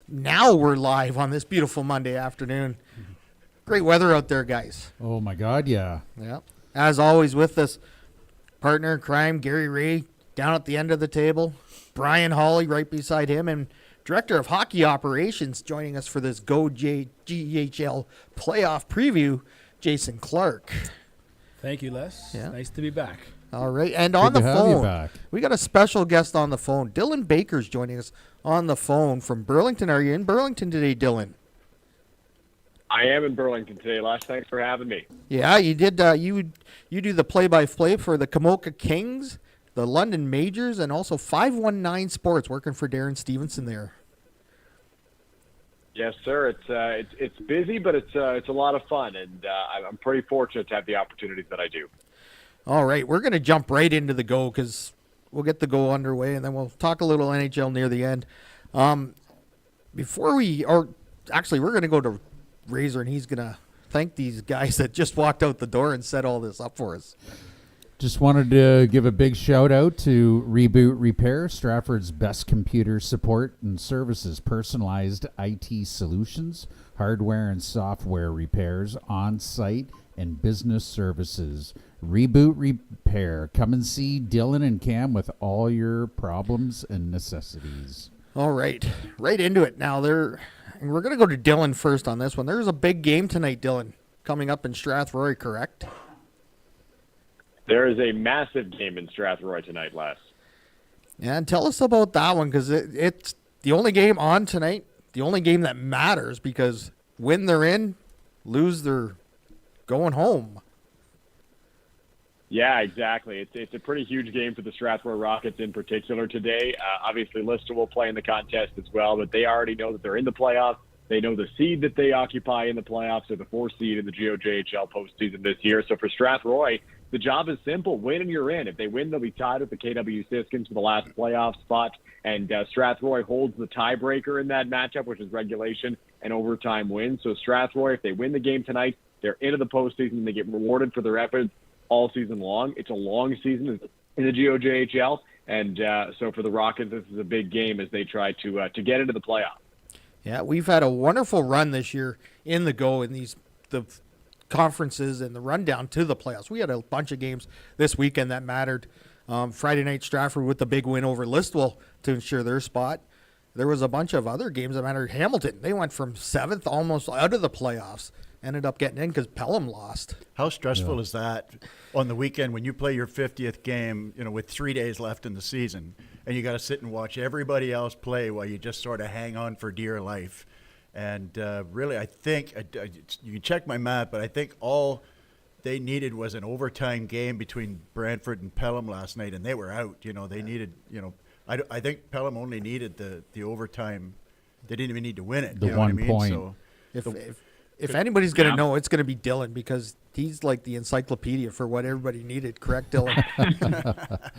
Now we're live on this beautiful Monday afternoon. Great weather out there, guys. Oh, my God, yeah. Yeah. As always with us, partner in crime, Gary Ray, down at the end of the table. Brian Hawley right beside him, and Director of Hockey Operations joining us for this GOJHL playoff preview, Jason Clarke. Thank you, Les. Yeah. Nice to be back. All right, and on the Good to have you phone, back. we got a special guest on the phone. Dylan Baker's joining us on the phone from Burlington. Are you in Burlington today, Dylan? I am in Burlington today, Les. Thanks for having me. Yeah, you did. You do the play-by-play for the Kamoka Kings, the London Majors, and also 519 Sports, working for Darren Stevenson there. Yes, sir. It's busy, but it's a lot of fun, and I'm pretty fortunate to have the opportunities that I do. All right, we're going to jump right into the go because we'll get the go underway, and then we'll talk a little NHL near the end. We're going to go to Razor, and he's going to thank these guys that just walked out the door and set all this up for us. Just wanted to give a big shout out to Reboot Repair, Stratford's best computer support and services, personalized IT solutions, hardware and software repairs, on-site and business services. Reboot Repair. Come and see Dylan and Cam with all your problems and necessities. All right, right into it now. We're going to go to Dylan first on this one. There's a big game tonight, Dylan, coming up in Strathroy, correct? There is a massive game in Strathroy tonight, Les. Yeah, and tell us about that one because it's the only game on tonight, the only game that matters because win they're in, lose they're going home. Yeah, exactly. It's a pretty huge game for the Strathroy Rockets in particular today. Obviously, Lister will play in the contest as well, but they already know that they're in the playoffs. They know the seed that they occupy in the playoffs. They're the 4th seed in the GOJHL postseason this year. So for Strathroy, the job is simple. Win and you're in. If they win, they'll be tied with the KW Siskins for the last playoff spot. And Strathroy holds the tiebreaker in that matchup, which is regulation and overtime wins. So Strathroy, if they win the game tonight, they're into the postseason and they get rewarded for their efforts all season long. It's a long season in the GOJHL. And so for the Rockets, this is a big game as they try to get into the playoffs. Yeah, we've had a wonderful run this year in the go in the conferences and the rundown to the playoffs. We had a bunch of games this weekend that mattered. Friday night, Stratford with the big win over Listowel to ensure their spot. There was a bunch of other games that mattered. Hamilton, they went from 7th almost out of the playoffs. Ended up getting in because Pelham lost. How stressful is that on the weekend when you play your 50th game, with 3 days left in the season, and you got to sit and watch everybody else play while you just sort of hang on for dear life? And really, I think you can check my math, but I think all they needed was an overtime game between Brantford and Pelham last night, and they were out. They needed. I think Pelham only needed the overtime. They didn't even need to win it. The you know 1 what I mean? point. So If anybody's going to know, it's going to be Dylan because he's like the encyclopedia for what everybody needed. Correct, Dylan?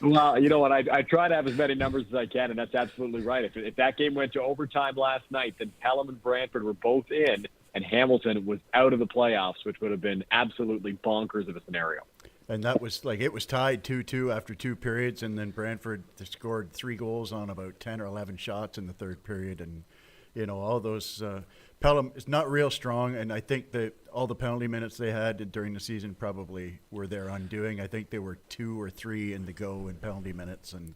Well, you know what? I try to have as many numbers as I can, and that's absolutely right. If that game went to overtime last night, then Pelham and Brantford were both in, and Hamilton was out of the playoffs, which would have been absolutely bonkers of a scenario. And that was it was tied 2-2 after 2 periods, and then Brantford scored 3 goals on about 10 or 11 shots in the 3rd period, and all those. Pelham is not real strong, and I think that all the penalty minutes they had during the season probably were their undoing. I think they were 2 or 3 in the go in penalty minutes, and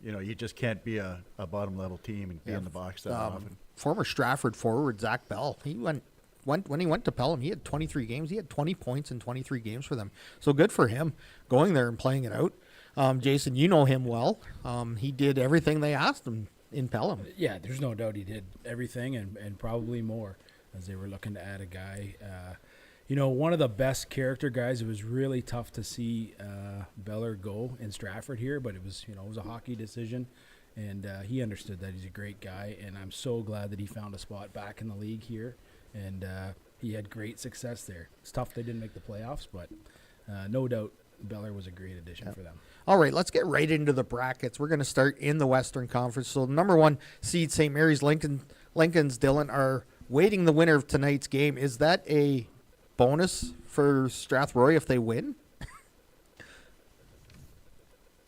you just can't be a bottom level team and be in the box that often. Former Stratford forward Zach Bell, he went when he went to Pelham, he had 23 games. He had 20 points in 23 games for them. So good for him going there and playing it out. Jason, you know him well. He did everything they asked him in Pelham. Yeah, there's no doubt he did everything and probably more as they were looking to add a guy. One of the best character guys. It was really tough to see Beller go in Stratford here, but it was a hockey decision, and he understood that he's a great guy, and I'm so glad that he found a spot back in the league here, and he had great success there. It's tough they didn't make the playoffs, but no doubt Beller was a great addition for them. All right, let's get right into the brackets. We're going to start in the Western Conference. So number 1 seed St. Mary's Lincoln's, Dylan, are waiting the winner of tonight's game. Is that a bonus for Strathroy if they win?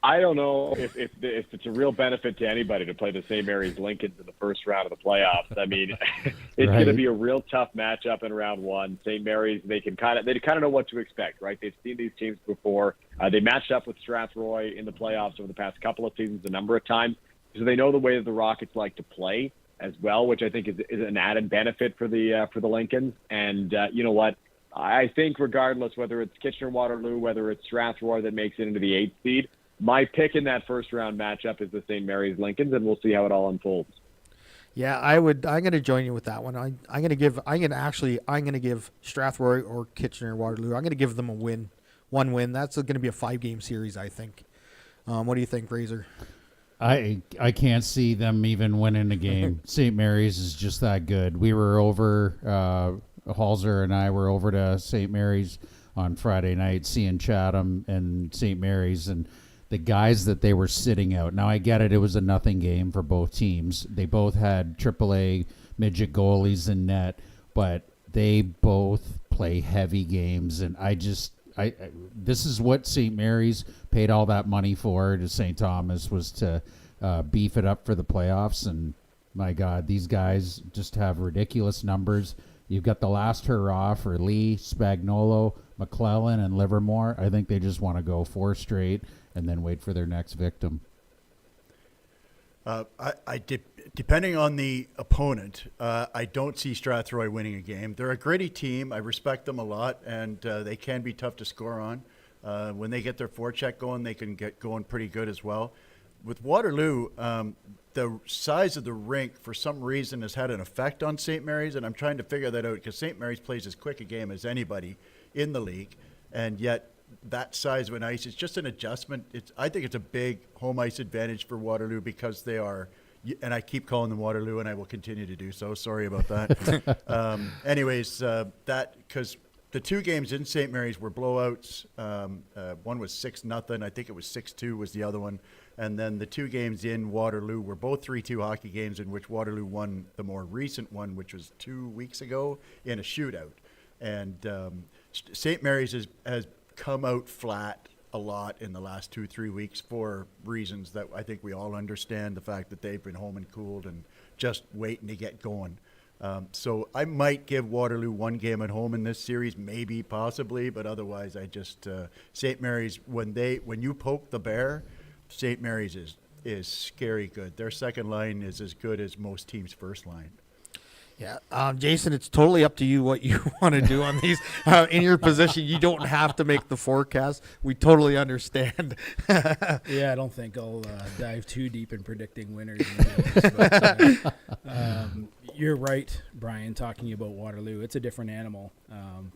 I don't know if it's a real benefit to anybody to play the St. Mary's Lincolns in the first round of the playoffs. I mean, it's going to be a real tough matchup in round one. St. Mary's, they kind of know what to expect, right? They've seen these teams before. They matched up with Strathroy in the playoffs over the past couple of seasons a number of times, so they know the way that the Rockets like to play as well, which I think is an added benefit for the Lincolns. And you know what? I think regardless whether it's Kitchener-Waterloo, whether it's Strathroy that makes it into the 8th seed, my pick in that first round matchup is the St. Mary's Lincolns, and we'll see how it all unfolds. Yeah, I'm going to join you with that one. I'm going to give Strathroy or Kitchener-Waterloo. I'm going to give them one win. That's going to be a 5-game series, I think. What do you think, Razor? I can't see them even winning a game. St. Mary's is just that good. We were over, Halser and I were over to St. Mary's on Friday night seeing Chatham and St. Mary's, and the guys that they were sitting out. Now, I get it. It was a nothing game for both teams. They both had AAA midget goalies in net, but they both play heavy games. And this is what St. Mary's paid all that money for to St. Thomas, was to beef it up for the playoffs. And my God, these guys just have ridiculous numbers. You've got the last hurrah for Lee, Spagnuolo, McClellan, and Livermore. I think they just want to go 4 straight and then wait for their next victim. Depending on the opponent, I don't see Strathroy winning a game. They're a gritty team. I respect them a lot, and they can be tough to score on. When they get their forecheck going, they can get going pretty good as well. With Waterloo, the size of the rink, for some reason, has had an effect on St. Mary's, and I'm trying to figure that out because St. Mary's plays as quick a game as anybody in the league, and yet that size of an ice, it's just an adjustment. I think it's a big home ice advantage for Waterloo because they are, and I keep calling them Waterloo, and I will continue to do so. Sorry about that. Because the 2 games in St. Mary's were blowouts. One was 6-0. I think it was 6-2 was the other one. And then the 2 games in Waterloo were both 3-2 hockey games in which Waterloo won the more recent one, which was 2 weeks ago, in a shootout. And St. Mary's has come out flat a lot in the last 2-3 weeks for reasons that I think we all understand, the fact that they've been home and cooled and just waiting to get going. So I might give Waterloo 1 game at home in this series, maybe, possibly, but otherwise I just St. Mary's, when you poke the bear, St. Mary's is scary good. Their second line is as good as most teams' first line. Yeah, Jason, it's totally up to you what you want to do on these. In your position, you don't have to make the forecast. We totally understand. Yeah, I don't think I'll dive too deep in predicting winners. But, you're right, Brian, talking about Waterloo. It's a different animal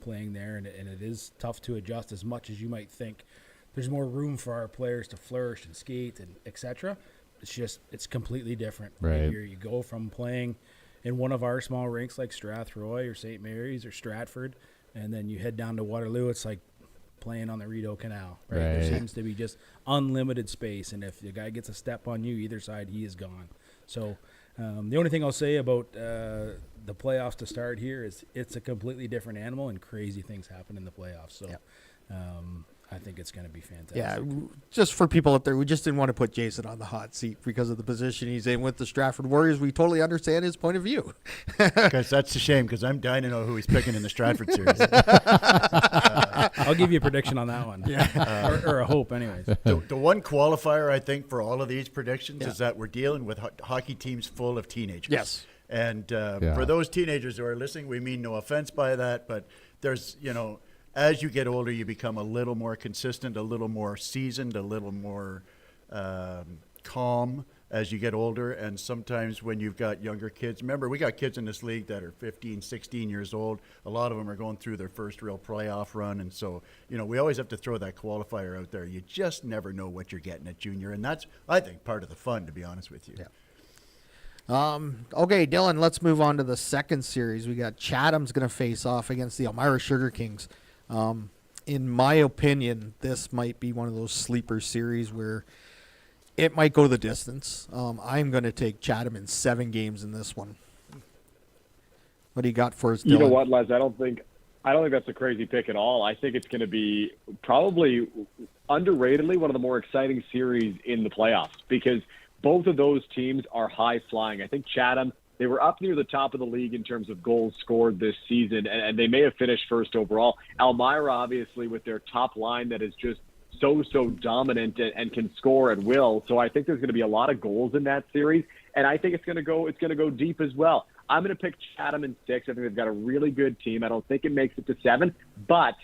playing there, and it is tough to adjust as much as you might think. There's more room for our players to flourish and skate and etc. It's completely different. Right. You go from playing in one of our small rinks like Strathroy or St. Mary's or Stratford, and then you head down to Waterloo. It's like playing on the Rideau Canal. Right? There seems to be just unlimited space, and if the guy gets a step on you, either side, he is gone. So the only thing I'll say about the playoffs to start here is it's a completely different animal, and crazy things happen in the playoffs. So I think it's going to be fantastic. Yeah, just for people up there, we just didn't want to put Jason on the hot seat because of the position he's in with the Stratford Warriors. We totally understand his point of view. Because that's a shame, because I'm dying to know who he's picking in the Stratford series. I'll give you a prediction on that one. Or a hope, anyways. The one qualifier, I think, for all of these predictions is that we're dealing with hockey teams full of teenagers. Yes. And for those teenagers who are listening, we mean no offense by that, but there's, as you get older, you become a little more consistent, a little more seasoned, a little more calm as you get older. And sometimes when you've got younger kids, remember, we got kids in this league that are 15, 16 years old. A lot of them are going through their first real playoff run. And so, we always have to throw that qualifier out there. You just never know what you're getting at junior. And that's, I think, part of the fun, to be honest with you. Yeah. Okay, Dylan, let's move on to the second series. We got Chatham's going to face off against the Elmira Sugar Kings. In my opinion, this might be one of those sleeper series where it might go the distance. I'm going to take Chatham in 7 games in this one. What do you got for us, Dylan? You know what, Les? I don't think I don't think that's a crazy pick at all. I think it's going to be probably underratedly one of the more exciting series in the playoffs because both of those teams are high flying. I think Chatham, they were up near the top of the league in terms of goals scored this season, and they may have finished first overall. Elmira, obviously, with their top line that is just so dominant and can score at will. So I think there's going to be a lot of goals in that series, and I think it's going to go deep as well. I'm going to pick Chatham in 6. I think they've got a really good team. I don't think it makes it to 7, but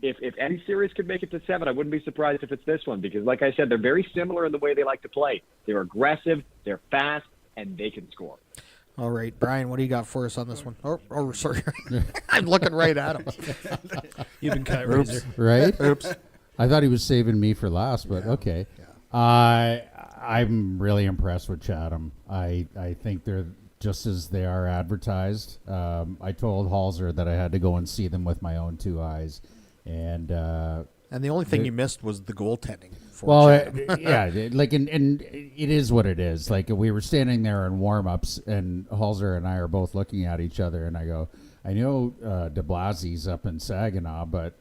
if any series could make it to 7, I wouldn't be surprised if it's this one because, like I said, they're very similar in the way they like to play. They're aggressive, they're fast, and they can score. All right, Brian, what do you got for us on this one? Oh sorry. I'm looking right at him. You've been cut, Oops, Razor. right? Oops. I thought he was saving me for last, but okay. Yeah. I'm really impressed with Chatham. I think they're just as they are advertised. I told Halser that I had to go and see them with my own 2 eyes. And the only thing you missed was the goaltending. Well, and it is what it is. Like we were standing there in warm-ups, and Halser and I are both looking at each other, and I go, I know de Blasi's up in Saginaw, but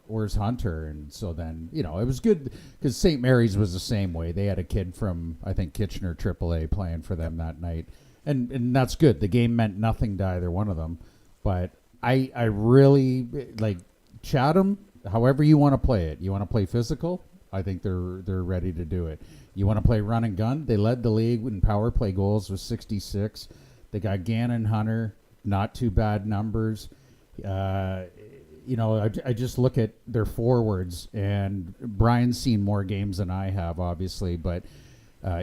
where's Hunter? And so then, it was good because St. Mary's was the same way. They had a kid from, I think, Kitchener AAA playing for them that night. And that's good. The game meant nothing to either one of them. But I really, like, Chatham, however you want to play it. You want to play physical? I think they're ready to do it. You want to play run and gun? They led the league in power play goals with 66. They got Gannon, Hunter, not too bad numbers. I just look at their forwards, and Brian's seen more games than I have, obviously, but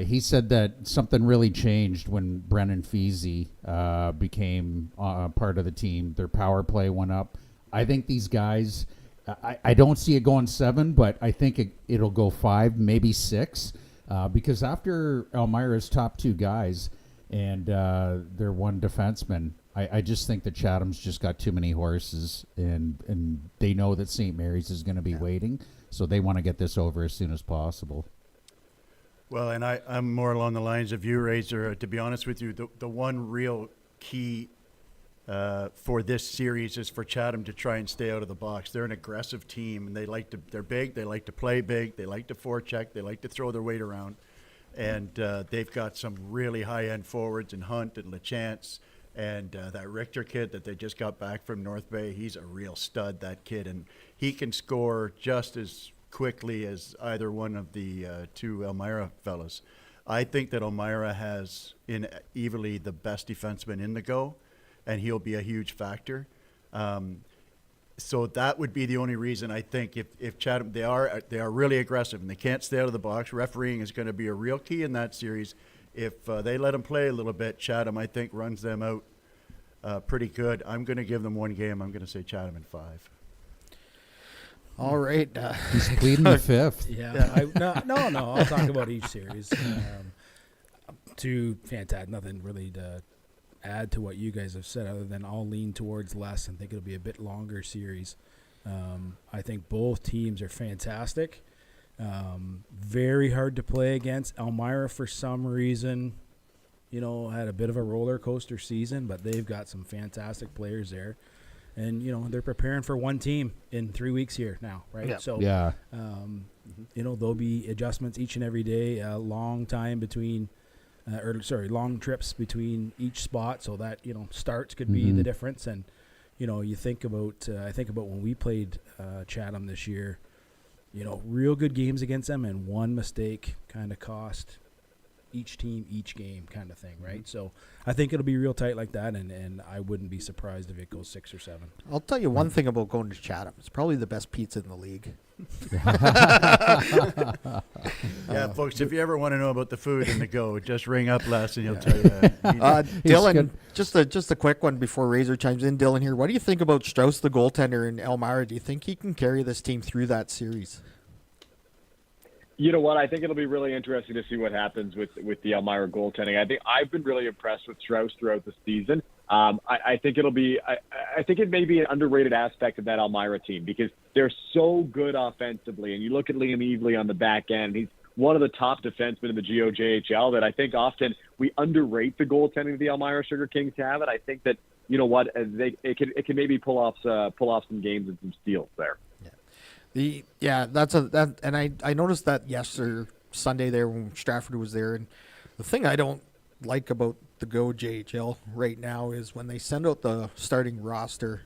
he said that something really changed when Brennan Feasy became part of the team. Their power play went up. I think these guys, I don't see it going 7, but I think it'll go 5, maybe 6, because after Elmira's top 2 guys and their one defenseman, I just think that Chatham's just got too many horses, and they know that St. Mary's is going to be waiting, so they want to get this over as soon as possible. Well, and I'm more along the lines of you, Razor. To be honest with you, the one real key for this series is for Chatham to try and stay out of the box. They're an aggressive team, and they're big. They like to play big. They like to forecheck. They like to throw their weight around, and they've got some really high-end forwards in Hunt and LeChance, and that Richter kid that they just got back from North Bay. He's a real stud, that kid, and he can score just as quickly as either one of the 2 Elmira fellas. I think that Elmira has in easily the best defenseman in the go, and he'll be a huge factor. So that would be the only reason I think if Chatham, they are really aggressive and they can't stay out of the box. Refereeing is going to be a real key in that series. If they let them play a little bit, Chatham, I think, runs them out pretty good. I'm going to give them 1 game. I'm going to say Chatham in 5. All right. He's pleading the 5th. Yeah. No. I'll talk about each series. 2 fantastic. Nothing really to add to what you guys have said other than I'll lean towards less and think it'll be a bit longer series. I think both teams are fantastic. Very hard to play against. Elmira, for some reason, had a bit of a roller coaster season, but they've got some fantastic players there. And, they're preparing for one team in 3 weeks here now, right? Yeah. So, Yeah. There'll be adjustments each and every day, long trips between each spot so that, starts could be the difference. And, you think about, I think about when we played Chatham this year, real good games against them, and one mistake kind of cost each team each game kind of thing, right? So I think it'll be real tight like that, and I wouldn't be surprised if it goes 6 or 7. I'll tell you one thing about going to Chatham. It's probably the best pizza in the league. Yeah, folks, if you ever want to know about the food in the go, just ring up Les and he'll tell you. Dylan, just a quick one before Razor chimes in. Dylan here. What do you think about Strauss, the goaltender, in Elmira? Do you think he can carry this team through that series? You know what? I think it'll be really interesting to see what happens with the Elmira goaltending. I think I've been really impressed with Strauss throughout the season. I think it'll be. I think it may be an underrated aspect of that Elmira team because they're so good offensively. And you look at Liam Evely on the back end; he's one of the top defensemen in the GOJHL that I think often we underrate the goaltending the Elmira Sugar Kings have. And I think that, you know what, it can maybe pull off some games and some steals there. I noticed that yesterday, Sunday there when Stratford was there, and the thing I don't like about the GOJHL right now is when they send out the starting roster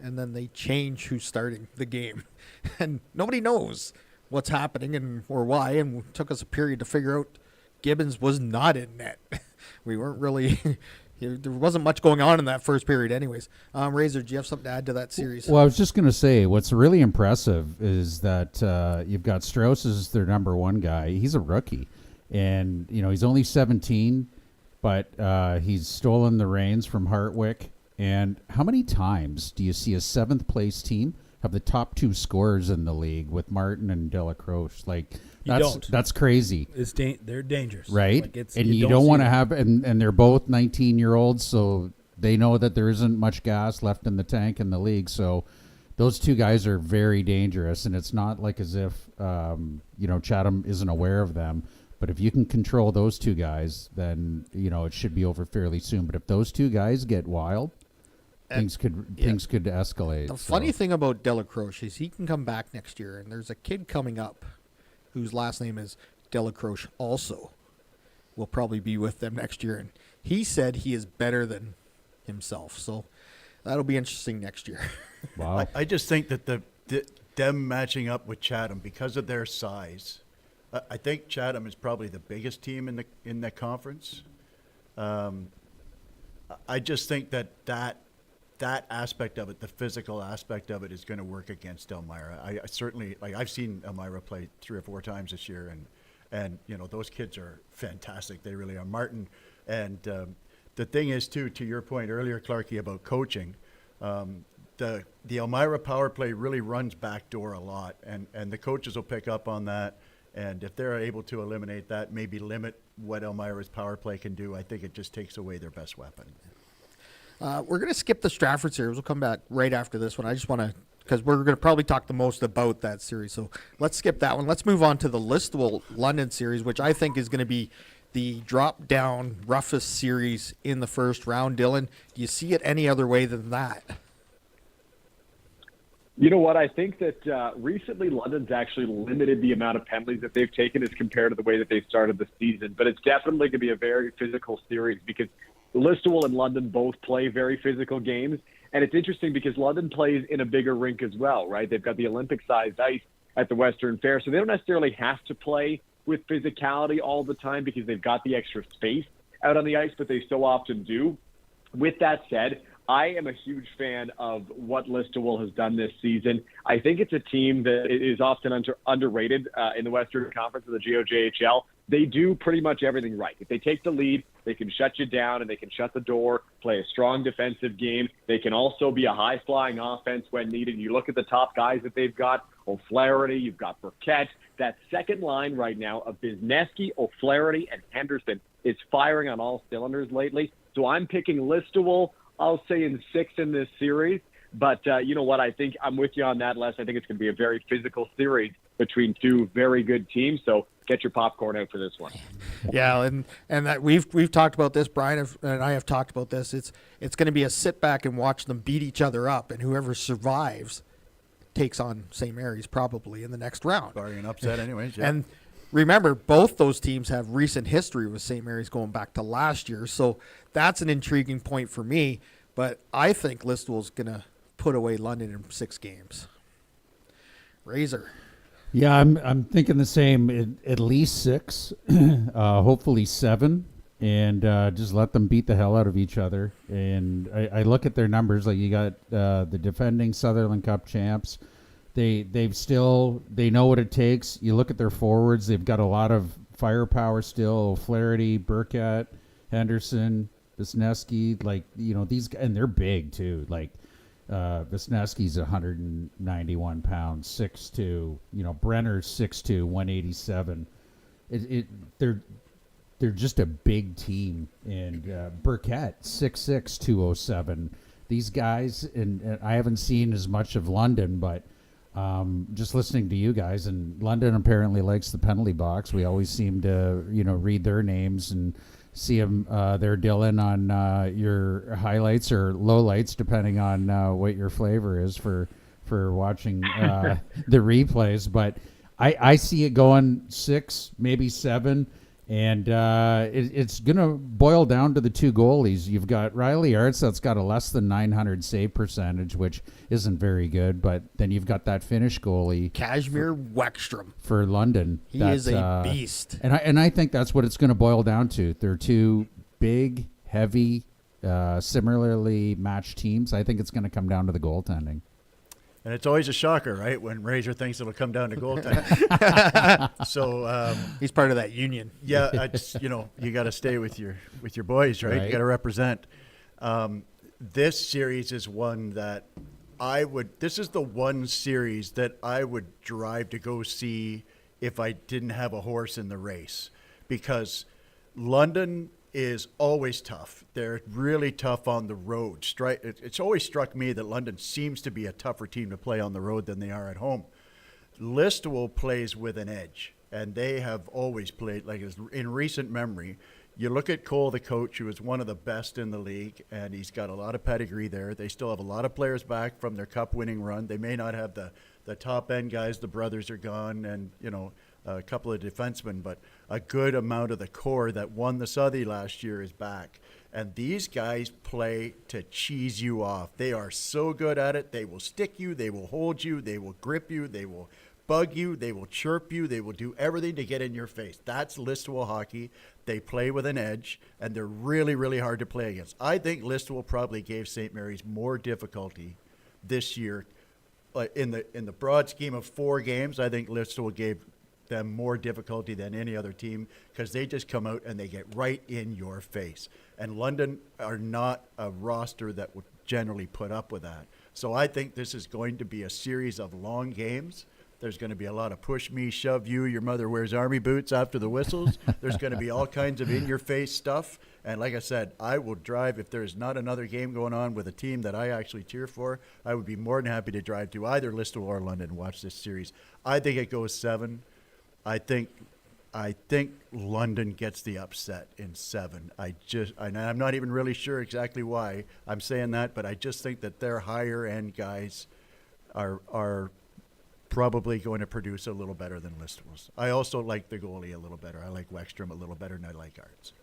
and then they change who's starting the game, and nobody knows what's happening and or why, and it took us a period to figure out Gibbons was not in net. We weren't really there wasn't much going on in that first period anyways. Razor, do you have something to add to that series? Well, I was just going to say, what's really impressive is that you've got Strauss as their number one guy. He's a rookie, and he's only 17, but he's stolen the reins from Hartwick. And how many times do you see a 7th place team have the top 2 scorers in the league with Martin and Delacroix? Like, that's crazy. They're dangerous, right? Like and you don't want to have, and they're both 19-year-olds, so they know that there isn't much gas left in the tank in the league. So those 2 guys are very dangerous, and it's not like as if Chatham isn't aware of them. But if you can control those 2 guys, then it should be over fairly soon. But if those 2 guys get wild, things could escalate. The funny thing about Delacroix is he can come back next year, and there's a kid coming up whose last name is Delacroix also will probably be with them next year, and he said he is better than himself. So that'll be interesting next year. Wow. I just think that them matching up with Chatham because of their size. I think Chatham is probably the biggest team in the conference. I just think that aspect of it, the physical aspect of it, is going to work against Elmira. I certainly, I've seen Elmira play 3 or 4 times this year, and those kids are fantastic. They really are. Martin, and the thing is too, to your point earlier, Clarke, about coaching, the Elmira power play really runs backdoor a lot, and the coaches will pick up on that. And if they're able to eliminate that, maybe limit what Elmira's power play can do, I think it just takes away their best weapon. We're going to skip the Stratford series. We'll come back right after this one. I just want to, because we're going to probably talk the most about that series. So let's skip that one. Let's move on to the Listowel London series, which I think is going to be the drop-down roughest series in the first round. Dylan, do you see it any other way than that? You know what? I think that recently London's actually limited the amount of penalties that they've taken as compared to the way that they started the season. But it's definitely going to be a very physical series because Listowel and London both play very physical games. And it's interesting because London plays in a bigger rink as well, right? They've got the Olympic-sized ice at the Western Fair. So they don't necessarily have to play with physicality all the time because they've got the extra space out on the ice, but they so often do. With that said, I am a huge fan of what Listowel has done this season. I think it's a team that is often underrated in the Western Conference of the GOJHL. They do pretty much everything right. If they take the lead, they can shut you down and they can shut the door, play a strong defensive game. They can also be a high-flying offense when needed. You look at the top guys that they've got, O'Flaherty, you've got Burkett. That second line right now of Wisniewski, O'Flaherty, and Henderson is firing on all cylinders lately. So I'm picking Listowel, I'll say in 6 in this series. But you know what? I think I'm with you on that, Les. I think it's going to be a very physical series between 2 very good teams. So get your popcorn out for this one. Yeah, and that we've talked about this. Brian and I have talked about this. It's going to be a sit back and watch them beat each other up, and whoever survives takes on St. Mary's probably in the next round. Barring an upset, anyways. Yeah. And remember, both those teams have recent history with St. Mary's going back to last year, so that's an intriguing point for me. But I think Listowel's going to put away London in 6 games. Razor. Yeah, I'm thinking the same. At least 6, hopefully 7, and just let them beat the hell out of each other. And I look at their numbers. Like, you got the defending Sutherland Cup champs. They know what it takes. You look at their forwards. They've got a lot of firepower still. O'Flaherty, Burkett, Henderson, Wisniewski. Like, these, and they're big too. Like, Wisniewski's 191 pounds, 6'2". Brenner's 6'2", 187. They're just a big team. And Burkett, 6'6", 207. These guys, and I haven't seen as much of London, but just listening to you guys, and London apparently likes the penalty box. We always seem to, read their names and see them there, Dylan, on your highlights or lowlights, depending on what your flavor is for watching the replays. But I see it going 6, maybe 7. And it's going to boil down to the two goalies. You've got Riley Arts that's got a less than 900 save percentage, which isn't very good. But then you've got that Finnish goalie, Kazimierz Wexström, for London. He is a beast. And I think that's what it's going to boil down to. They're two big, heavy, similarly matched teams. I think it's going to come down to the goaltending. And it's always a shocker, right, when Razor thinks it'll come down to goaltending. So he's part of that union. Yeah, you got to stay with your boys, right? You got to represent. This series is one that this is the one series that I would drive to go see if I didn't have a horse in the race, because London is always tough. They're really tough on the road. It's always struck me that London seems to be a tougher team to play on the road than they are at home. Listowel plays with an edge, and they have always played, like in recent memory. You look at Cole, the coach, who is one of the best in the league, and he's got a lot of pedigree there. They still have a lot of players back from their cup-winning run. They may not have the top-end guys. The brothers are gone, and, a couple of defensemen, but a good amount of the core that won the Southie last year is back. And these guys play to cheese you off. They are so good at it. They will stick you. They will hold you. They will grip you. They will bug you. They will chirp you. They will do everything to get in your face. That's Listowel hockey. They play with an edge, and they're really, really hard to play against. I think Listowel probably gave St. Mary's more difficulty this year. In the broad scheme of 4 games, I think Listowel gave them more difficulty than any other team, because they just come out and they get right in your face. And London are not a roster that would generally put up with that. So I think this is going to be a series of long games. There's going to be a lot of push me, shove you, your mother wears army boots after the whistles. There's going to be all kinds of in-your-face stuff. And like I said, I will drive, if there's not another game going on with a team that I actually cheer for, I would be more than happy to drive to either Listowel or London and watch this series. I think it goes 7. I think London gets the upset in 7. I'm not even really sure exactly why I'm saying that, but I just think that their higher end guys are probably going to produce a little better than Listowel's. I also like the goalie a little better. I like Wexström a little better, and I like Arts.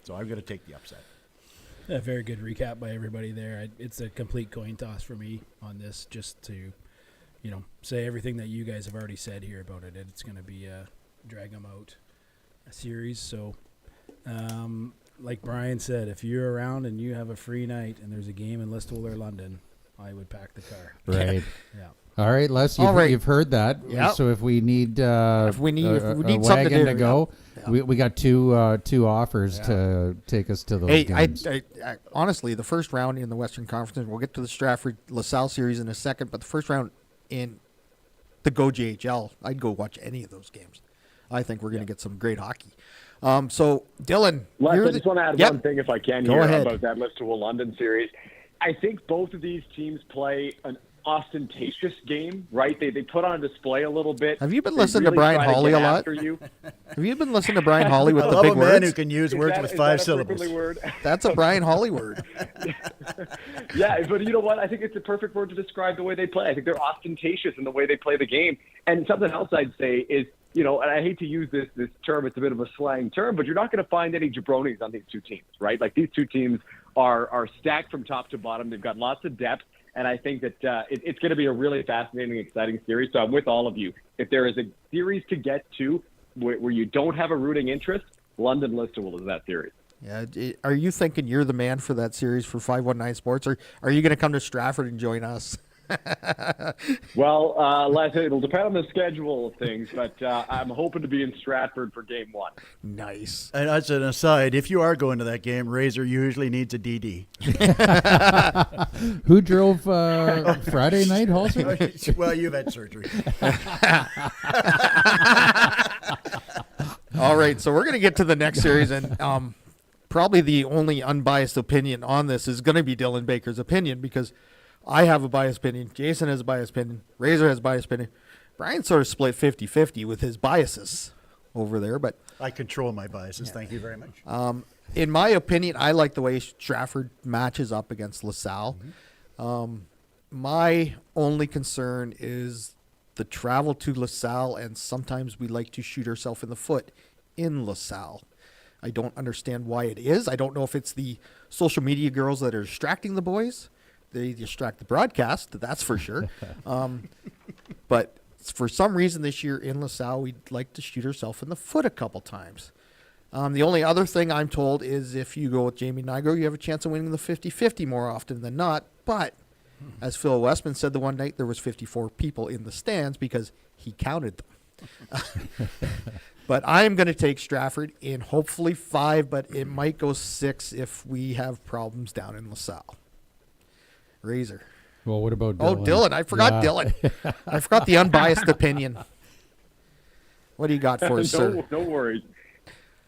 So I'm going to take the upset. Yeah, very good recap by everybody there. It's a complete coin toss for me on this, just to say everything that you guys have already said here about it. It's going to be a drag them out a series. So, like Brian said, if you're around and you have a free night and there's a game in Listowel or London, I would pack the car. Right. Yeah. All right, Les, you've heard that. Yep. So if we need if we need a something wagon to to go, yeah. we got two offers to take us to those games. I honestly, the first round in the Western Conference, we'll get to the Stratford LaSalle series in a second, but the first round in the GOJHL, I'd go watch any of those games. I think we're going to get some great hockey. So, Dylan. Les, I just want to add one thing, if I can, Go ahead. about that Listowel London series. I think both of these teams play an ostentatious game, right? They put on a display a little bit. Have you been listening to Brian Hawley a lot? Have you been listening to Brian Hawley with the big words? I love a man who can use words with 5 syllables. That's a Brian Hawley word. Yeah, but you know what? I think it's the perfect word to describe the way they play. I think they're ostentatious in the way they play the game. And something else I'd say is, and I hate to use this term, it's a bit of a slang term, but you're not going to find any jabronis on these two teams, right? Like, these two teams are stacked from top to bottom. They've got lots of depth. And I think that it's going to be a really fascinating, exciting series. So I'm with all of you. If there is a series to get to where you don't have a rooting interest, London Listowel is that series. Yeah. Are you thinking you're the man for that series for 519 Sports, or are you going to come to Stratford and join us? Well, Les, it'll depend on the schedule of things, but I'm hoping to be in Stratford for Game 1. Nice. And as an aside, if you are going to that game, Razor usually needs a DD. Who drove Friday night, Halsey? Well, you've had surgery. All right, so we're going to get to the next series, and probably the only unbiased opinion on this is going to be Dylan Baker's opinion, because I have a biased opinion. Jason has a biased opinion. Razor has a biased opinion. Brian sort of split 50-50 with his biases over there, but I control my biases. Thank you very much. in my opinion, I like the way Stratford matches up against LaSalle. My only concern is the travel to LaSalle, and sometimes we like to shoot ourselves in the foot in LaSalle. I don't understand why it is. I don't know if it's the social media girls that are distracting the boys. They distract the broadcast, that's for sure. But for some reason this year in LaSalle, we'd like to shoot ourselves in the foot a couple times. The only other thing I'm told is if you go with Jamie Nigro, you have a chance of winning the 50-50 more often than not. But as Phil Westman said the one night, there was 54 people in the stands because he counted them. But I'm going to take Stratford in hopefully 5, but it might go 6 if we have problems down in LaSalle. Razor. Well, what about Dylan? Oh, Dylan. I forgot Dylan. I forgot the unbiased opinion. What do you got for us, sir? No worries.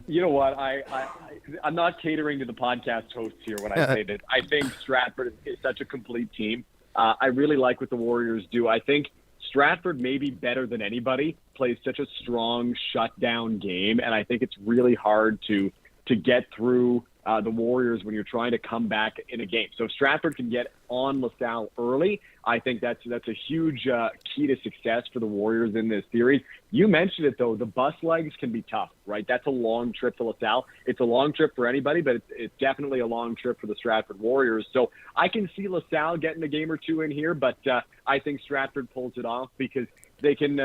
You know what? I'm not catering to the podcast hosts here when I say that. I think Stratford is such a complete team. I really like what the Warriors do. I think Stratford, maybe better than anybody, plays such a strong shutdown game, and I think it's really hard to get through the Warriors when you're trying to come back in a game. So if Stratford can get on LaSalle early, I think that's a huge key to success for the Warriors in this series. You mentioned it, though. The bus legs can be tough, right? That's a long trip to LaSalle. It's a long trip for anybody, but it's definitely a long trip for the Stratford Warriors. So I can see LaSalle getting a game or two in here, but I think Stratford pulls it off because they can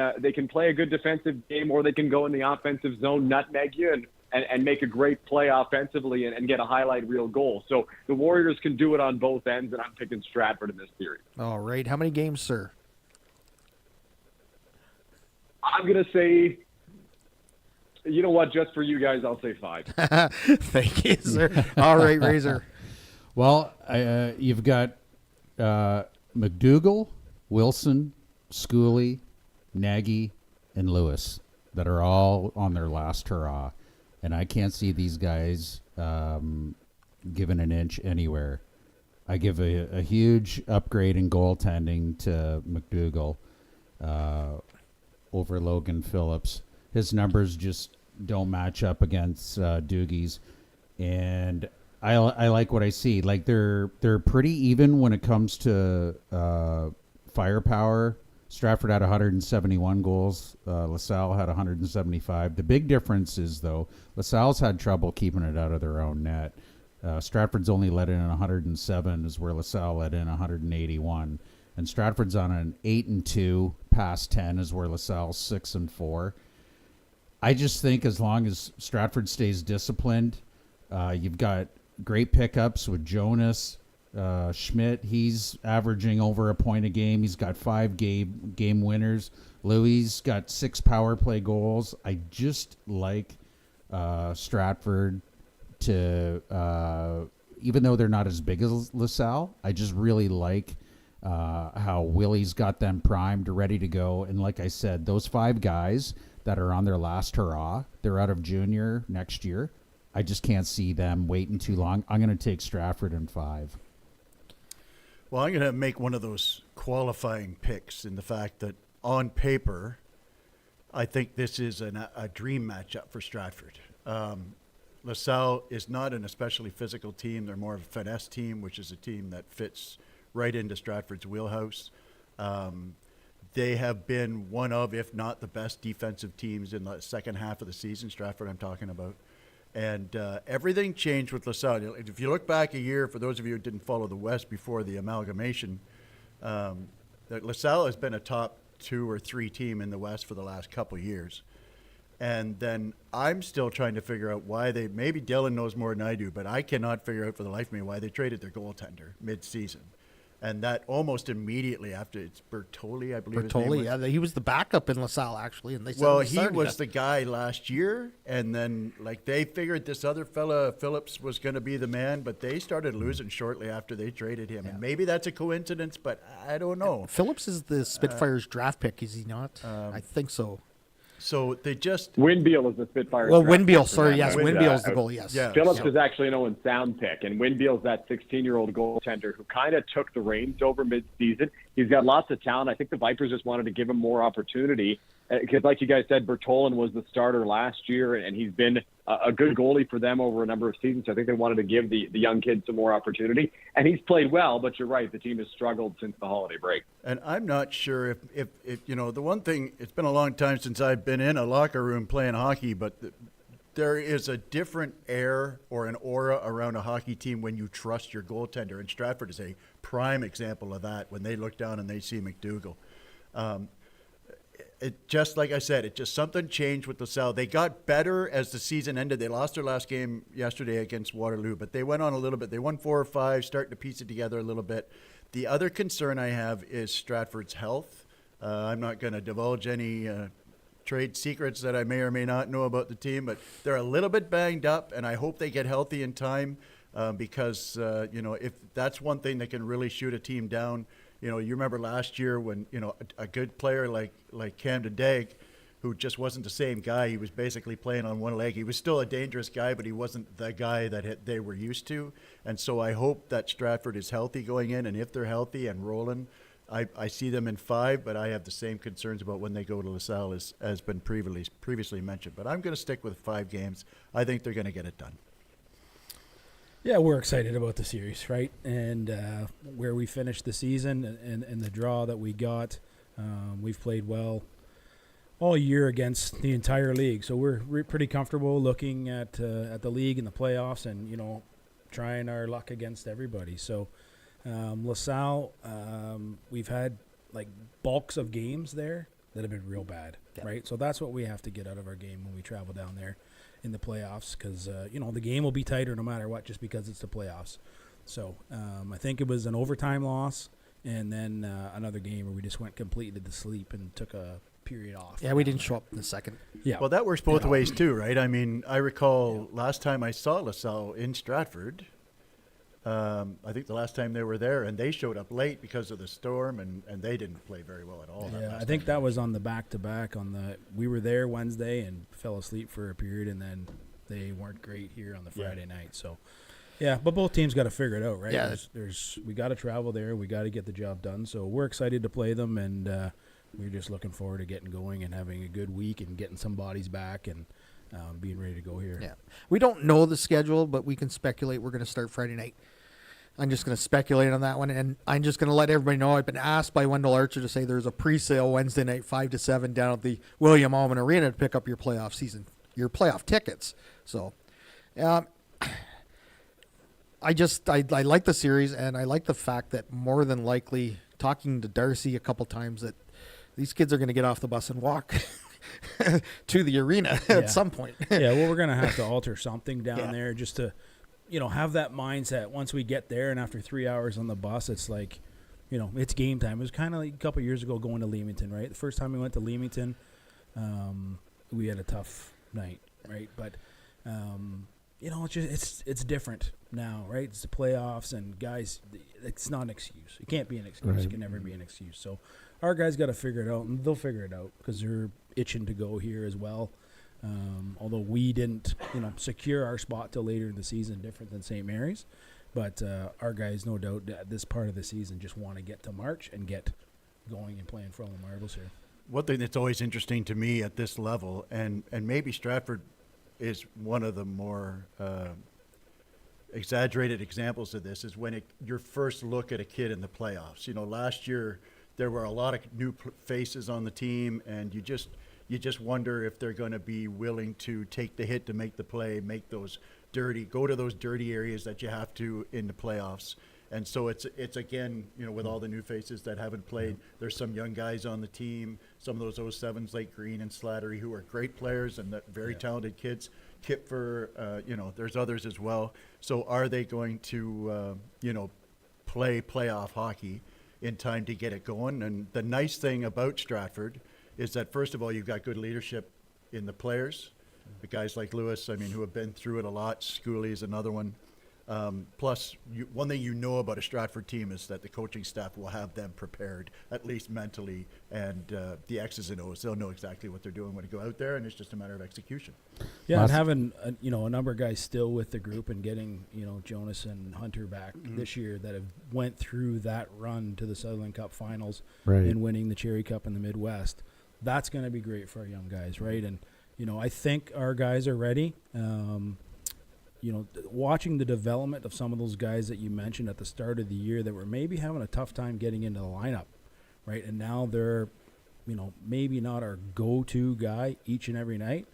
play a good defensive game, or they can go in the offensive zone, nutmeg you, and make a great play offensively and get a highlight reel goal. So the Warriors can do it on both ends, and I'm picking Stratford in this series. All right. How many games, sir? I'm going to say, you know what, just for you guys, I'll say 5. Thank you, sir. All right, Razor. Well, you've got McDougall, Wilson, Schooley, Nagy, and Lewis that are all on their last hurrah. And I can't see these guys giving an inch anywhere. I give a huge upgrade in goaltending to McDougall over Logan Phillips. His numbers just don't match up against Doogie's. And I like what I see. Like they're pretty even when it comes to firepower. Stratford had 171 goals. LaSalle had 175. The big difference is, though, LaSalle's had trouble keeping it out of their own net. Stratford's only let in 107, is where LaSalle let in 181. And Stratford's on an 8-2 past 10, is where LaSalle's 6-4. I just think as long as Stratford stays disciplined, you've got great pickups with Jonas. Schmidt, he's averaging over a point a game. He's got 5 game winners. Louis got 6 power play goals. I just like Stratford to, even though they're not as big as LaSalle, I just really like how Willie's got them primed, ready to go. And like I said, those 5 guys that are on their last hurrah, they're out of junior next year. I just can't see them waiting too long. I'm going to take Stratford in 5. Well, I'm going to make one of those qualifying picks in the fact that on paper, I think this is a dream matchup for Stratford. LaSalle is not an especially physical team. They're more of a finesse team, which is a team that fits right into Stratford's wheelhouse. They have been one of, if not the best defensive teams in the second half of the season, Stratford I'm talking about. And everything changed with LaSalle. If you look back a year, for those of you who didn't follow the West before the amalgamation, LaSalle has been a top 2 or 3 team in the West for the last couple of years. And then I'm still trying to figure out why they, maybe Dylan knows more than I do, but I cannot figure out for the life of me why they traded their goaltender mid-season. And that almost immediately after, it's Bertoli, I believe his name was. Yeah, he was the backup in LaSalle, actually. And they said well, he was the guy last year, and then they figured this other fella, Phillips, was going to be the man, but they started losing shortly after they traded him. Yeah. And maybe that's a coincidence, but I don't know. Phillips is the Spitfires draft pick, is he not? I think so. So they just Winbeal is the Spitfire. Well, Stratford Winbeal, for sorry, them. yes, Winbeal's the goal, yes. Yeah. Phillips So- is actually an Owen Sound pick, and Winbeal's that 16-year-old goaltender who kind of took the reins over mid-season. He's got lots of talent. I think the Vipers just wanted to give him more opportunity because, like you guys said, Bertolin was the starter last year, and he's been a good goalie for them over a number of seasons. So I think they wanted to give the young kid some more opportunity, and he's played well. But you're right, the team has struggled since the holiday break. And I'm not sure if the one thing, it's been a long time since I've been in a locker room playing hockey, but there is a different air or an aura around a hockey team when you trust your goaltender. And Stratford is a prime example of that when they look down and they see McDougall. It just, like I said, it just something changed with LaSalle. They got better as the season ended. They lost their last game yesterday against Waterloo, but they went on a little bit. They won 4 or 5, starting to piece it together a little bit. The other concern I have is Stratford's health. I'm not going to divulge any trade secrets that I may or may not know about the team, but they're a little bit banged up, and I hope they get healthy in time because, if that's one thing that can really shoot a team down. You remember last year when, a good player like Camden Degg, who just wasn't the same guy. He was basically playing on one leg. He was still a dangerous guy, but he wasn't the guy that they were used to. And so I hope that Stratford is healthy going in, and if they're healthy and rolling, I see them in 5, but I have the same concerns about when they go to LaSalle as been previously mentioned. But I'm going to stick with 5 games. I think they're going to get it done. Yeah, we're excited about the series, right? And where we finished the season and the draw that we got, we've played well all year against the entire league. So we're pretty comfortable looking at the league and the playoffs and, trying our luck against everybody. So LaSalle, we've had like bulks of games there that have been real bad, right? So that's what we have to get out of our game when we travel down there in the playoffs because, the game will be tighter no matter what just because it's the playoffs. So I think it was an overtime loss and then another game where we just went completely to sleep and took a period off. Yeah, we didn't show up in the second. Yeah. Well, that works both ways too, right? I mean, I recall last time I saw LaSalle in Stratford, I think the last time they were there, and they showed up late because of the storm, and they didn't play very well at all. Yeah, I think that was on the back-to-back. We were there Wednesday and fell asleep for a period, and then they weren't great here on the Friday night. So, yeah, but both teams got to figure it out, right? Yeah. We got to travel there. We got to get the job done. So we're excited to play them, and we're just looking forward to getting going and having a good week and getting some bodies back and being ready to go here. Yeah. We don't know the schedule, but we can speculate we're going to start Friday night. I'm just going to speculate on that one, and I'm just going to let everybody know I've been asked by Wendell Archer to say there's a pre-sale Wednesday night 5 to 7 down at the William Allman Arena to pick up your playoff tickets. So I like the series, and I like the fact that more than likely, talking to Darcy a couple times, that these kids are going to get off the bus and walk to the arena at some point. Yeah, well, we're going to have to alter something down there just to have that mindset once we get there, and after 3 hours on the bus, it's like, it's game time. It was kind of like a couple years ago going to Leamington, right? The first time we went to Leamington, we had a tough night, right? But, it's different now, right? It's the playoffs, and guys, it's not an excuse. It can't be an excuse. Right. It can never be an excuse. So our guys got to figure it out, and they'll figure it out because they're itching to go here as well. Although we didn't, secure our spot till later in the season, different than St. Mary's. But our guys, no doubt, at this part of the season just want to get to March and get going and playing for all the marbles here. One thing that's always interesting to me at this level, and maybe Stratford is one of the more exaggerated examples of this, is when your first look at a kid in the playoffs. Last year there were a lot of new faces on the team, and you just wonder if they're going to be willing to take the hit to make the play, go to those dirty areas that you have to in the playoffs. And so it's again, with all the new faces that haven't played, there's some young guys on the team, some of those 07s like Green and Slattery, who are great players and very talented kids. Kipfer, there's others as well. So are they going to, play playoff hockey in time to get it going? And the nice thing about Stratford is that, first of all, you've got good leadership in the players. The guys like Lewis, who have been through it a lot. Schooley is another one. Plus, one thing you know about a Stratford team is that the coaching staff will have them prepared, at least mentally, and the X's and O's. They'll know exactly what they're doing when they go out there, and it's just a matter of execution. Yeah, and having a number of guys still with the group and getting Jonas and Hunter back this year that have went through that run to the Sutherland Cup finals and winning the Cherry Cup in the Midwest. That's going to be great for our young guys, right? And I think our guys are ready. Watching the development of some of those guys that you mentioned at the start of the year that were maybe having a tough time getting into the lineup, right? And now they're, maybe not our go-to guy each and every night,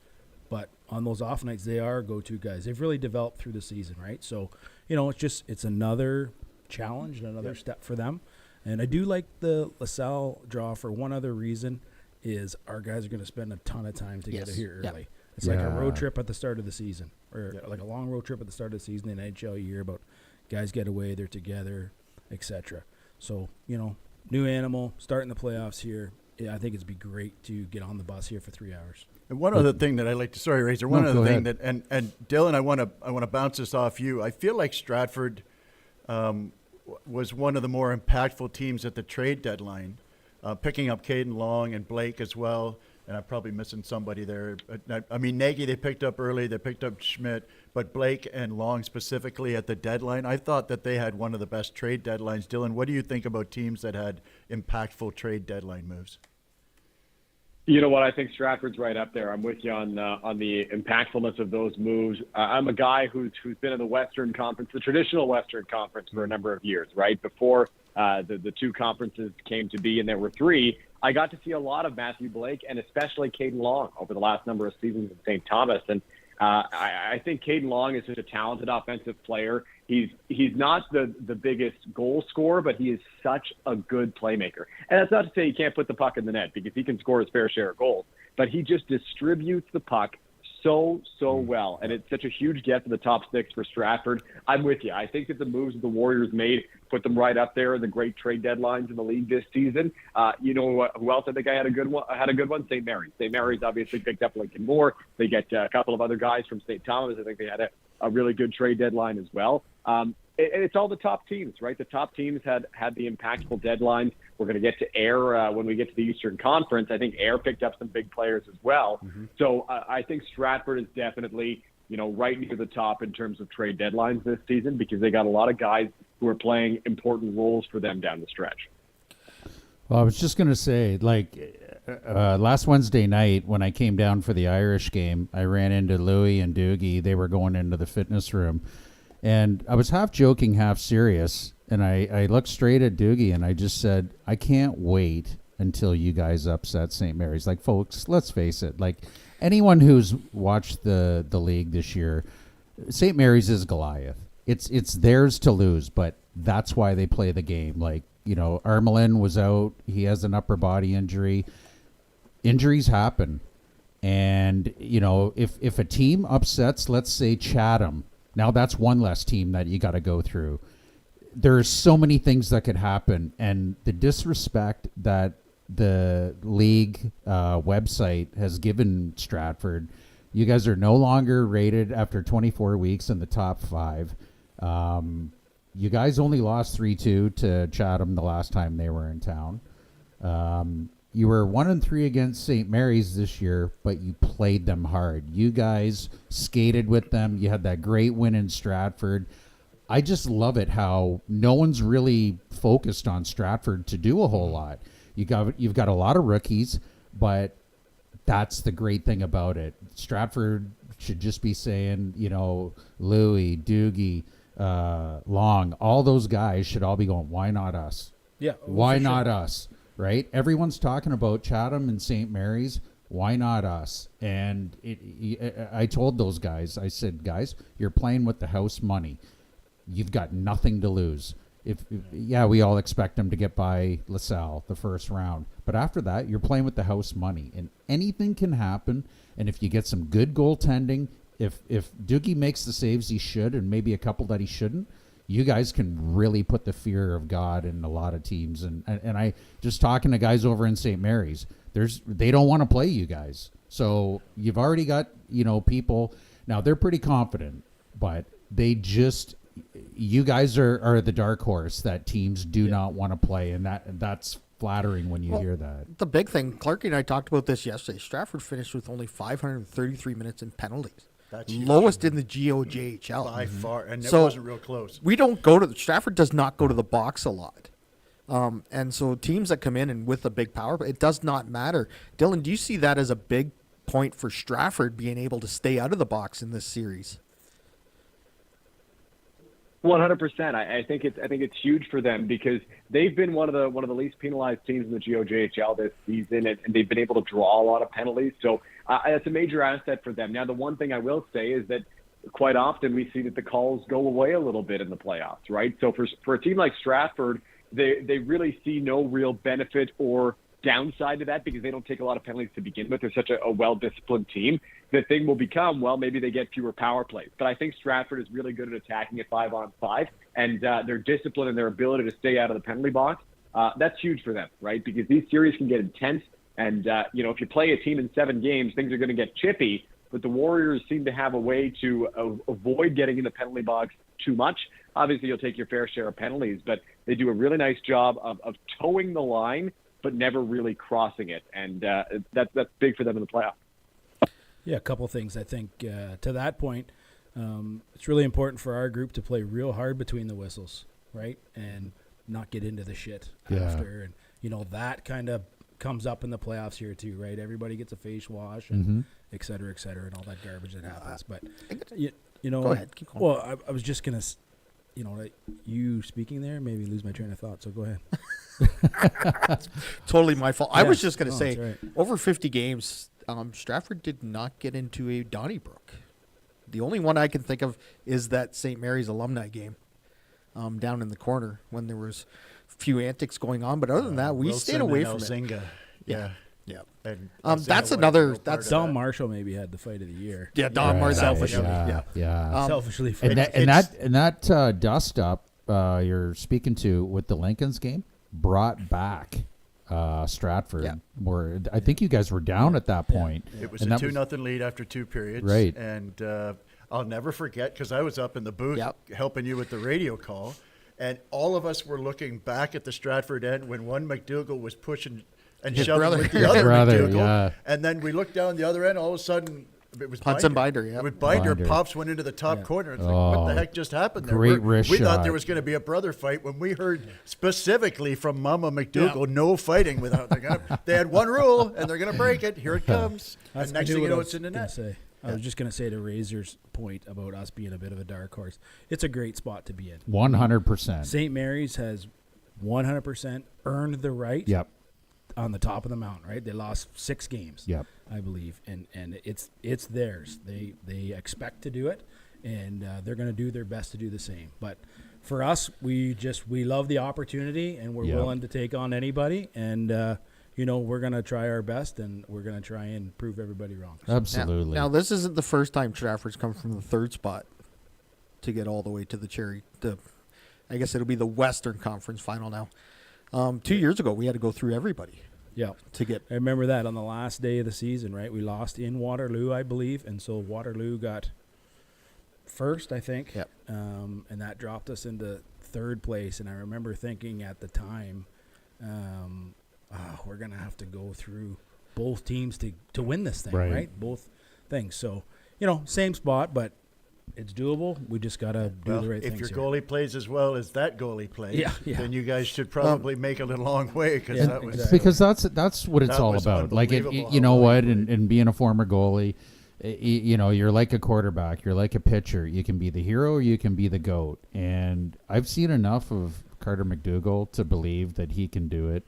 but on those off nights, they are go-to guys. They've really developed through the season, right? So, it's another challenge and another step for them. And I do like the LaSalle draw for one other reason is our guys are going to spend a ton of time together here early. It's like a road trip at the start of the season, or like a long road trip at the start of the season in NHL. You hear about guys get away, they're together, etc. So, new animal, starting the playoffs here. Yeah, I think it'd be great to get on the bus here for 3 hours. And one other thing that I like to, sorry, Razor, one other thing that, and Dylan, I want to bounce this off you. I feel like Stratford was one of the more impactful teams at the trade deadline, picking up Caden Long and Blake as well. And I'm probably missing somebody there. I mean, Nagy they picked up early. They picked up Schmidt. But Blake and Long specifically at the deadline, I thought that they had one of the best trade deadlines. Dylan, what do you think about teams that had impactful trade deadline moves? You know what? I think Stratford's right up there. I'm with you on the impactfulness of those moves. I'm a guy who's been in the Western Conference, the traditional Western Conference, for a number of years, right? Before the two conferences came to be, and there were three, I got to see a lot of Matthew Blake and especially Caden Long over the last number of seasons in St. Thomas. And I think Caden Long is such a talented offensive player. He's not the biggest goal scorer, but he is such a good playmaker. And that's not to say he can't put the puck in the net, because he can score his fair share of goals. But he just distributes the puck so well. And it's such a huge get for the top six for Stratford. I'm with you. I think that the moves that the Warriors made put them right up there in the great trade deadlines in the league this season. Who else I think I had a good one? St. Mary's. St. Mary's obviously picked up Lincoln Moore. They get a couple of other guys from St. Thomas. I think they had a really good trade deadline as well. And it's all the top teams, right? The top teams had the impactful deadlines. We're going to get to Air when we get to the Eastern Conference. I think Air picked up some big players as well. Mm-hmm. So I think Stratford is definitely, right near the top in terms of trade deadlines this season, because they got a lot of guys who are playing important roles for them down the stretch. Well, I was just going to say, last Wednesday night when I came down for the Irish game, I ran into Louie and Doogie. They were going into the fitness room. And I was half joking, half serious. And I looked straight at Doogie and I just said, I can't wait until you guys upset St. Mary's. Like, folks, let's face it. Like, anyone who's watched the league this year, St. Mary's is Goliath. It's theirs to lose, but that's why they play the game. Like, Armelin was out. He has an upper body injury. Injuries happen. And, if a team upsets, let's say Chatham, now that's one less team that you got to go through. There's so many things that could happen. And the disrespect that the league website has given Stratford, you guys are no longer rated after 24 weeks in the top 5. You guys only lost 3-2 to Chatham the last time they were in town. You were 1-3 against St. Mary's this year, but you played them hard. You guys skated with them. You had that great win in Stratford. I just love it how no one's really focused on Stratford to do a whole lot. You've got a lot of rookies, but that's the great thing about it. Stratford should just be saying, Louie, Doogie, Long, all those guys should all be going, why not us? Yeah. Why not us? Right? Everyone's talking about Chatham and St. Mary's. Why not us? And I told those guys, I said, guys, you're playing with the house money. You've got nothing to lose. We all expect them to get by LaSalle the first round. But after that, you're playing with the house money. And anything can happen. And if you get some good goaltending, if Doogie makes the saves he should and maybe a couple that he shouldn't, you guys can really put the fear of God in a lot of teams. And I just talking to guys over in St. Mary's, they don't want to play you guys. So you've already got, people. Now they're pretty confident, but they just you guys are the dark horse that teams do not want to play, and that's flattering when you hear that. The big thing, Clarke and I talked about this yesterday. Stratford finished with only 533 minutes in penalties. That's huge. Lowest in the GOJHL. By far, and it So, wasn't real close. We don't Stratford does not go to the box a lot. And so teams that come in and with a big power, it does not matter. Dylan, do you see that as a big point for Stratford being able to stay out of the box in this series? 100%. I think it's huge for them because they've been one of the least penalized teams in the GOJHL this season, and they've been able to draw a lot of penalties. So that's a major asset for them. Now, the one thing I will say is that quite often we see that the calls go away a little bit in the playoffs, right? So for a team like Stratford, they really see no real benefit or downside to that because they don't take a lot of penalties to begin with. They're such a well-disciplined team. The thing will become, well, maybe they get fewer power plays. But I think Stratford is really good at attacking at 5-on-5, and their discipline and their ability to stay out of the penalty box, that's huge for them, right? Because these series can get intense, and, if you play a team in 7 games, things are going to get chippy, but the Warriors seem to have a way to avoid getting in the penalty box too much. Obviously, you'll take your fair share of penalties, but they do a really nice job of towing the line but never really crossing it, and that's big for them in the playoffs. Yeah, a couple things. I think to that point, it's really important for our group to play real hard between the whistles, right, and not get into the shit after. And, that kind of comes up in the playoffs here too, right? Everybody gets a face wash and et cetera, and all that garbage that happens. But, Go ahead. Keep going. Well, I was just going to, you speaking there made me lose my train of thought, so go ahead. Totally my fault. I was just going to that's say, right. over 50 games, Stratford did not get into a Donnybrook. The only one I can think of is that St. Mary's alumni game down in the corner when there was a few antics going on. But other than that, we Wilson stayed away and from it. Elzinga. Yeah. Yeah. And That's Elzinga another- wasn't a part of Don that. Marshall maybe had the fight of the year. Yeah, Don Right. Marr Selfishly. Yeah. Selfishly. And It's- that dust up you're speaking to with the Lincolns game brought back Stratford. Yeah. Where I think you guys were down at that point. It was And a that 2-0 lead after 2 periods. Right. And I'll never forget because I was up in the booth helping you with the radio call. And all of us were looking back at the Stratford end when one McDougall was pushing and His shoving brother. with the other Brother, McDougall. yeah. And then we looked down the other end. All of a sudden, it was Punts and Binder, yeah. With Binder, Binder. Pops went into the top corner. It's like, Oh, what the heck just happened there? great wrist we thought shot. there was going to be a brother fight when we heard specifically from Mama McDougall, no fighting without. They had one rule, and they're going to break it. Here it comes. And next thing you know, it's in the net. I was just going to say to Razor's point about us being a bit of a dark horse, it's a great spot to be in. 100%. St. Mary's has 100% earned the right Yep. on the top of the mountain, right? They lost 6 games, Yep. I believe, and it's theirs. They expect to do it, and they're going to do their best to do the same. But for us, we love the opportunity, and we're Yep. willing to take on anybody, and we're going to try our best, and we're going to try and prove everybody wrong. Absolutely. Now, this isn't the first time Stratford's come from the 3rd spot to get all the way to the I guess it'll be the Western Conference final now. 2 years ago, we had to go through everybody Yeah. to get. I remember that on the last day of the season, right? We lost in Waterloo, I believe, and so Waterloo got first, I think. Yep. And that dropped us into 3rd place. And I remember thinking at the time, we're going to have to go through both teams to win this thing, Right. right? Both things. So, same spot, but it's doable. We just got to do Well, the right if things your here. goalie plays as well as that goalie plays, Yeah. then you guys should probably make it a long way because Yeah, that was exactly. Because that's what it's That all was about. Like, unbelievable you how know well what, he and being a former goalie, you're like a quarterback, you're like a pitcher. You can be the hero, or you can be the GOAT. And I've seen enough of Carter McDougall to believe that he can do it.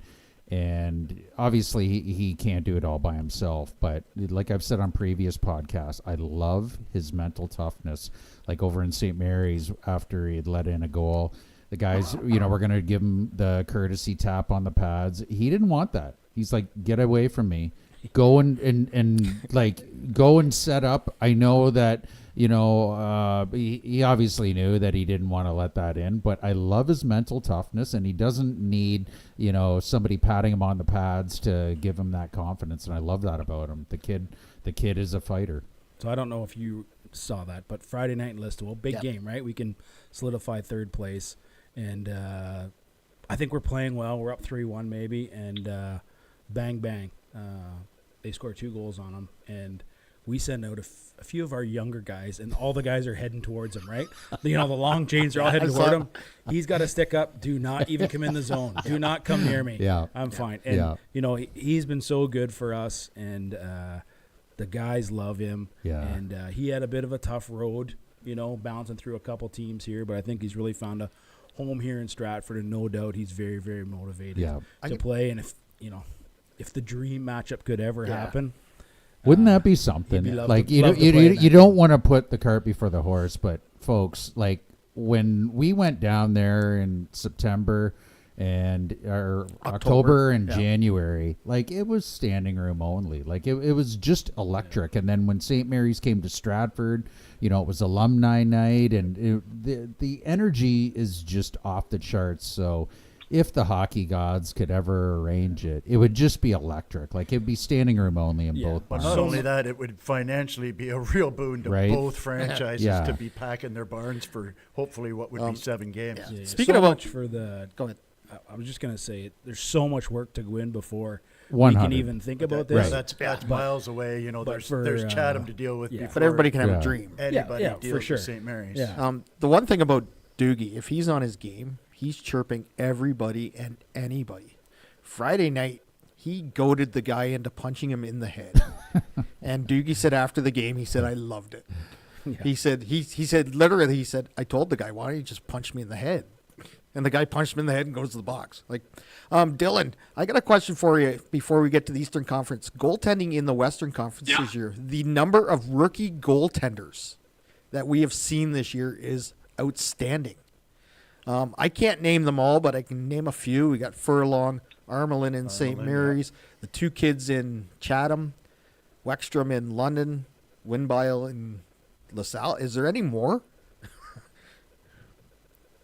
And obviously, he can't do it all by himself. But like I've said on previous podcasts, I love his mental toughness. Like over in St. Mary's, after he had let in a goal, the guys, we're going to give him the courtesy tap on the pads. He didn't want that. He's like, get away from me. Go and like go and set up. I know that he obviously knew that he didn't want to let that in, but I love his mental toughness, and he doesn't need somebody patting him on the pads to give him that confidence, and I love that about him. The kid is a fighter. So I don't know if you saw that. But Friday night in Listowel, big game, right? We can solidify third place, and I think we're playing well. We're up 3-1 maybe, and bang bang, they score 2 goals on them, and we send out a few of our younger guys, and all the guys are heading towards him, right? The long chains are all heading toward him. He's got to stick up. Do not even come in the zone. Do not come near me. Yeah. I'm fine. And, he's been so good for us, and the guys love him. Yeah. And he had a bit of a tough road, bouncing through a couple teams here, but I think he's really found a home here in Stratford, and no doubt he's very, very motivated to play. And if the dream matchup could ever happen, wouldn't that be something? Like you don't want to put the cart before the horse, but folks, like when we went down there in September and October and January, like it was standing room only. Like it was just electric. And then when St. Mary's came to Stratford, it was alumni night, and the energy is just off the charts. So if the hockey gods could ever arrange it, it would just be electric. Like it'd be standing room only in both But barns. not only that, it would financially be a real boon to both franchises to be packing their barns for hopefully what would be 7 games. Yeah. Speaking so about much for the, go ahead. I was just gonna say, there's so much work to go in before we 100. can even think about this. That's miles away. There's Chatham to deal with. yeah. Before But everybody can have a dream. anybody Yeah, deals for sure. with St. Mary's. Yeah. The one thing about Doogie, if he's on his game, he's chirping everybody and anybody. Friday night, he goaded the guy into punching him in the head. And Doogie said after the game, he said, "I loved it." Yeah. He said literally, I told the guy, "Why don't you just punch me in the head?" And the guy punched him in the head and goes to the box. Like, Dylan, I got a question for you before we get to the Eastern Conference. Goaltending in the Western Conference this year, the number of rookie goaltenders that we have seen this year is outstanding. I can't name them all, but I can name a few. We got Furlong, Armelin in St. Mary's, the 2 kids in Chatham, Wexstrom in London, Winbile in LaSalle. Is there any more?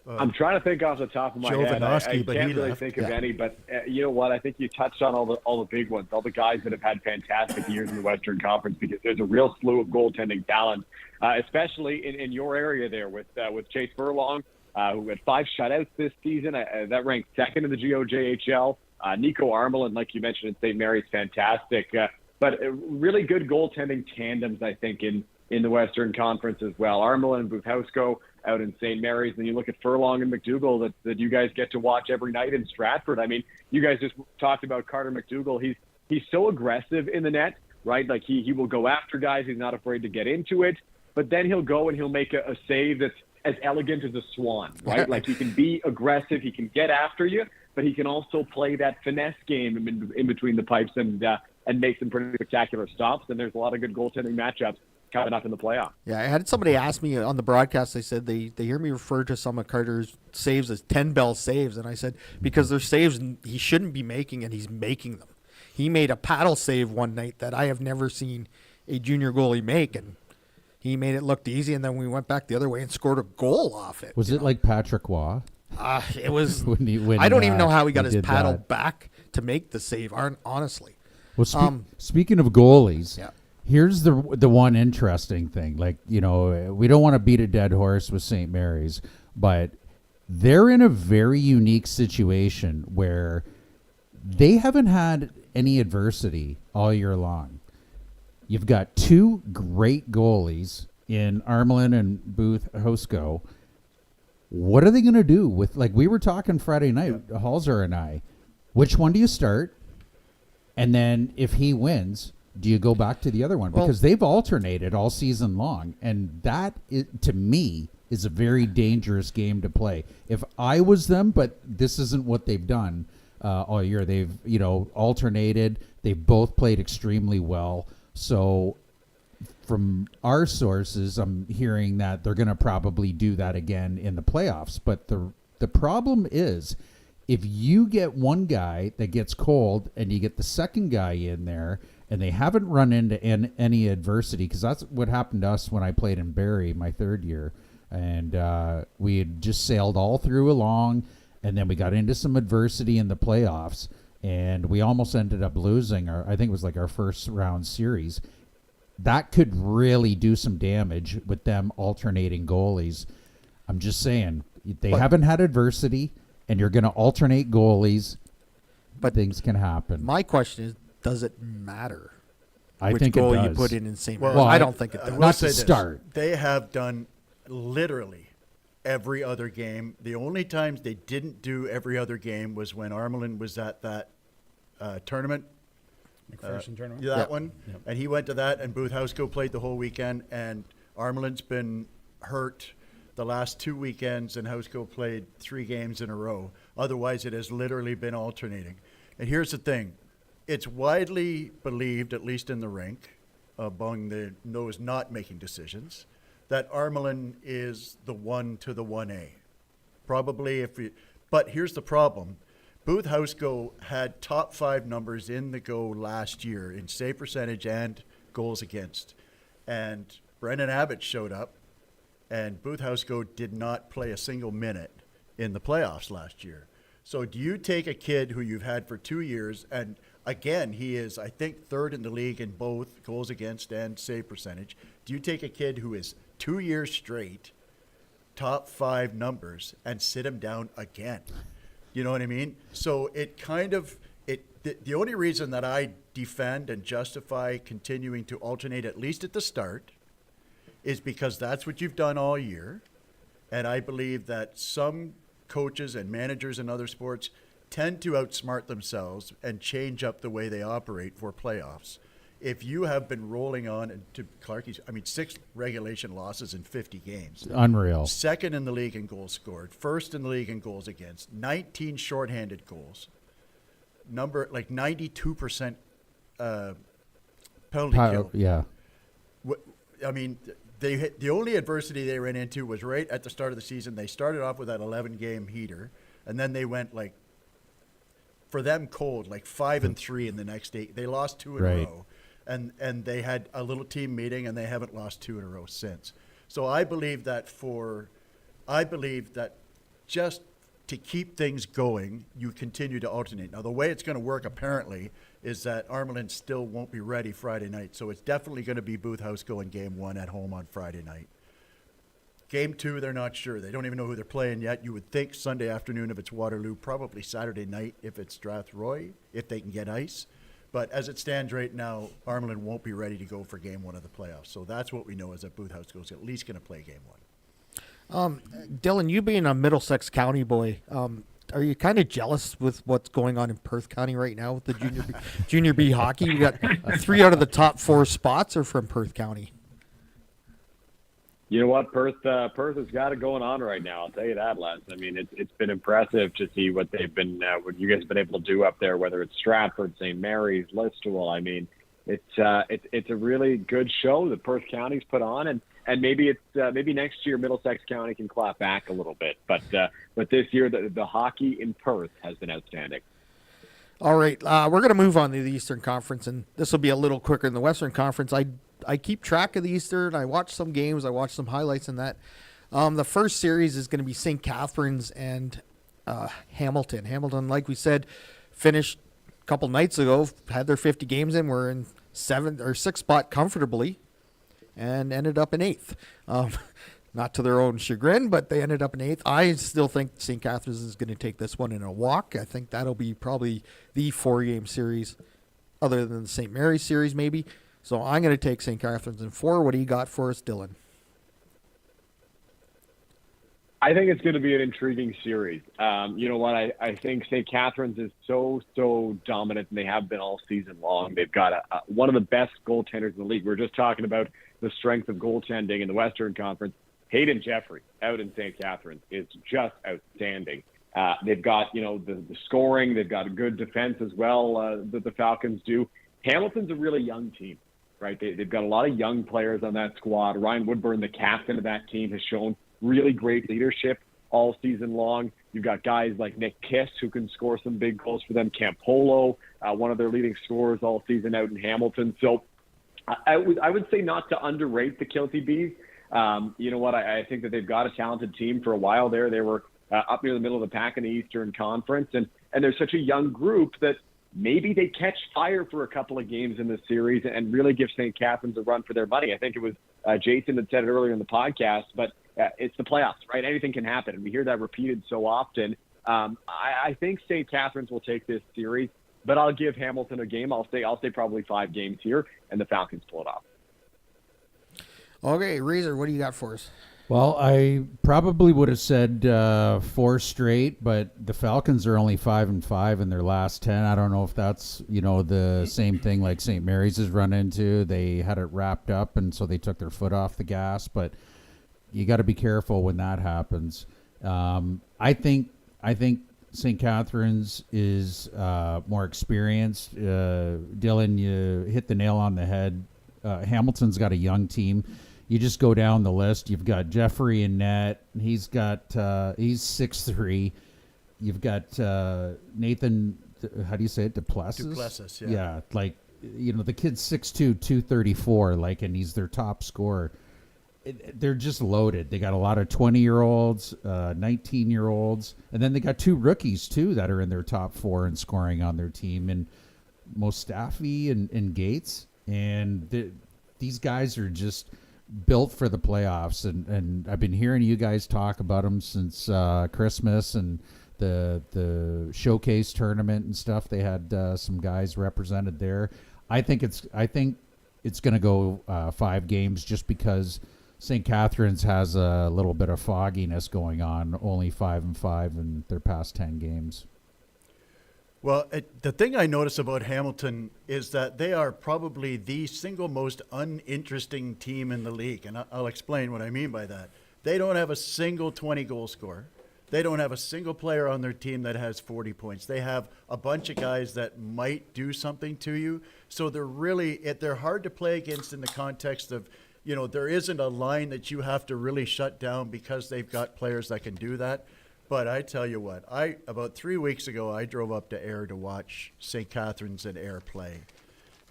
I'm trying to think off the top of my head. I but can't he really left. think of any, but you know what? I think you touched on all the big ones, all the guys that have had fantastic years in the Western Conference, because there's a real slew of goaltending talent, especially in your area there with Chase Furlong, who had 5 shutouts this season. That ranked second in the GOJHL. Nico Armelin, like you mentioned, in St. Mary's, fantastic. But really good goaltending tandems, I think, in the Western Conference as well. Armelin and Buthausko out in St. Mary's. Then you look at Furlong and McDougall that you guys get to watch every night in Stratford. I mean, you guys just talked about Carter McDougall. He's so aggressive in the net, right? Like he will go after guys. He's not afraid to get into it. But then he'll go and he'll make a save that's as elegant as a swan, right? Like he can be aggressive. He can get after you, but he can also play that finesse game in between the pipes and make some pretty spectacular stops. And there's a lot of good goaltending matchups coming up in the playoffs. Yeah, I had somebody ask me on the broadcast. They said they hear me refer to some of Carter's saves as 10-bell saves, and I said because they're saves he shouldn't be making, and he's making them. He made a paddle save one night that I have never seen a junior goalie make, and he made it look easy, and then we went back the other way and scored a goal off it. Was it like Patrick Waugh? It was. when I don't even know how he got his did paddle that. back to make the save. Honestly, Well, speaking of goalies, Yeah. here's the one interesting thing. Like, we don't want to beat a dead horse with St. Mary's, but they're in a very unique situation where they haven't had any adversity all year long. You've got 2 great goalies in Armelin and Buthausko. What are they going to do with, like we were talking Friday night, Halser and I, which one do you start? And then if he wins, do you go back to the other one? Because they've alternated all season long. And that, to me, is a very dangerous game to play. If I was them, but this isn't what they've done all year. They've, alternated. They've both played extremely well. So from our sources, I'm hearing that they're going to probably do that again in the playoffs. But the problem is, if you get one guy that gets cold and you get the second guy in there and they haven't run into any adversity, because that's what happened to us when I played in Barrie my 3rd year. And we had just sailed all through along, and then we got into some adversity in the playoffs, and we almost ended up losing I think it was like our first round series. that could really do some damage with them alternating goalies. I'm just saying, they haven't had adversity, and you're going to alternate goalies, but things can happen. My question is, does it matter I which think goal it does. you put in St. Mary's? Well, I don't think it I does. will Not say to this. start. They have done literally every other game. The only times they didn't do every other game was when Armelin was at that tournament. McPherson tournament. That Yep. one. Yep. And he went to that, and Booth Housego played the whole weekend, and Armelin's been hurt the last 2 weekends, and Housego played 3 games in a row. Otherwise, it has literally been alternating. And here's the thing. It's widely believed, at least in the rink, among those not making decisions, that Armelin is the 1 to the 1A. Probably but here's the problem. Booth Housego had top 5 numbers in the Go last year in save percentage and goals against. And Brendan Abbott showed up, and Booth Housego did not play a single minute in the playoffs last year. So do you take a kid who you've had for 2 years, and again, he is, I think, 3rd in the league in both goals against and save percentage. Do you take a kid who is 2 years straight, top 5 numbers, and sit him down again? You know what I mean? So it kind of, the only reason that I defend and justify continuing to alternate, at least at the start, is because that's what you've done all year. And I believe that some coaches and managers in other sports tend to outsmart themselves and change up the way they operate for playoffs. If you have been rolling on, and to Clarke's, 6 regulation losses in 50 games. Unreal. 2nd in the league in goals scored, 1st in the league in goals against, 19 shorthanded goals, 92% penalty kill. Yeah. The only adversity they ran into was right at the start of the season. They started off with that 11-game heater, and then they went for them cold, 5-3 in the next 8. They lost 2 in a row, and they had a little team meeting, and they haven't lost 2 in a row since. So I believe that just to keep things going, you continue to alternate. Now, the way it's going to work, apparently, is that Armelin still won't be ready Friday night. So it's definitely going to be Booth Housego in Game 1 at home on Friday night. Game 2, they're not sure. They don't even know who they're playing yet. You would think Sunday afternoon if it's Waterloo, probably Saturday night if it's Strathroy, if they can get ice. But as it stands right now, Armelin won't be ready to go for Game 1 of the playoffs. So that's what we know, is that Booth Housego is at least going to play Game 1. Dylan, you being a Middlesex County boy, are you kind of jealous with what's going on in Perth County right now with the junior B hockey? You got 3 out of the top 4 spots are from Perth County. You know what, Perth has got it going on right now. I'll tell you that, Les. I mean, it's been impressive to see what they've been, what you guys have been able to do up there. Whether it's Stratford, St. Mary's, Listowel. I mean, it's a really good show that Perth County's put on, and maybe maybe next year Middlesex County can clap back a little bit. But this year the hockey in Perth has been outstanding. All right, we're going to move on to the Eastern Conference, and this will be a little quicker than the Western Conference. I keep track of the Eastern. I watch some games. I watch some highlights in that. The first series is going to be St. Catharines and Hamilton. Hamilton, like we said, finished a couple nights ago, had their 50 games in, were in 7th or 6th spot comfortably, and ended up in 8th. Not to their own chagrin, but they ended up in 8th. I still think St. Catharines is going to take this one in a walk. I think that'll be probably the 4-game series, other than the St. Mary's series maybe. So I'm going to take St. Catharines in 4. What do you got for us, Dylan? I think it's going to be an intriguing series. You know what? I think St. Catharines is so dominant, and they have been all season long. They've got one of the best goaltenders in the league. We're just talking about the strength of goaltending in the Western Conference. Hayden Jeffrey out in St. Catharines is just outstanding. They've got, the scoring. They've got a good defense as well that the Falcons do. Hamilton's a really young team, right? They've got a lot of young players on that squad. Ryan Woodburn, the captain of that team, has shown really great leadership all season long. You've got guys like Nick Kiss who can score some big goals for them. Campolo, one of their leading scorers all season out in Hamilton. So I would say not to underrate the Kilty Bees. You know what? I think that they've got a talented team. For a while there, they were up near the middle of the pack in the Eastern Conference, and they're such a young group that maybe they catch fire for a couple of games in this series and really give St. Catharines a run for their money. I think it was Jason that said it earlier in the podcast, but it's the playoffs, right? Anything can happen, and we hear that repeated so often. I think St. Catharines will take this series, but I'll give Hamilton a game. I'll say probably 5 games here, and the Falcons pull it off. Okay, Razor, what do you got for us? Well, I probably would have said 4 straight, but the Falcons are only 5-5 in their last 10. I don't know if that's, the same thing like St. Mary's has run into. They had it wrapped up, and so they took their foot off the gas. But you got to be careful when that happens. I think St. Catharines is more experienced. Dylan, you hit the nail on the head. Hamilton's got a young team. You just go down the list. You've got Jeffrey in net. He's 6'3". You've got Nathan. How do you say it? Duplessis. Duplessis. Yeah. Yeah, the kid's 6'2", 234. And he's their top scorer. They're just loaded. They got a lot of 20-year-olds, 19-year-olds, and then they got 2 rookies too that are in their top 4 in scoring on their team, and Mustafi and Gates. And these guys are just built for the playoffs, and I've been hearing you guys talk about them since Christmas and the showcase tournament and stuff. They had some guys represented there. I think it's going to go 5 games just because St. Catharines has a little bit of fogginess going on. Only 5-5 in their past 10 games. Well, the thing I notice about Hamilton is that they are probably the single most uninteresting team in the league, and I'll explain what I mean by that. They don't have a single 20-goal scorer. They don't have a single player on their team that has 40 points. They have a bunch of guys that might do something to you. So they're hard to play against in the context of, there isn't a line that you have to really shut down because they've got players that can do that. But I tell you what, about 3 weeks ago, I drove up to Ayr to watch St. Catharines and Ayr play.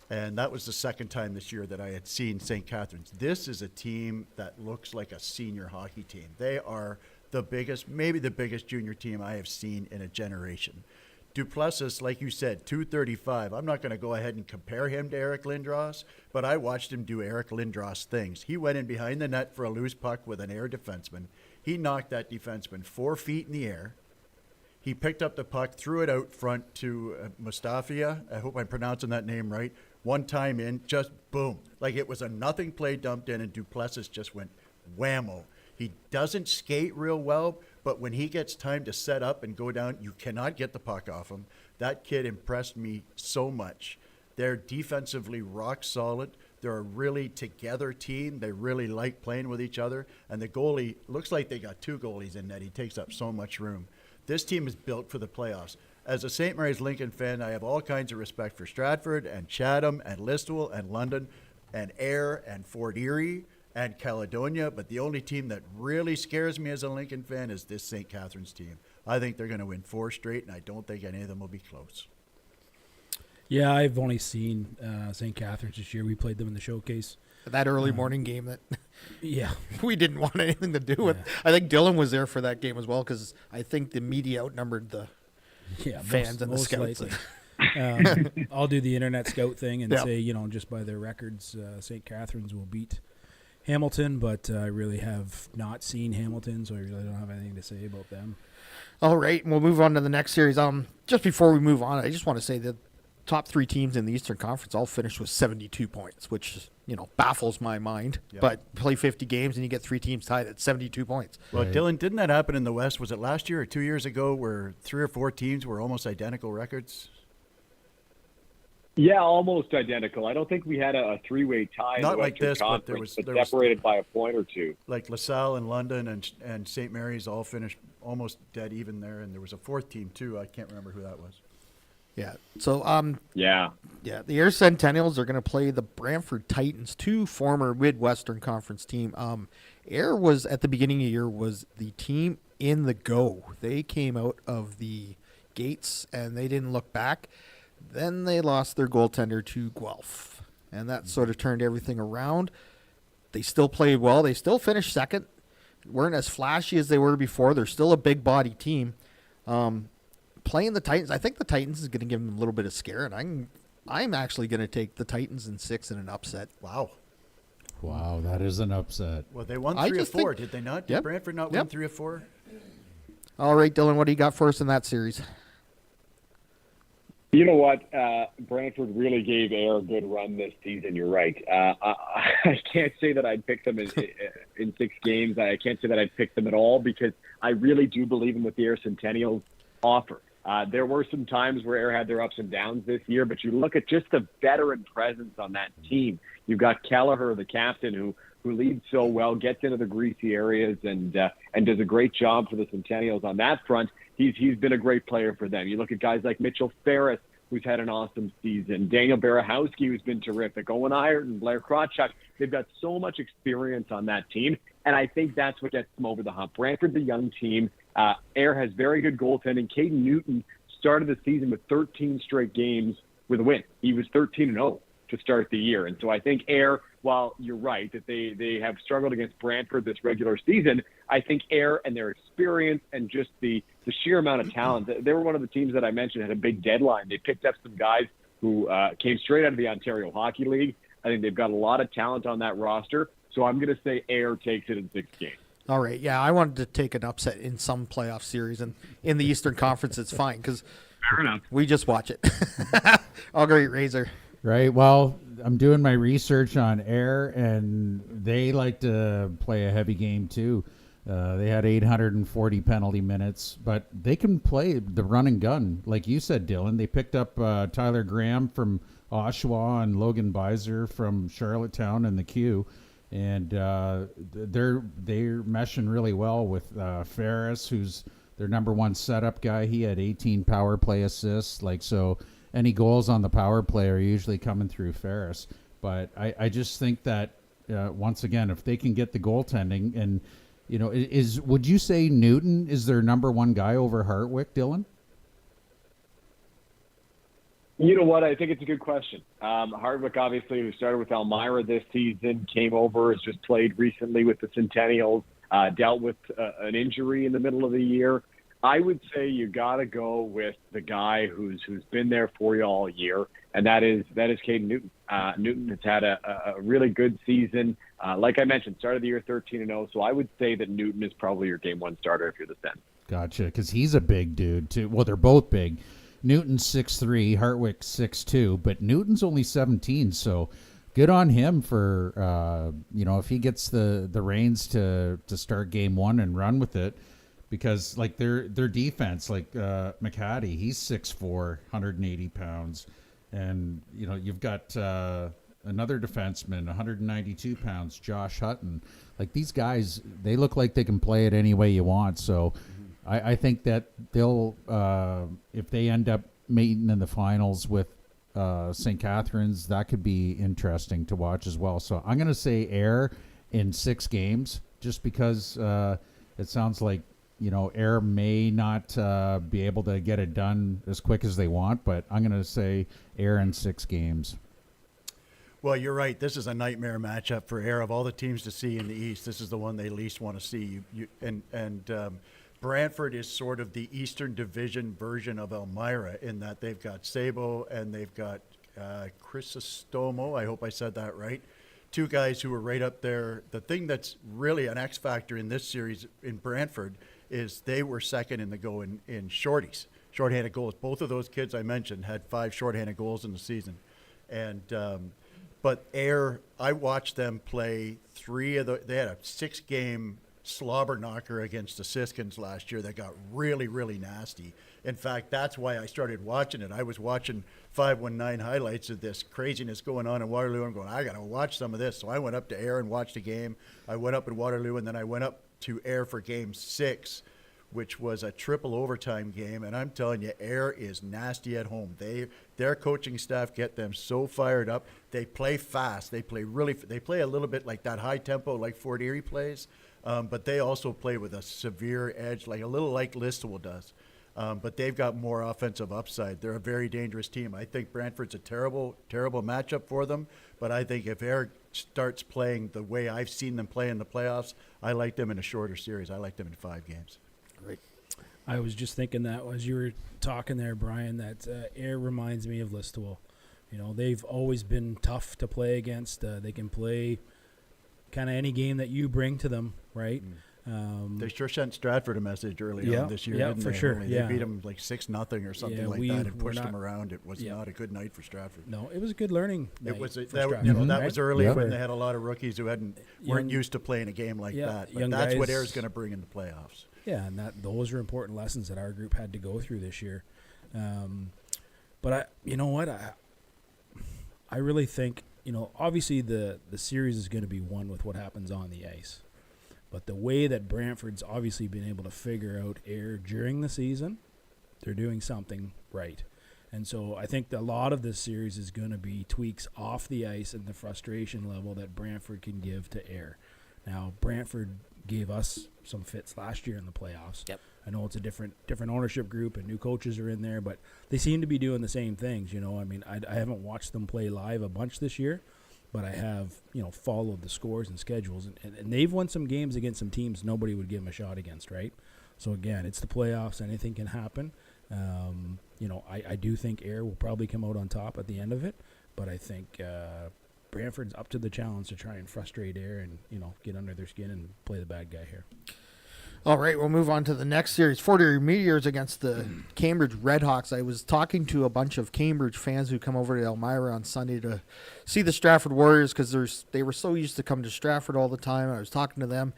And that was the second time this year that I had seen St. Catharines. This is a team that looks like a senior hockey team. They are maybe the biggest junior team I have seen in a generation. Duplessis, like you said, 235. I'm not going to go ahead and compare him to Eric Lindros, but I watched him do Eric Lindros things. He went in behind the net for a loose puck with an Ayr defenseman. He knocked that defenseman 4 feet in the air. He picked up the puck, threw it out front to Mustafia. I hope I'm pronouncing that name right. One time in, just boom. Like it was a nothing play dumped in, and Duplessis just went whammo. He doesn't skate real well, but when he gets time to set up and go down, you cannot get the puck off him. That kid impressed me so much. They're defensively rock solid. They're a really together team. They really like playing with each other. And the goalie, looks like they got 2 goalies in net. He takes up so much room. This team is built for the playoffs. As a St. Mary's Lincoln fan, I have all kinds of respect for Stratford and Chatham and Listowel and London and Ayr and Fort Erie and Caledonia. But the only team that really scares me as a Lincoln fan is this St. Catharines team. I think they're going to win 4 straight, and I don't think any of them will be close. Yeah, I've only seen St. Catharines this year. We played them in the showcase. That early morning game that Yeah. we didn't want anything to do with. I think Dylan was there for that game as well because I think the media outnumbered the fans and the scouts. I'll do the internet scout thing and say, just by their records, St. Catharines will beat Hamilton, but I really have not seen Hamilton, so I really don't have anything to say about them. All right, and we'll move on to the next series. Just before we move on, I just want to say that top 3 teams in the Eastern Conference all finished with 72 points, which baffles my mind. Yep. But play 50 games and you get 3 teams tied at 72 points. Well, right. Dylan, didn't that happen in the West? Was it last year or 2 years ago where 3 or 4 teams were almost identical records? Yeah, almost identical. I don't think we had a 3-way tie. Not in the like this, but there was separated by a point or 2. Like LaSalle and London and St. Mary's all finished almost dead even there, and there was a 4th team too. I can't remember who that was. Yeah. So the Ayr Centennials are going to play the Brantford Titans, 2 former Midwestern Conference team. Ayr was at the beginning of the year was the team in the go. They came out of the gates and they didn't look back. Then they lost their goaltender to Guelph, and that sort of turned everything around. They still played well. They still finished second. Weren't as flashy as they were before. They're still a big body team. playing the Titans, I think the Titans is going to give them a little bit of scare, and I'm actually going to take the Titans in 6 in an upset. Wow. Wow, that is an upset. Well, they won I 3 of just 4, think- did they not? Did Yep. Brantford not win Yep. 3 of 4? All right, Dylan, what do you got for us in that series? You know what? Brantford really gave Ayr a good run this season. You're right. I can't say that I'd pick them in 6 games. I can't say that I'd pick them at all because I really do believe in what the Ayr Centennials offer. There were some times where Ayr had their ups and downs this year, but you look at just the veteran presence on that team. You've got Kelleher, the captain, who leads so well, gets into the greasy areas, and does a great job for the Centennials on that front. He's been a great player for them. You look at guys like Mitchell Ferris, who's had an awesome season, Daniel Barahowski, who's been terrific, Owen Ireton, Blair Krawchuk. They've got so much experience on that team, and I think that's what gets them over the hump. Brantford, the young team. Ayr has very good goaltending. Caden Newton started the season with 13 straight games with a win. He was 13-0 to start the year. And so I think Ayr, while you're right that they have struggled against Brantford this regular season, I think Ayr and their experience and just the sheer amount of talent, they were one of the teams that I mentioned had a big deadline. They picked up some guys who came straight out of the Ontario Hockey League. I think they've got a lot of talent on that roster. So I'm going to say Ayr takes it in 6 games. All right, yeah, I wanted to take an upset in some playoff series, and in the Eastern Conference, it's fine because we just watch it. All great, Razor. Right. Well, I'm doing my research on Ayr, and they like to play a heavy game too. They had 840 penalty minutes, but they can play the run and gun, like you said, Dylan. They picked up Tyler Graham from Oshawa and Logan Beiser from Charlottetown in the queue, and they're meshing really well with Ferris, who's their number 1 setup guy. He had 18 power play assists, any goals on the power play are usually coming through Ferris. But I just think that, once again, if they can get the goaltending, and, would you say Newton is their number 1 guy over Hartwick, Dylan? You know what? I think it's a good question. Hardwick, obviously, who started with Elmira this season, came over, has just played recently with the Centennials, dealt with an injury in the middle of the year. I would say you got to go with the guy who's been there for you all year, and that is Caden Newton. Newton has had a really good season. Like I mentioned, started the year 13-0, so I would say that Newton is probably your game 1 starter if you're the Sens. Gotcha, because he's a big dude too. Well, they're both big. Newton's 6'3", Hartwick 6'2", but Newton's only 17, so good on him for if he gets the reins to start game 1 and run with it. Because their defense, McHattie, he's 6'4", 180 pounds, and you've got another defenseman, 192 pounds, Josh Hutton. These guys, they look like they can play it any way you want. So I think that they'll, if they end up meeting in the finals with St. Catharines, that could be interesting to watch as well. So I'm going to say Ayr in 6 games, just because it sounds like Ayr may not be able to get it done as quick as they want, but I'm going to say Ayr in 6 games. Well, you're right. This is a nightmare matchup for Ayr. Of all the teams to see in the East, this is the one they least want to see. Brantford is sort of the Eastern Division version of Elmira in that they've got Sabo and they've got Chrysostomo. I hope I said that right. 2 guys who are right up there. The thing that's really an X factor in this series in Brantford is they were second in the go in shorties, shorthanded goals. Both of those kids I mentioned had 5 shorthanded goals in the season. And but Ayr, I watched them play 3 of they had a 6-game slobber knocker against the Siskins last year that got really, really nasty. In fact, that's why I started watching it. I was watching 519 highlights of this craziness going on in Waterloo. I'm going, I got to watch some of this. So I went up to Ayr and watched a game. I went up in Waterloo, and then I went up to Ayr for game 6, which was a triple overtime game. And I'm telling you, Ayr is nasty at home. Their coaching staff get them so fired up. They play fast. They play a little bit like that high tempo like Fort Erie plays. But they also play with a severe edge, like a little like Listowel does. But they've got more offensive upside. They're a very dangerous team. I think Brantford's a terrible, terrible matchup for them. But I think if Ayr starts playing the way I've seen them play in the playoffs, I like them in a shorter series. I like them in 5 games. Great. I was just thinking that as you were talking there, Brian, that Ayr reminds me of Listowel. They've always been tough to play against. They can play kind of any game that you bring to them, right? They sure sent Stratford a message early on this year, didn't for they? sure. They beat them like 6-0 or something like that and pushed them around. It was not a good night for Stratford. No, it was a good learning night. It was for that Stratford, was early when they had a lot of rookies who weren't used to playing a game like that. But that's what Air's going to bring in the playoffs. Yeah, and those are important lessons that our group had to go through this year. But you know what? I really think, obviously the series is going to be won with what happens on the ice. But the way that Brantford's obviously been able to figure out Ayr during the season, they're doing something right. And so I think a lot of this series is going to be tweaks off the ice and the frustration level that Brantford can give to Ayr. Now, Brantford gave us some fits last year in the playoffs. Yep. I know it's a different ownership group and new coaches are in there, but they seem to be doing the same things. I haven't watched them play live a bunch this year, but I have, followed the scores and schedules, and they've won some games against some teams nobody would give them a shot against, right? So again, it's the playoffs; anything can happen. I do think Ayr will probably come out on top at the end of it, but I think Brantford's up to the challenge to try and frustrate Ayr and get under their skin and play the bad guy here. All right, we'll move on to the next series. Fort Erie Meteors against the Cambridge Redhawks. I was talking to a bunch of Cambridge fans who come over to Elmira on Sunday to see the Stratford Warriors because they were so used to come to Stratford all the time. I was talking to them.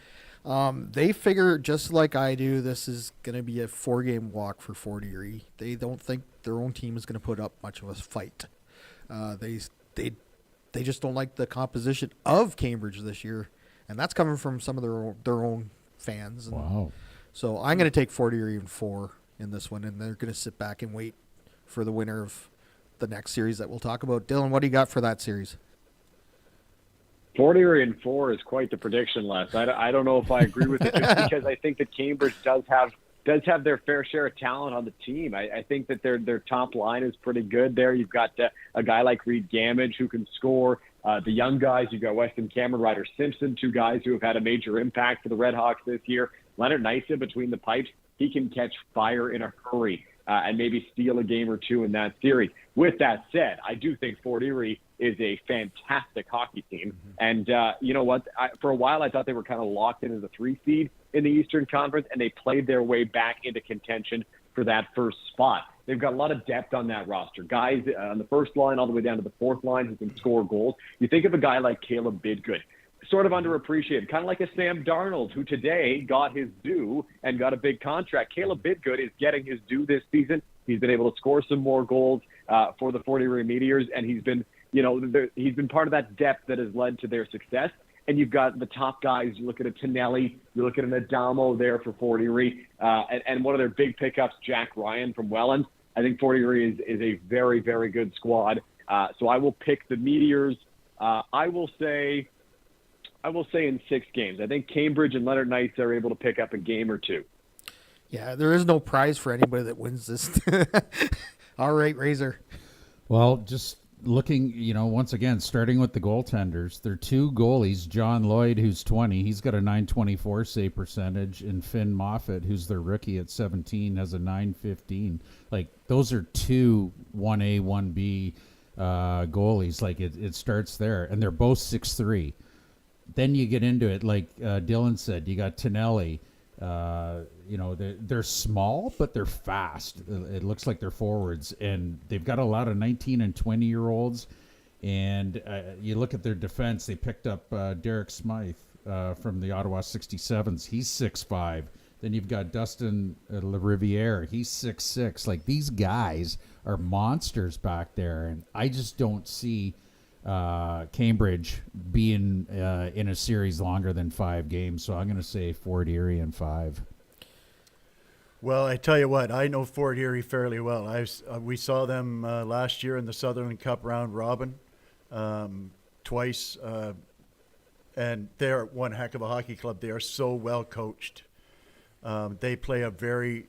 They figure, just like I do, this is going to be a 4-game walk for Fort Erie. They don't think their own team is going to put up much of a fight. They just don't like the composition of Cambridge this year, and that's coming from some of their own fans. Wow. So I'm going to take Fort Erie in 4 in this one, and they're going to sit back and wait for the winner of the next series that we'll talk about. Dylan, what do you got for that series? Fort Erie in 4 is quite the prediction, Les. I don't know if I agree with it just because I think that Cambridge does have their fair share of talent on the team. I think that their top line is pretty good there. You've got a guy like Reed Gamage who can score. The young guys, you've got Weston Cameron, Ryder Simpson, 2 guys who have had a major impact for the Redhawks this year. Leonard Nysa between the pipes, he can catch fire in a hurry and maybe steal a game or 2 in that series. With that said, I do think Fort Erie is a fantastic hockey team. And you know what? For a while, I thought they were kind of locked in as a 3 seed in the Eastern Conference, and they played their way back into contention for that first spot. They've got a lot of depth on that roster. Guys on the first line all the way down to the 4th line who can score goals. You think of a guy like Caleb Bidgood, sort of underappreciated, kind of like a Sam Darnold, who today got his due and got a big contract. Caleb Bidgood is getting his due this season. He's been able to score some more goals for the Fort Erie Meteors, and he's been part of that depth that has led to their success. And you've got the top guys. You look at a Tonelli, you look at an Adamo there for Fort Erie, and one of their big pickups, Jack Ryan from Welland. I think Fort Erie is a very, very good squad. So I will pick the Meteors. I will say in 6 games. I think Cambridge and Leonard Knights are able to pick up a game or 2. Yeah, there is no prize for anybody that wins this. All right, Razor. Well, just looking, once again, starting with the goaltenders, there are 2 goalies. John Lloyd, who's 20, he's got a .924 save percentage, and Finn Moffat, who's their rookie at 17, has a .915. Like, those are 2 1A, 1B goalies. Like, it starts there, and they're both 6'3". Then you get into it, like Dylan said, you got Tonelli. They're small, but they're fast. It looks like they're forwards, and they've got a lot of 19 and 20-year-olds. And you look at their defense, they picked up Derek Smythe from the Ottawa 67s. He's 6'5". Then you've got Dustin LaRiviere. He's 6'6". Like, these guys are monsters back there, and I just don't see Cambridge being in a series longer than 5 games. So I'm going to say Fort Erie in 5. Well, I tell you what, I know Fort Erie fairly well. We saw them last year in the Sutherland Cup round robin twice, and they're one heck of a hockey club. They are so well coached. They play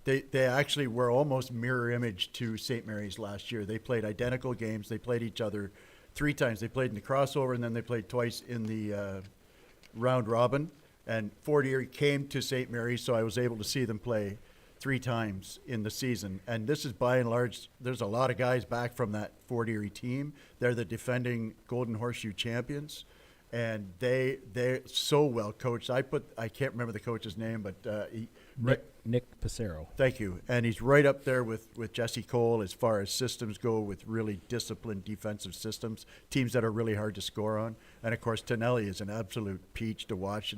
they actually were almost mirror image to St. Mary's last year. They played identical games. They played each other 3 times. They played in the crossover, and then they played twice in the round robin. And Fort Erie came to St. Mary's, so I was able to see them play 3 times in the season. And this is by and large, there's a lot of guys back from that Fort Erie team. They're the defending Golden Horseshoe champions. And they're so well coached. I can't remember the coach's name, but Nick Pissarro. Thank you. And he's right up there with Jesse Cole as far as systems go, with really disciplined defensive systems, teams that are really hard to score on. And, of course, Tonelli is an absolute peach to watch.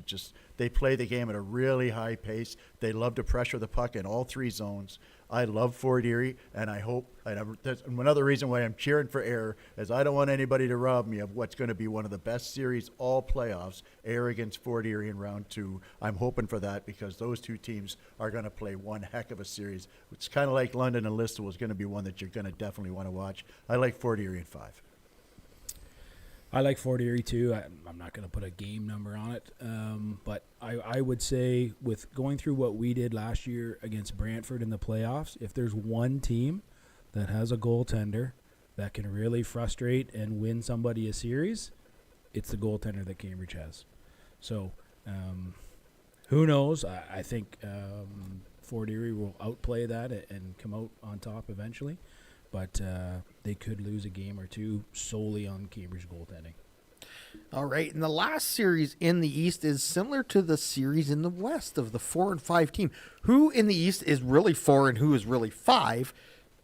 They play the game at a really high pace. They love to pressure the puck in all 3 zones. I love Fort Erie, and I hope that's another reason why I'm cheering for Ayr, is I don't want anybody to rob me of what's going to be one of the best series all playoffs, Ayr against Fort Erie in round 2. I'm hoping for that because those 2 teams are going to play one heck of a series. It's kind of like London and Listowel is going to be one that you're going to definitely want to watch. I like Fort Erie in 5. I like Fort Erie too. I'm not going to put a game number on it, but I would say with going through what we did last year against Brantford in the playoffs, if there's one team that has a goaltender that can really frustrate and win somebody a series, it's the goaltender that Cambridge has. So who knows? I think Fort Erie will outplay that and come out on top eventually. But they could lose a game or 2 solely on Cambridge goaltending. All right, and the last series in the East is similar to the series in the West of the 4 and 5 team. Who in the East is really 4 and who is really 5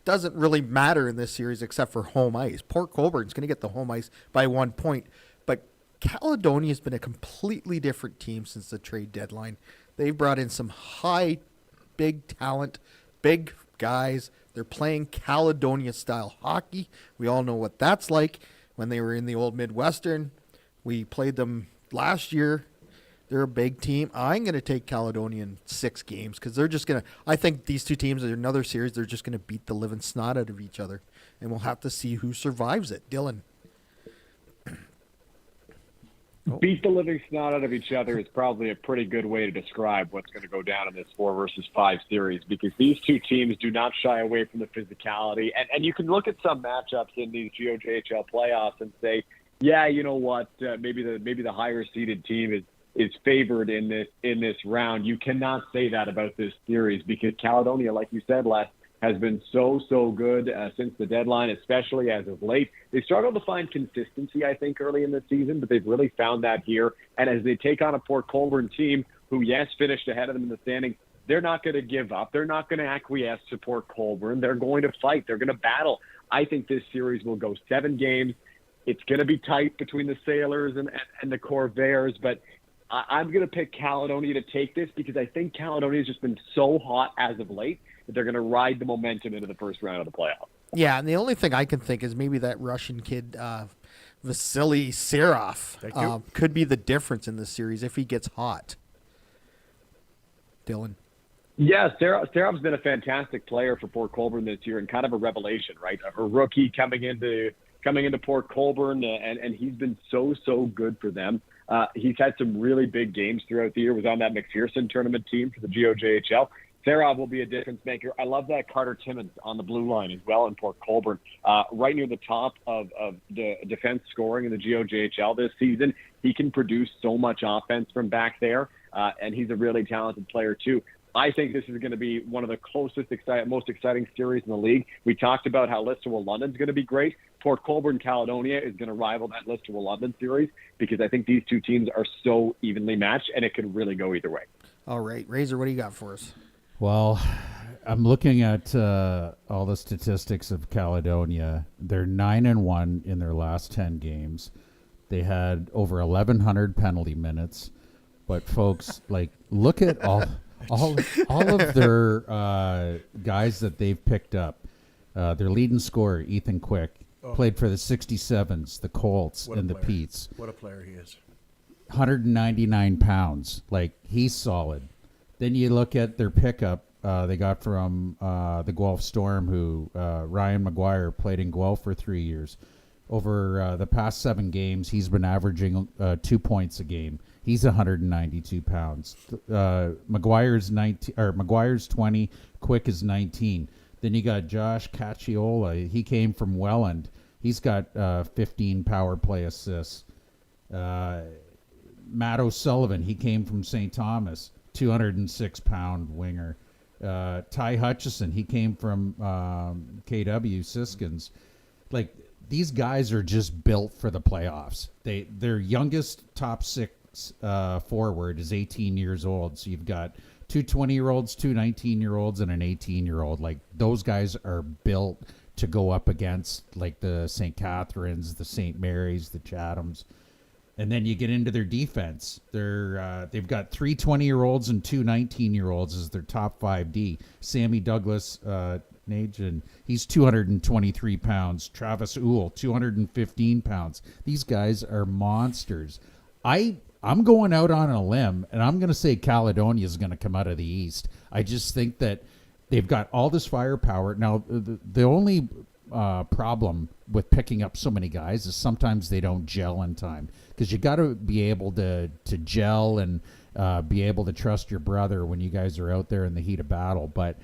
doesn't really matter in this series except for home ice. Port Colborne's going to get the home ice by 1 point, but Caledonia has been a completely different team since the trade deadline. They've brought in some high, big talent, big guys. They're playing Caledonia-style hockey. We all know what that's like when they were in the old Midwestern. We played them last year. They're a big team. I'm going to take Caledonia in 6 games because they're just going to – I think these 2 teams in another series, they're just going to beat the living snot out of each other, and we'll have to see who survives it. Dylan. Beat the living snot out of each other is probably a pretty good way to describe what's going to go down in this 4 versus 5 series, because these 2 teams do not shy away from the physicality. And you can look at some matchups in these GOJHL playoffs and say, yeah, you know what, maybe the higher seeded team is favored in this round. You cannot say that about this series because Caledonia, like you said, Les, has been so good since the deadline, especially as of late. They struggled to find consistency, I think, early in the season, but they've really found that here. And as they take on a Port Colborne team who, yes, finished ahead of them in the standings, they're not going to give up. They're not going to acquiesce to Port Colborne. They're going to fight. They're going to battle. I think this series will go 7 games. It's going to be tight between the Sailors and the Corvairs, but I'm going to pick Caledonia to take this because I think Caledonia has just been so hot as of late that they're going to ride the momentum into the first round of the playoffs. Yeah, and the only thing I can think is maybe that Russian kid, Vasily Serov, could be the difference in this series if he gets hot. Dylan. Yeah, Serov's been a fantastic player for Port Colborne this year and kind of a revelation, right? A rookie coming into Port Colborne, and he's been so good for them. He's had some really big games throughout the year. Was on that McPherson tournament team for the GOJHL. Serov will be a difference maker. I love that Carter Timmons on the blue line as well in Port Colborne, right near the top of the defense scoring in the GOJHL this season. He can produce so much offense from back there, and he's a really talented player too. I think this is going to be one of the most exciting series in the league. We talked about how Listowel London's going to be great. Port Colborne Caledonia is going to rival that Listowel London series because I think these 2 teams are so evenly matched, and it could really go either way. All right, Razor, what do you got for us? Well, I'm looking at all the statistics of Caledonia. They're 9-1 in their last 10 games. They had over 1,100 penalty minutes. But folks, look at all of their guys that they've picked up. Their leading scorer, Ethan Quick, played for the 67s, the Colts, and the Petes. What a player he is. 199 pounds. He's solid. Then you look at their pickup they got from the Guelph Storm, who Ryan McGuire played in Guelph for 3 years. Over the past 7 games, he's been averaging 2 points a game. He's 192 pounds. McGuire's 20. Quick is 19. Then you got Josh Cacciola. He came from Welland. He's got 15 power play assists. Matt O'Sullivan. He came from St. Thomas. 206-pound winger. Ty Hutchison, he came from KW Siskins. Like, these guys are just built for the playoffs. Their youngest top six forward is 18 years old. So you've got two 20-year-olds, two 19-year-olds, and an 18-year-old. Like, those guys are built to go up against, like, the St. Catharines, the St. Mary's, the Chathams. And then you get into their defense. They've got three 20-year-olds and two 19-year-olds as their top 5D. Sammy Douglas, and he's 223 pounds. Travis Uhl, 215 pounds. These guys are monsters. I'm going out on a limb, and I'm going to say Caledonia is going to come out of the East. I just think that they've got all this firepower. Now, the only problem with picking up so many guys is sometimes they don't gel in time, because you got to be able to gel and be able to trust your brother when you guys are out there in the heat of battle. But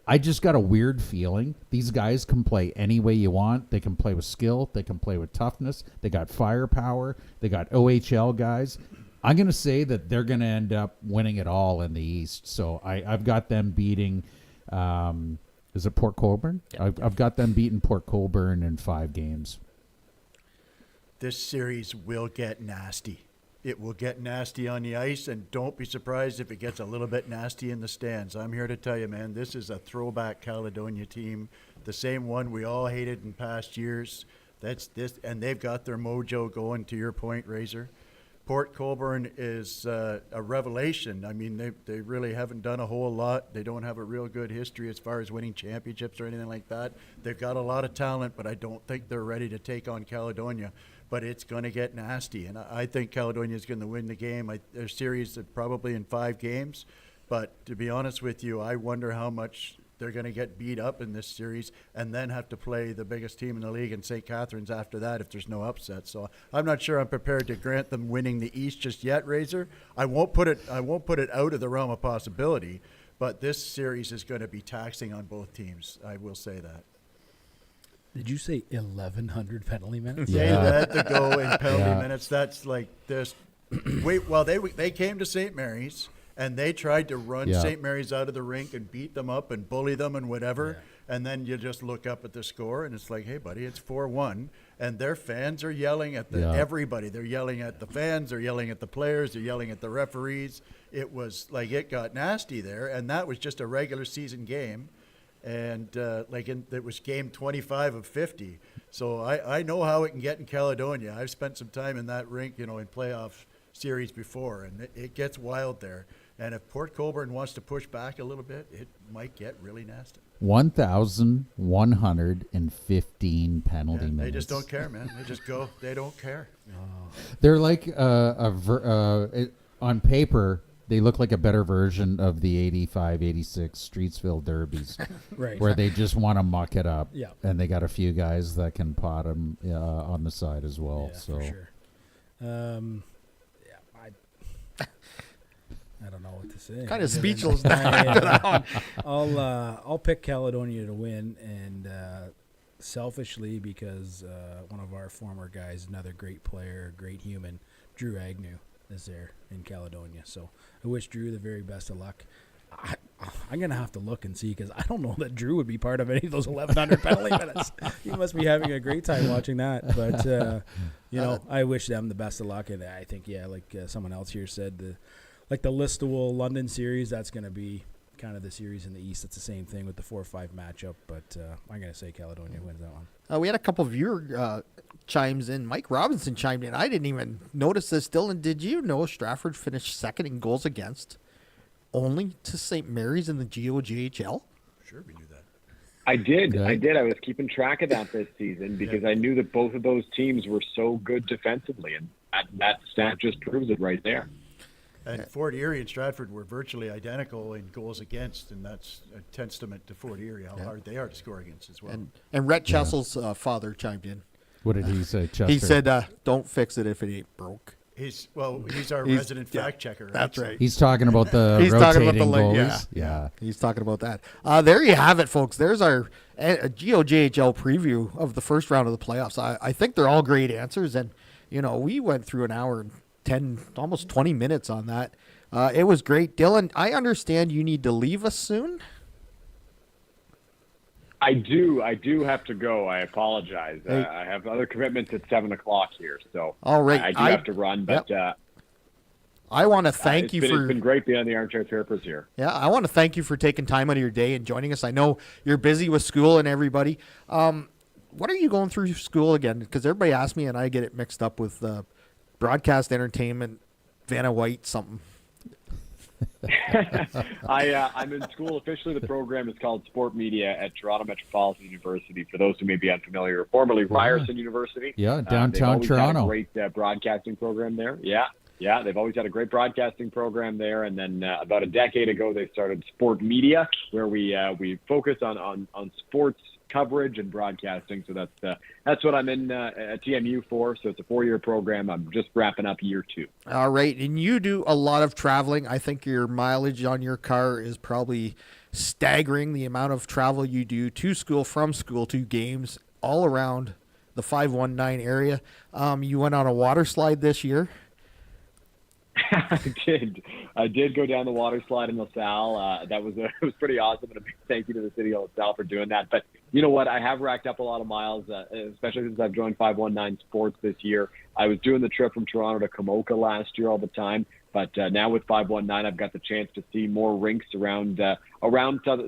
I just got a weird feeling these guys can play any way you want. They can play with skill. They can play with toughness. They got firepower. They got OHL guys. I'm going to say that they're going to end up winning it all in the East. So I've got them beating, is it Port Colborne? Yeah. I've got them beating Port Colborne in 5 games. This series will get nasty. It will get nasty on the ice, and don't be surprised if it gets a little bit nasty in the stands. I'm here to tell you, man, this is a throwback Caledonia team, the same one we all hated in past years. That's this, and they've got their mojo going, to your point, Razor. Port Colborne is a revelation. I mean, they really haven't done a whole lot. They don't have a real good history as far as winning championships or anything like that. They've got a lot of talent, but I don't think they're ready to take on Caledonia. But it's going to get nasty, and I think Caledonia is going to win the game. Their series is probably in 5 games, but to be honest with you, I wonder how much they're going to get beat up in this series and then have to play the biggest team in the league in St. Catharines after that if there's no upset. So I'm not sure I'm prepared to grant them winning the East just yet, Razor. I won't put it out of the realm of possibility, but this series is going to be taxing on both teams. I will say that. Did you say 1,100 penalty minutes? They had to go in penalty minutes. That's like this. They came to St. Mary's and they tried to run St. Mary's out of the rink and beat them up and bully them and whatever. Yeah. And then you just look up at the score and it's like, hey, buddy, it's 4-1. And their fans are yelling at everybody. They're yelling at the fans. They're yelling at the players. They're yelling at the referees. It was like it got nasty there. And that was just a regular season game. And it was game 25 of 50. So I know how it can get in Caledonia. I've spent some time in that rink, in playoff series before, and it gets wild there. And if Port Colborne wants to push back a little bit, it might get really nasty. 1,115 penalty minutes. They just don't care, man. They just go. They don't care. Oh. They're like on paper, they look like a better version of the 85, 86 Streetsville Derbies, right? Where they just want to muck it up. Yeah. And they got a few guys that can pot them on the side as well. Yeah, so. For sure. I don't know what to say. Kind of speechless now. I'll pick Caledonia to win, and selfishly because one of our former guys, another great player, great human, Drew Agnew, is there in Caledonia. So I wish Drew the very best of luck. I'm going to have to look and see, because I don't know that Drew would be part of any of those 1,100 penalty minutes. He must be having a great time watching that. But, I wish them the best of luck. And I think, like someone else here said, the Listowel London series, that's going to be kind of the series in the East. It's the same thing with the 4-5 matchup. But I'm going to say Caledonia wins that one. We had a couple of viewer chimes in. Mike Robinson chimed in. I didn't even notice this, Dylan. Did you know Stratford finished second in goals against, only to St. Mary's in the GOJHL? Sure, we knew that. I did. I was keeping track of that this season because I knew that both of those teams were so good defensively, and that stat just proves it right there. And Fort Erie and Stratford were virtually identical in goals against, and that's a testament to Fort Erie, how hard they are to score against as well. And Rhett Chessel's father chimed in. What did he say, Chester? He said, don't fix it if it ain't broke. He's our resident fact checker. Right? That's right. He's talking about the rotating goalies. Yeah. He's talking about that. There you have it, folks. There's our GOJHL preview of the first round of the playoffs. I think they're all great answers, and we went through an hour and 10, almost 20 minutes on that. It was great. Dylan, I understand you need to leave us soon. I do have to go. I apologize. Hey. I have other commitments at 7:00 here, so All right. I do have to run. But I want to thank you it's for. been great being on the Armchair Chirpers here. Yeah, I want to thank you for taking time out of your day and joining us. I know you're busy with school and everybody. What are you going through school again? Because everybody asks me, and I get it mixed up with broadcast entertainment, Vanna White, something. I'm in school officially. The program is called Sport Media at Toronto Metropolitan University. For those who may be unfamiliar, formerly Ryerson University. Yeah, They've downtown always Toronto. Had a great broadcasting program there. Yeah, they've always had a great broadcasting program there. And then about a decade ago, they started Sport Media, where we focus on sports coverage and broadcasting. So that's what I'm in at TMU for. So it's a 4-year program. I'm just wrapping up year 2. All right, and you do a lot of traveling. I think your mileage on your car is probably staggering, the amount of travel you do to school, from school to games, all around the 519 area. You went on a water slide this year. I did go down the water slide in LaSalle. It was pretty awesome, and a big thank you to the city of LaSalle for doing that. But you know what? I have racked up a lot of miles, especially since I've joined 519 Sports this year. I was doing the trip from Toronto to Komoka last year all the time. But now with 519, I've got the chance to see more rinks around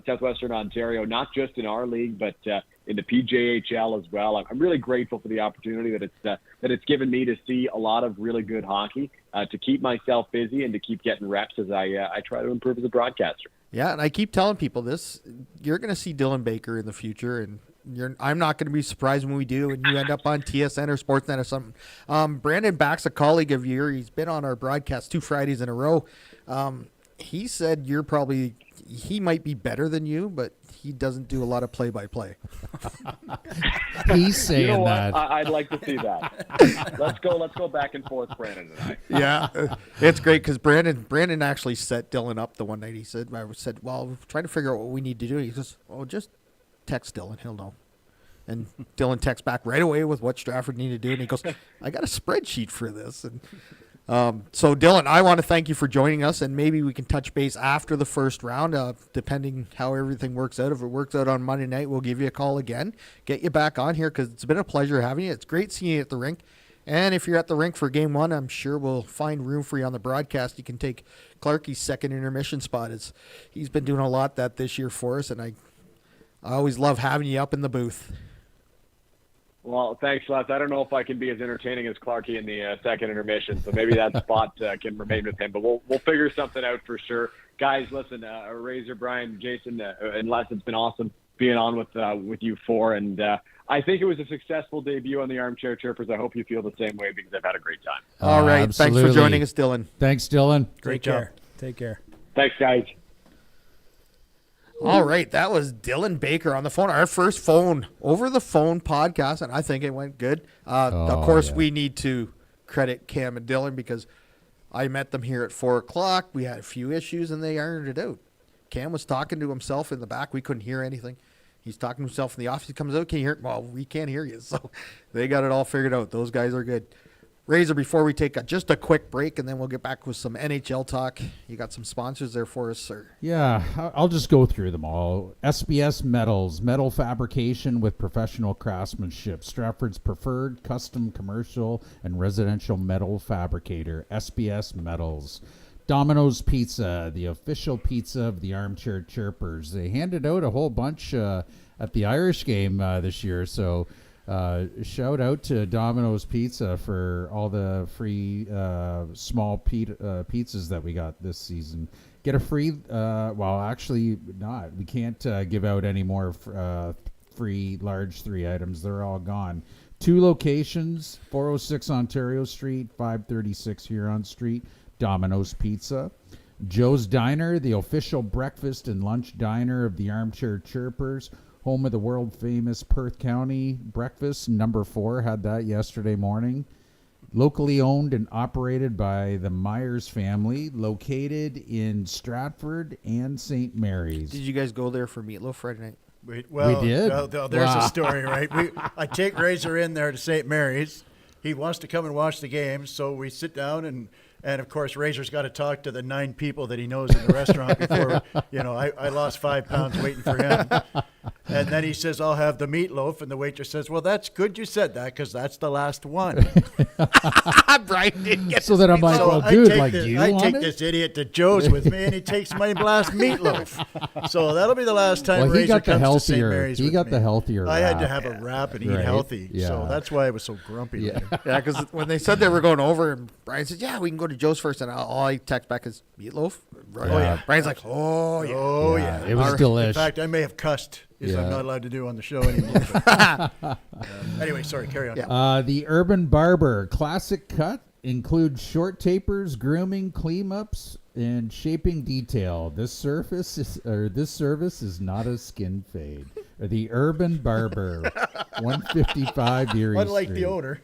southwestern Ontario, not just in our league, but in the PJHL as well. I'm really grateful for the opportunity that it's given me to see a lot of really good hockey, to keep myself busy and to keep getting reps as I try to improve as a broadcaster. Yeah, and I keep telling people this. You're going to see Dylan Baker in the future, and I'm not going to be surprised when we do, and you end up on TSN or Sportsnet or something. Brandon Back's a colleague of yours. He's been on our broadcast 2 Fridays in a row. He said he might be better than you, but he doesn't do a lot of play-by-play. He's saying You know what? that. I'd like to see that. Let's go back and forth, Brandon and I. Yeah, it's great because Brandon actually set Dylan up the one night. I said, well, we're trying to figure out what we need to do. He goes, oh, just text Dylan. He'll know. And Dylan texts back right away with what Stratford needed to do. And he goes, I got a spreadsheet for this. And so, Dylan, I want to thank you for joining us. And maybe we can touch base after the first round, depending how everything works out. If it works out on Monday night, we'll give you a call again, get you back on here, because it's been a pleasure having you. It's great seeing you at the rink. And if you're at the rink for game 1, I'm sure we'll find room for you on the broadcast. You can take Clarke's second intermission spot. He's been doing a lot this year for us, and I always love having you up in the booth. Well, thanks, Les. I don't know if I can be as entertaining as Clarke in the second intermission, so maybe that spot can remain with him. But we'll figure something out for sure. Guys, listen, Razor, Brian, Jason, and Les, it's been awesome being on with you 4. And I think it was a successful debut on the Armchair Chirpers. I hope you feel the same way, because I've had a great time. All right. Absolutely. Thanks for joining us, Dylan. Thanks, Dylan. Great job. Take care. Thanks, guys. All right, that was Dylan Baker on the phone. Our first over-the-phone podcast, and I think it went good. Of course, we need to credit Cam and Dylan, because I met them here at 4 o'clock. We had a few issues, and they ironed it out. Cam was talking to himself in the back. We couldn't hear anything. He's talking to himself in the office. He comes out, can you hear it? Well, we can't hear you. So they got it all figured out. Those guys are good. Razor, before we take just a quick break, and then we'll get back with some NHL talk. You got some sponsors there for us, sir. Yeah, I'll just go through them all. SBS Metals, metal fabrication with professional craftsmanship. Stratford's preferred custom commercial and residential metal fabricator. SBS Metals. Domino's Pizza, the official pizza of the Armchair Chirpers. They handed out a whole bunch at the Irish game this year, so shout out to Domino's Pizza for all the free small pizzas that we got this season. Get a free, well, actually not. We can't give out any more free large 3 items. They're all gone. 2 locations, 406 Ontario Street, 536 Huron Street, Domino's Pizza. Joe's Diner, the official breakfast and lunch diner of the Armchair Chirpers, home of the world-famous Perth County breakfast. Number 4 had that yesterday morning. Locally owned and operated by the Myers family, located in Stratford and St. Mary's. Did you guys go there for meatloaf Friday night? We did? Well, there's a story, right? I take Razor in there to St. Mary's. He wants to come and watch the game, so we sit down and of course, Razor's got to talk to the 9 people that he knows in the restaurant before, I lost 5 pounds waiting for him. And then he says, I'll have the meatloaf. And the waitress says, well, that's good you said that because that's the last one. Brian didn't get So then I'm like, So well, I dude, take like, this, do you I want take it? this idiot to Joe's with me, and he takes my last meatloaf. So that'll be the last time Well, he Razor got the comes to St. healthy. Mary's He with got me. the healthier. I had to wrap. have a wrap and eat Right. healthy. Yeah. So that's why I was so grumpy later. Yeah, because when they said they were going over, and Brian said, "Yeah, we can go to Joe's first," and all I text back is meatloaf. Right. Oh, yeah. Brian's like, "Oh yeah." Oh, Yeah, yeah. it was In delish. fact, I may have cussed, if Yeah. I'm not allowed to do on the show anymore. But, anyway, sorry, carry on. Yeah. The Urban Barber classic cut includes short tapers, grooming, clean-ups, and shaping detail. This service is not a skin fade. The Urban Barber, 155 Erie Unlike Street. the owner.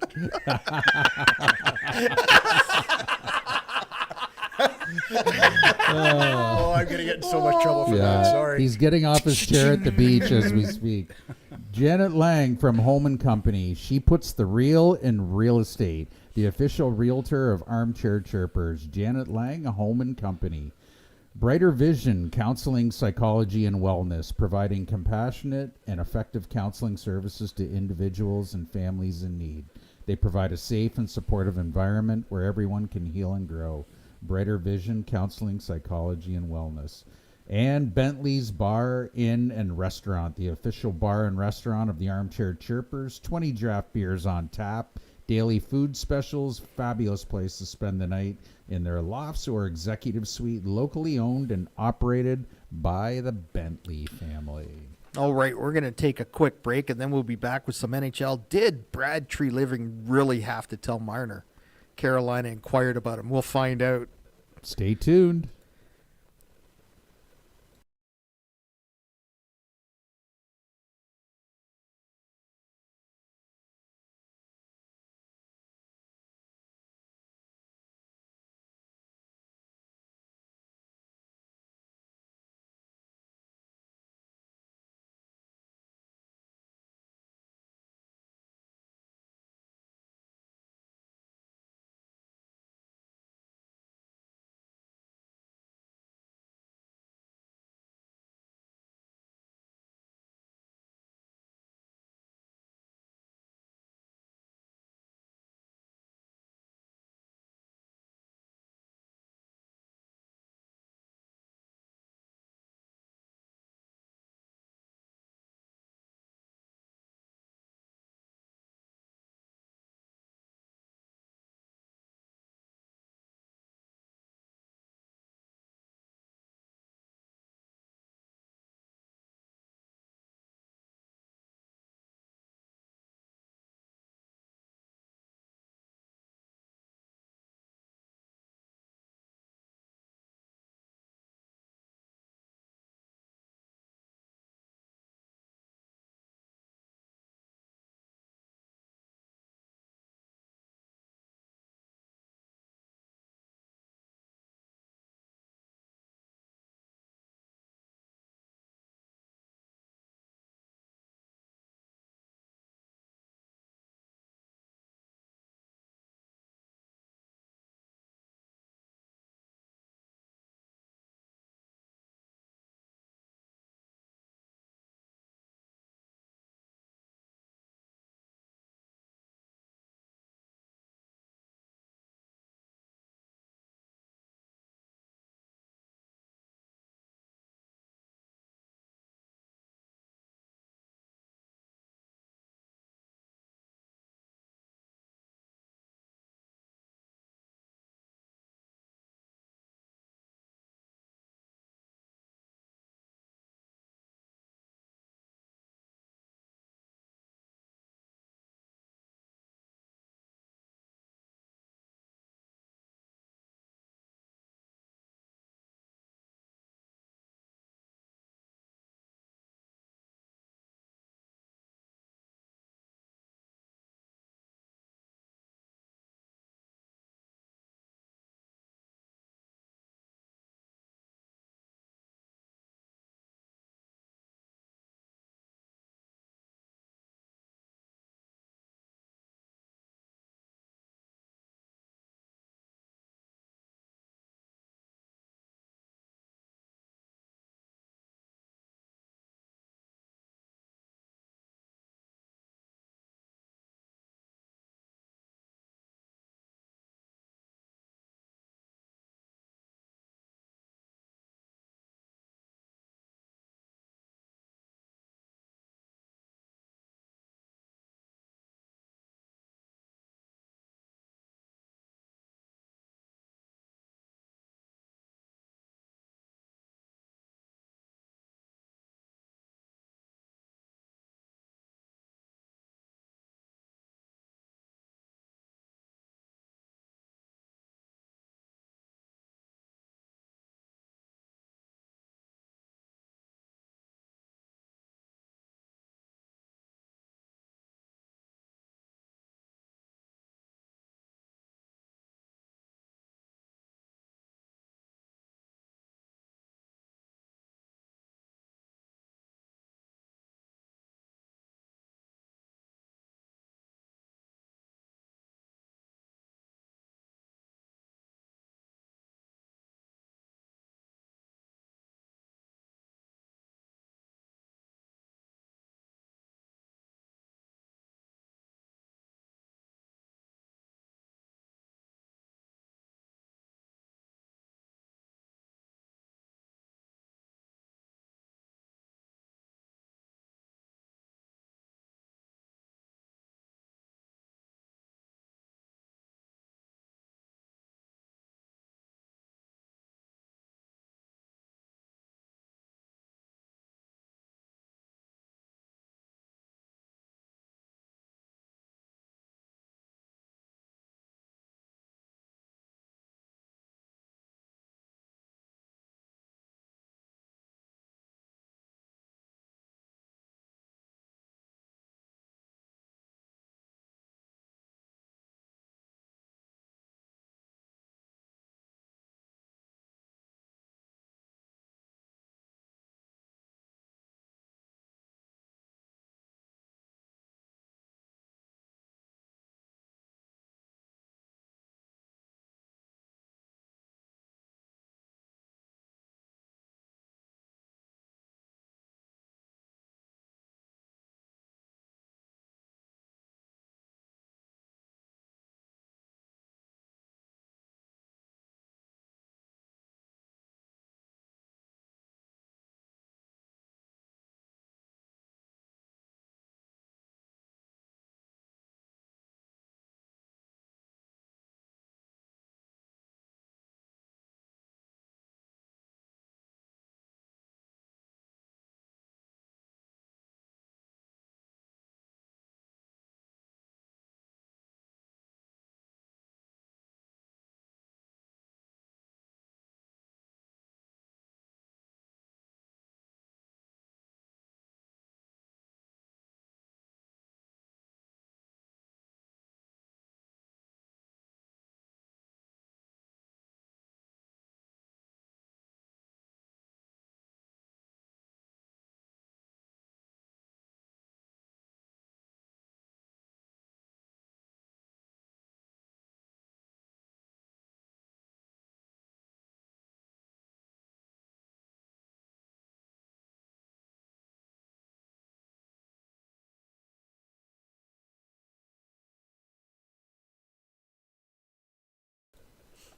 Oh, I'm going to get in so much trouble for that. Sorry. He's getting off his chair at the beach as we speak. Janet Lange from Home and Company. She puts the real in real estate. The official realtor of Armchair Chirpers. Janet Lange, Home and Company. Brighter Vision, Counseling, Psychology, and Wellness, providing compassionate and effective counseling services to individuals and families in need. They provide a safe and supportive environment where everyone can heal and grow. Brighter Vision, Counseling, Psychology, and Wellness. And Bentley's Bar, Inn, and Restaurant, the official bar and restaurant of the Armchair Chirpers. 20 draft beers on tap, daily food specials, fabulous place to spend the night in their lofts or executive suite, locally owned and operated by the Bentley family. All right, we're going to take a quick break, and then we'll be back with some NHL. Did Brad Tree Living really have to tell Marner? Carolina inquired about him. We'll find out. Stay tuned.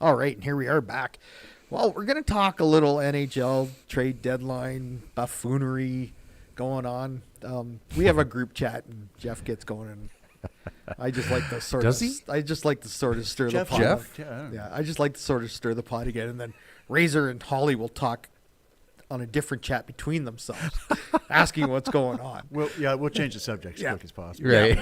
All right, and here we are back. Well, we're going to talk a little NHL trade deadline buffoonery going on. We have a group chat, and Jeff gets going, and I just like to sort Does of. he? I just like to sort of stir Jeff, the pot. Jeff? Yeah. I just like to sort of stir the pot again, and then Razor and Hawley will talk on a different chat between themselves, asking what's going on. We'll change the subject as quick as possible. Right.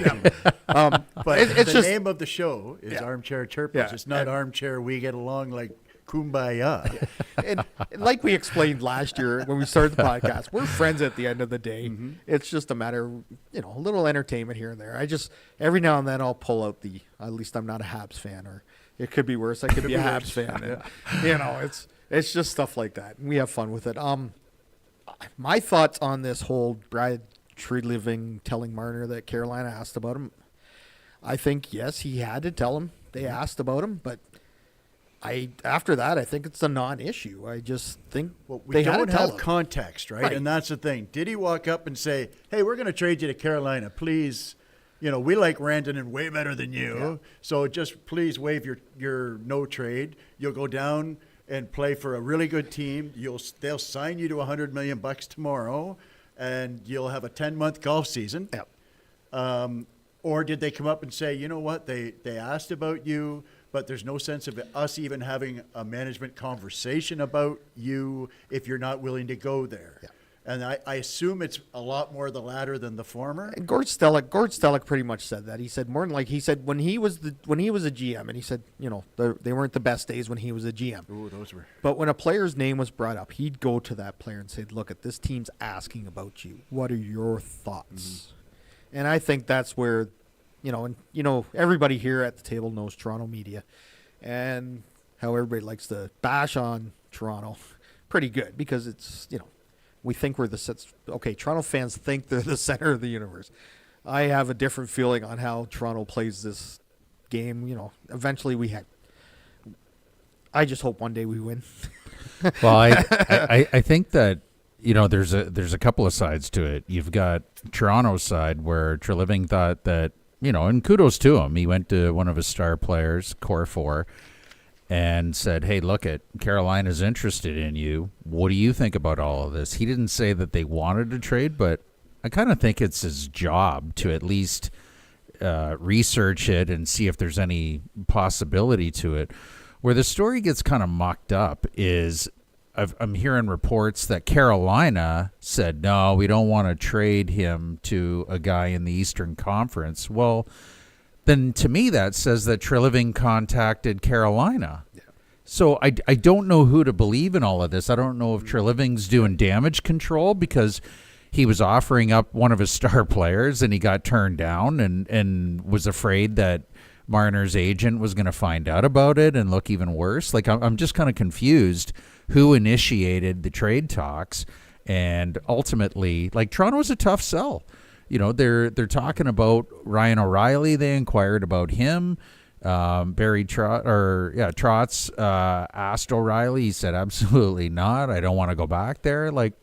But It's the just- name of the show is Armchair Chirpers. Yeah. It's not Armchair We Get Along Like Kumbaya. And like we explained last year when we started the podcast, we're friends at the end of the day. It's just a matter of, a little entertainment here and there. I just, every now and then I'll pull out at least I'm not a Habs fan, or it could be worse. I could be a Habs fan. And, it's just stuff like that. And we have fun with it. My thoughts on this whole Brad Treliving telling Marner that Carolina asked about him. I think, yes, he had to tell him. They asked about him, but after that, I think it's a non-issue. I just think Well, we they had don't to tell have him. context, right? Right. And that's the thing. Did he walk up and say, hey, we're going to trade you to Carolina, please? We like Rantanen way better than you. So just please waive your no trade. You'll go down and play for a really good team. They'll sign you to $100 million tomorrow, and you'll have a 10-month golf season. Yep. Or did they come up and say, you know what, they asked about you, but there's no sense of us even having a management conversation about you if you're not willing to go there. Yeah. And I assume it's a lot more the latter than the former. And Gord Stellick pretty much said that. He said more than like he said when he was a GM, and he said they weren't the best days when he was a GM. Ooh, those were. But when a player's name was brought up, he'd go to that player and say, "Look, this team's asking about you. What are your thoughts?" And I think that's where, everybody here at the table knows Toronto media, and how everybody likes to bash on Toronto, pretty good because it's we think we're Toronto fans think they're the center of the universe. I have a different feeling on how Toronto plays this game. Eventually I just hope one day we win. Well, I think that there's a couple of sides to it. You've got Toronto's side where Treliving thought that and kudos to him. He went to one of his star players, Core 4, and said, "Hey, look, Carolina's interested in you. What do you think about all of this?" He didn't say that they wanted to trade, but I kind of think it's his job to at least research it and see if there's any possibility to it. Where the story gets kind of mucked up is I'm hearing reports that Carolina said, no, we don't want to trade him to a guy in the Eastern Conference. Well, then to me that says that Treliving contacted Carolina. Yeah. So I don't know who to believe in all of this. I don't know if Treliving's doing damage control because he was offering up one of his star players and he got turned down and was afraid that Marner's agent was going to find out about it and look even worse. Like, I'm just kind of confused who initiated the trade talks. And ultimately, like, Toronto's a tough sell. They're talking about Ryan O'Reilly. They inquired about him. Barry Trotz asked O'Reilly. He said, absolutely not. I don't want to go back there. Like,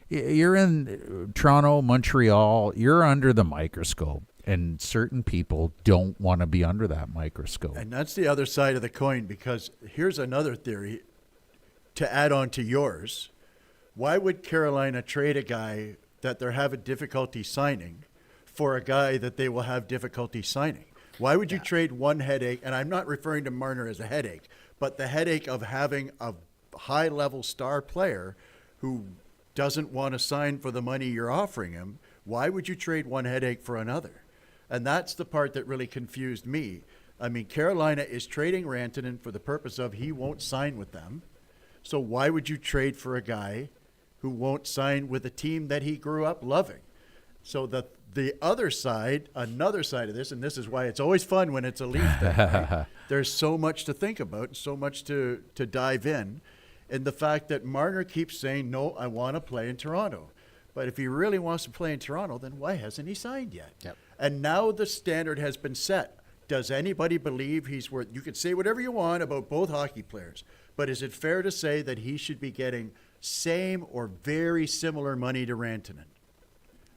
you're in Toronto, Montreal. You're under the microscope. And certain people don't want to be under that microscope. And that's the other side of the coin, because here's another theory to add on to yours. Why would Carolina trade a guy that they're having difficulty signing for a guy that they will have difficulty signing? Why would you trade one headache? And I'm not referring to Marner as a headache, but the headache of having a high-level star player who doesn't want to sign for the money you're offering him. Why would you trade one headache for another? And that's the part that really confused me. I mean, Carolina is trading Rantanen for the purpose of he won't sign with them. So why would you trade for a guy who won't sign with a team that he grew up loving? So the other side, another side of this, and this is why it's always fun when it's a Leaf thing, right? There's so much to think about and so much to dive in. And the fact that Marner keeps saying, no, I want to play in Toronto. But if he really wants to play in Toronto, then why hasn't he signed yet? Yep. And now the standard has been set. Does anybody believe he's worth? You can say whatever you want about both hockey players, but is it fair to say that he should be getting same or very similar money to Rantanen?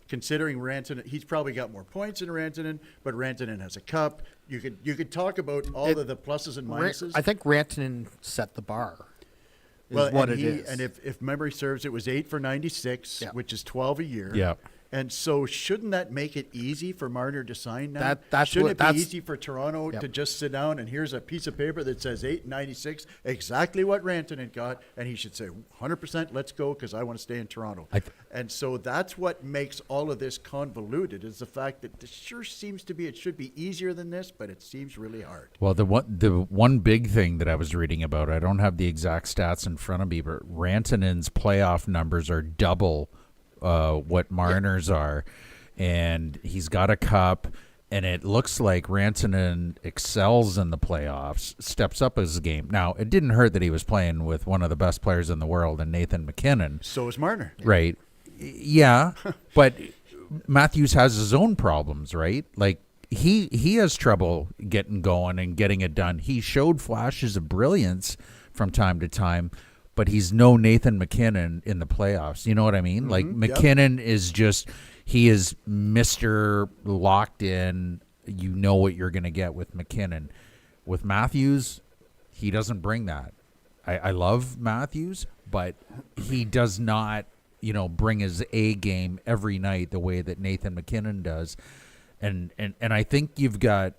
considering Rantanen, he's probably got more points than Rantanen, but Rantanen has a cup. You could talk about all of the pluses and minuses. I think Rantanen set the bar. Well, what and it is. And if memory serves, it was 8 for 96, which is 12 a year. Yeah. And so shouldn't that make it easy for Marner to sign now? That's shouldn't what- it be easy for Toronto to just sit down and here's a piece of paper that says 8.96, exactly what Rantanen got, and he should say 100% let's go because I want to stay in Toronto. And so that's what makes all of this convoluted is the fact that this sure seems to be, it should be easier than this, but it seems really hard. Well, the one big thing that I was reading about, I don't have the exact stats in front of me, but Rantanen's playoff numbers are double what Marner's are, and he's got a cup, and it looks like Rantanen excels in the playoffs, steps up his game. Now, it didn't hurt that he was playing with one of the best players in the world, and Nathan McKinnon. So is Marner. Right. Yeah, but Matthews has his own problems, right? Like, he has trouble getting going and getting it done. He showed flashes of brilliance from time to time, but he's no Nathan McKinnon in the playoffs. You know what I mean? Like, McKinnon is just, he is Mr. Locked in. You know what you're going to get with McKinnon. With Matthews, he doesn't bring that. I love Matthews, but he does not, bring his A game every night the way that Nathan McKinnon does. And I think you've got,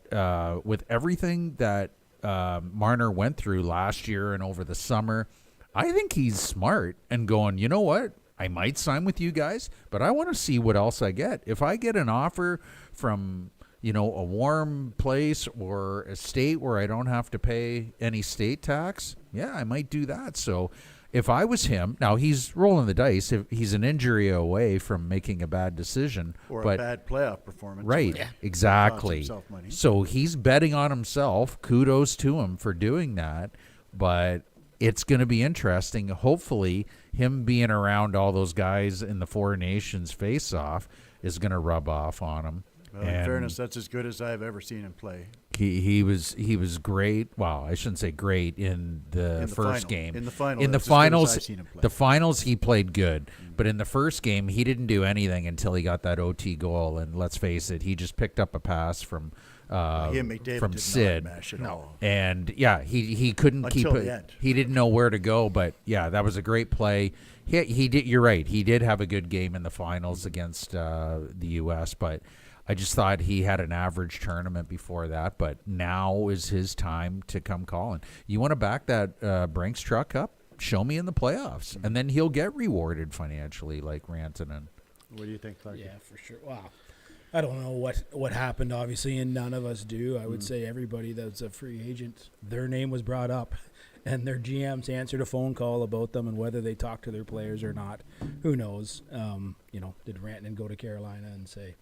with everything that Marner went through last year and over the summer, I think he's smart and going, you know what? I might sign with you guys, but I want to see what else I get. If I get an offer from, a warm place or a state where I don't have to pay any state tax, yeah, I might do that. So if I was him, now he's rolling the dice. If he's an injury away from making a bad decision. Or but, a bad playoff performance. Right, exactly. Cost himself money. So he's betting on himself. Kudos to him for doing that. But it's going to be interesting. Hopefully, him being around all those guys in the Four Nations face-off is going to rub off on him. Well, in fairness, that's as good as I've ever seen him play. He was great. Well, I shouldn't say great in the first final. game. In the final, in the that's as good as finals, I've seen him play. the finals he played good, but in the first game he didn't do anything until he got that OT goal. And let's face it, he just picked up a pass from He and McDavid from did Sid. not mash at all. And yeah, he couldn't Until keep the it. end. He didn't know where to go, but yeah, that was a great play. He did. You're right. He did have a good game in the finals against the U.S., but I just thought he had an average tournament before that. But now is his time to come calling. You want to back that Brinks truck up? Show me in the playoffs, and then he'll get rewarded financially like Rantanen. What do you think, Clarke? Yeah, for sure. Wow. I don't know what happened, obviously, and none of us do. I would say everybody that's a free agent, their name was brought up, and their GMs answered a phone call about them, and whether they talked to their players or not, who knows? Did Rantanen go to Carolina and say,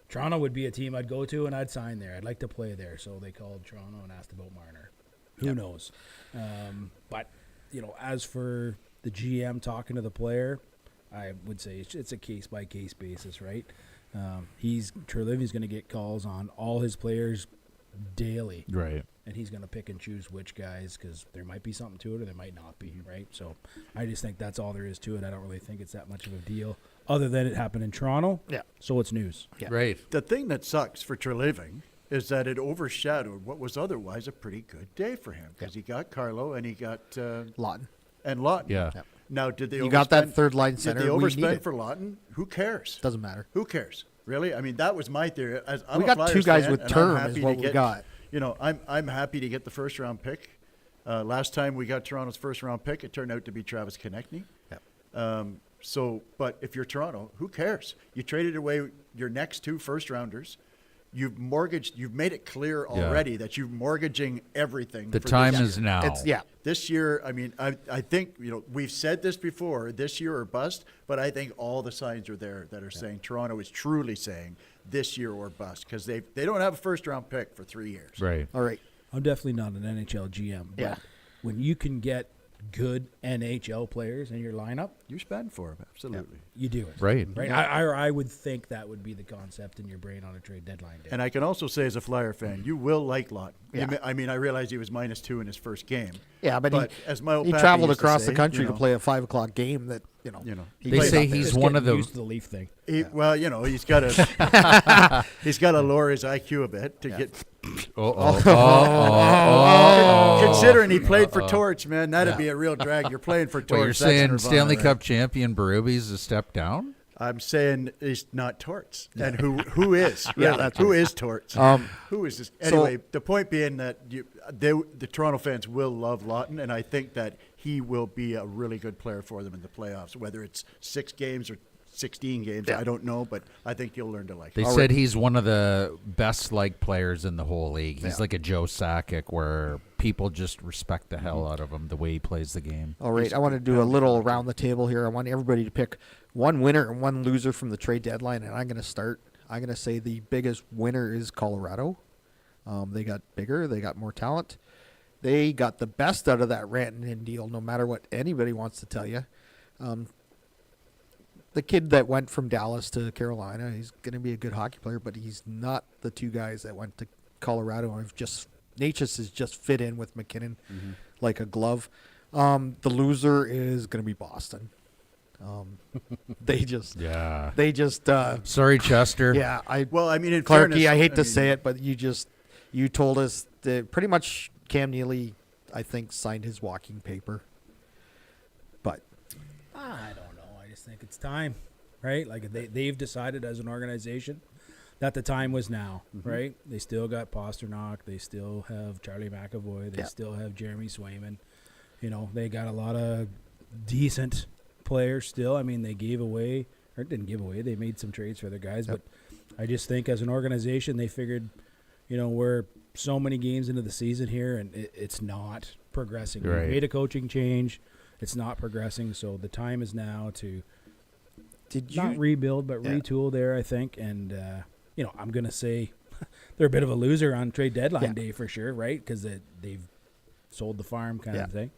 Toronto would be a team I'd go to and I'd sign there. I'd like to play there. So they called Toronto and asked about Marner. Who knows? But, as for the GM talking to the player, I would say it's a case-by-case basis, right? Treliving's going to get calls on all his players daily. Right. And he's going to pick and choose which guys because there might be something to it or there might not be, right? So I just think that's all there is to it. I don't really think it's that much of a deal other than it happened in Toronto. Yeah. So it's news. Yeah. Right. The thing that sucks for Treliving is that it overshadowed what was otherwise a pretty good day for him because he got Carlo and he got Lawton. And Lawton. Yeah. Yep. Now, did they You got that overspend- third line center. Did they We need overspend it. for Lawton? Who cares? Doesn't matter. Who cares? Really? I mean, that was my theory. I'm We a got Flyers two guys fan, with and I'm term happy is to what we get- got. I'm happy to get the first round pick. Last time we got Toronto's first round pick, it turned out to be Travis Konechny. Yep. But if you're Toronto, who cares? You traded away your next two first rounders. You've made it clear already that you're mortgaging everything. The for time this is year. now. This year, I mean, I think, we've said this before, this year or bust, but I think all the signs are there that are saying Toronto is truly saying this year or bust because they don't have a first-round pick for 3 years. Right. All right. I'm definitely not an NHL GM. But Yeah. when you can get good NHL players in your lineup, You spend for him, absolutely. you do it. Right. Right. I would think that would be the concept in your brain on a trade deadline day. And I can also say, as a Flyer fan, you will like Lawton. Yeah. I mean, I realize he was -2 in his first game. Yeah, but as my old he pappy traveled used to across say, the country you to know, play a 5 o'clock game that, You know, he They played say up there. he's Just one getting of the used to the Leaf thing. well, you know, he's got to he's got to lower his IQ a bit to get. Considering he played for Torch, man, that'd be a real drag. You're playing for Torch. Well, you're that's saying Nirvana, Stanley right? Cup champion Berube a step down? I'm saying he's not Torts. And who is? Yeah, Really? that's who is Torts? Who is this? so- Anyway, the point being that the Toronto fans will love Lawton, and I think that he will be a really good player for them in the playoffs, whether it's 6 games or 16 games. I don't know, but I think you'll learn to like They him. said he's one of the best liked players in the whole league. He's like a Joe Sakic, where people just respect the hell out of him the way he plays the game. All right, I want to do a little around the table here. I want everybody to pick one winner and one loser from the trade deadline, and I'm going to start. I'm going to say the biggest winner is Colorado. They got bigger. They got more talent. They got the best out of that Rantanen deal, no matter what anybody wants to tell you. The kid that went from Dallas to Carolina, he's going to be a good hockey player, but he's not the 2 guys that went to Colorado. Natchez has just fit in with McKinnon like a glove. The loser is going to be Boston. They just Sorry, Chester. yeah. Well, I mean, in Clarke, fairness, I hate to say it, but you told us that pretty much Cam Neely, I think, signed his walking paper. But I don't know. I just think it's time, right? Like they've decided as an organization that the time was now, right? They still got Pasternak. They still have Charlie McAvoy. They still have Jeremy Swayman. You know, they got a lot of decent players still. I mean, they didn't give away. They made some trades for their guys. But I just think as an organization, they figured, you know, we're so many games into the season here, and it's not progressing. Right. We made a coaching change. It's not progressing, so the time is now to not rebuild, but retool there, I think. And, you know, I'm going to say they're a bit of a loser on trade deadline day for sure, right? Because they've sold the farm kind of thing.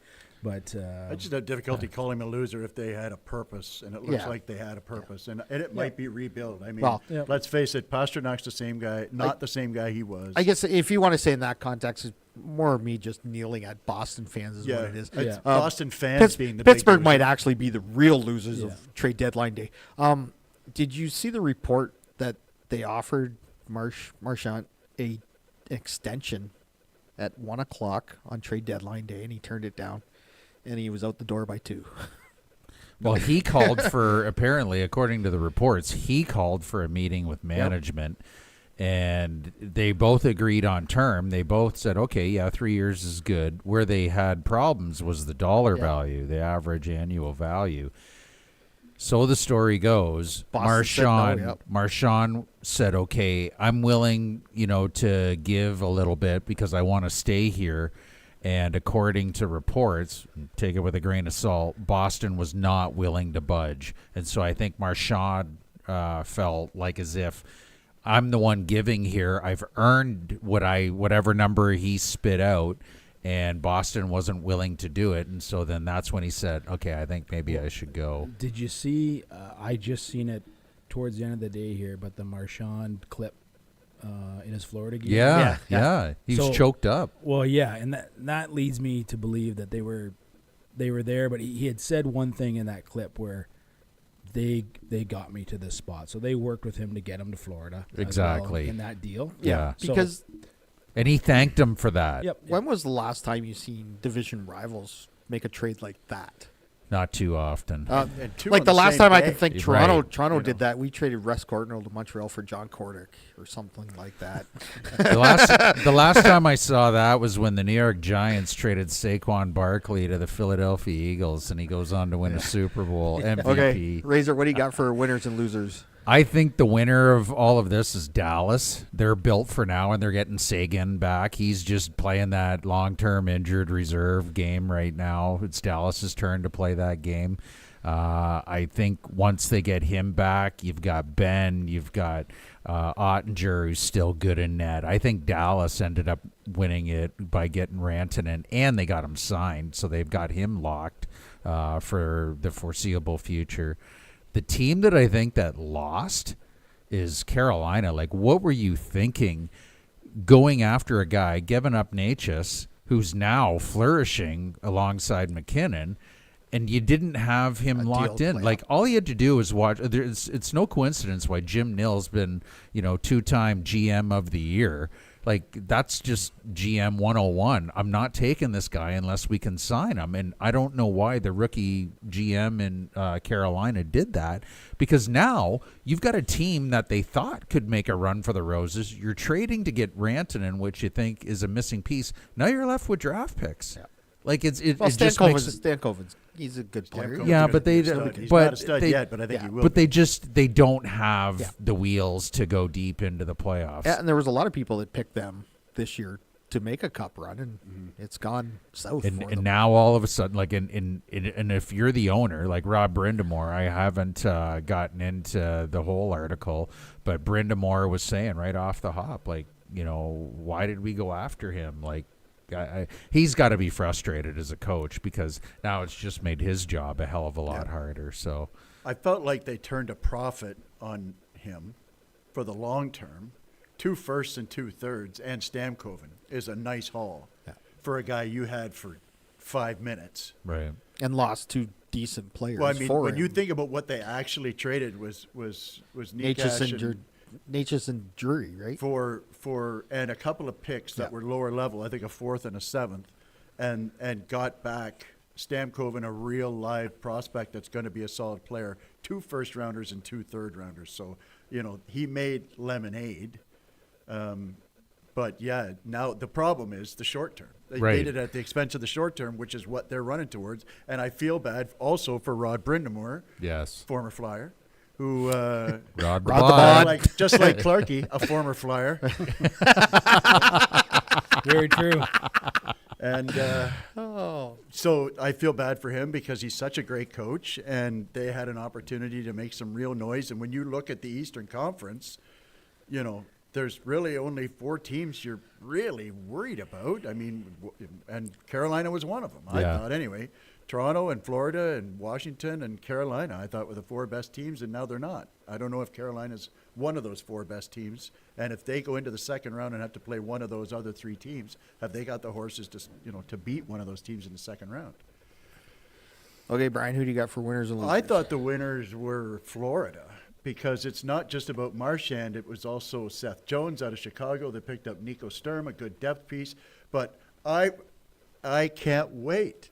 But I just have difficulty calling them a loser if they had a purpose, and it looks like they had a purpose, and it might be rebuild. I mean, let's face it, Pasternak's the same guy, not the same guy he was. I guess if you want to say in that context, it's more of me just kneeling at Boston fans is what it is. It's Boston fans being the Pittsburgh big might loser. actually be the real losers of trade deadline day. Did you see the report that they offered Marchand a extension at 1 o'clock on trade deadline day, and he turned it down, and he was out the door by 2. Well, he called for, apparently, according to the reports, he called for a meeting with management, and they both agreed on term. They both said, okay, 3 years is good. Where they had problems was the dollar value, the average annual value. So the story goes, Marchand said, okay, I'm willing, to give a little bit because I want to stay here. And according to reports, take it with a grain of salt, Boston was not willing to budge. And so I think Marchand felt like as if I'm the one giving here. I've earned whatever number he spit out, and Boston wasn't willing to do it. And so then that's when he said, okay, I think maybe I should go. Did you see, I just seen it towards the end of the day here, but the Marchand clip in his Florida game. Yeah. He was choked up. Well, yeah, and that leads me to believe that they were there, but he had said one thing in that clip where they got me to this spot. So they worked with him to get him to Florida. Exactly. In that deal. Yeah. Because and he thanked him for that. Yep. when was the last time you seen division rivals make a trade like that? Not too often. And two Like on the last same time I day. can think, Right. Toronto did that. We traded Russ Courtnall to Montreal for John Kordick or something like that. The last time I saw that was when the New York Giants traded Saquon Barkley to the Philadelphia Eagles, and he goes on to win a Super Bowl MVP. Okay, Razor, what do you got for winners and losers? I think the winner of all of this is Dallas. They're built for now, and they're getting Sagan back. He's just playing that long-term injured reserve game right now. It's Dallas's turn to play that game. I think once they get him back, you've got Ben, you've got Ottinger, who's still good in net. I think Dallas ended up winning it by getting Rantanen, and they got him signed, so they've got him locked for the foreseeable future. The team that I think that lost is Carolina. Like, what were you thinking going after a guy, giving up Natchez, who's now flourishing alongside McKinnon, and you didn't have him locked in? playoff. Like, all you had to do was watch. It's no coincidence why Jim Nill's been, 2-time GM of the year. Like, that's just GM 101. I'm not taking this guy unless we can sign him. And I don't know why the rookie GM in Carolina did that, because now you've got a team that they thought could make a run for the Roses. You're trading to get Rantanen, which you think is a missing piece. Now you're left with draft picks. Yeah. Like, it Well, just makes Stankoven's he's a good player. Stamkos Yeah, is but a they- stud. He's but not a stud they- yet, but I think yeah. he will. But be. they don't have Yeah. the wheels to go deep into the playoffs. Yeah, and there was a lot of people that picked them this year to make a cup run, and it's gone south. And, for and them. now all of a sudden, like and if you're the owner, like Rob Brindamore, I haven't gotten into the whole article, but Brindamore was saying right off the hop, like, why did we go after him? Like, he's got to be frustrated as a coach, because now it's just made his job a hell of a lot harder. So I felt like they turned a profit on him for the long term. 2 firsts and 2 thirds, and Stamkoven is a nice haul for a guy you had for 5 minutes. right. and lost 2 decent players. Well, I mean, for when him. you think about what they actually traded was Natchez Nikash and Drury, right? for and a couple of picks that Yeah. were lower level, I think a 4th and a 7th, and got back Stamkoven, a real live prospect that's going to be a solid player. 2 first-rounders and 2 third-rounders. So, he made lemonade. But yeah, now the problem is the short term. They Right. made it at the expense of the short term, which is what they're running towards. And I feel bad also for Rod Brindamore, Yes. former Flyer, who Rod the Rod the Bod. Bod. just like Clarke, a former Flyer, Very true. and so I feel bad for him because he's such a great coach, and they had an opportunity to make some real noise. And when you look at the Eastern Conference, there's really only 4 teams you're really worried about. I mean, and Carolina was one of them, I Yeah. thought anyway. Toronto and Florida and Washington and Carolina, I thought were the 4 best teams, and now they're not. I don't know if Carolina's one of those 4 best teams, and if they go into the second round and have to play one of those other 3 teams, have they got the horses to beat one of those teams in the second round? Okay, Brian, who do you got for winners and losers? I thought the winners were Florida, because it's not just about Marchand. It was also Seth Jones out of Chicago. They picked up Nico Sturm, a good depth piece. But I can't wait.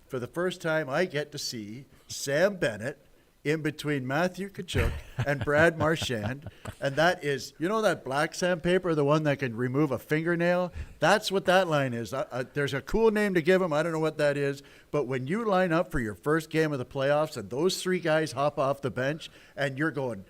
For the first time, I get to see Sam Bennett in between Matthew Tkachuk and Brad Marchand. And that is, that black sandpaper, the one that can remove a fingernail? That's what that line is. There's a cool name to give him. I don't know what that is. But when you line up for your first game of the playoffs and those 3 guys hop off the bench and you're going,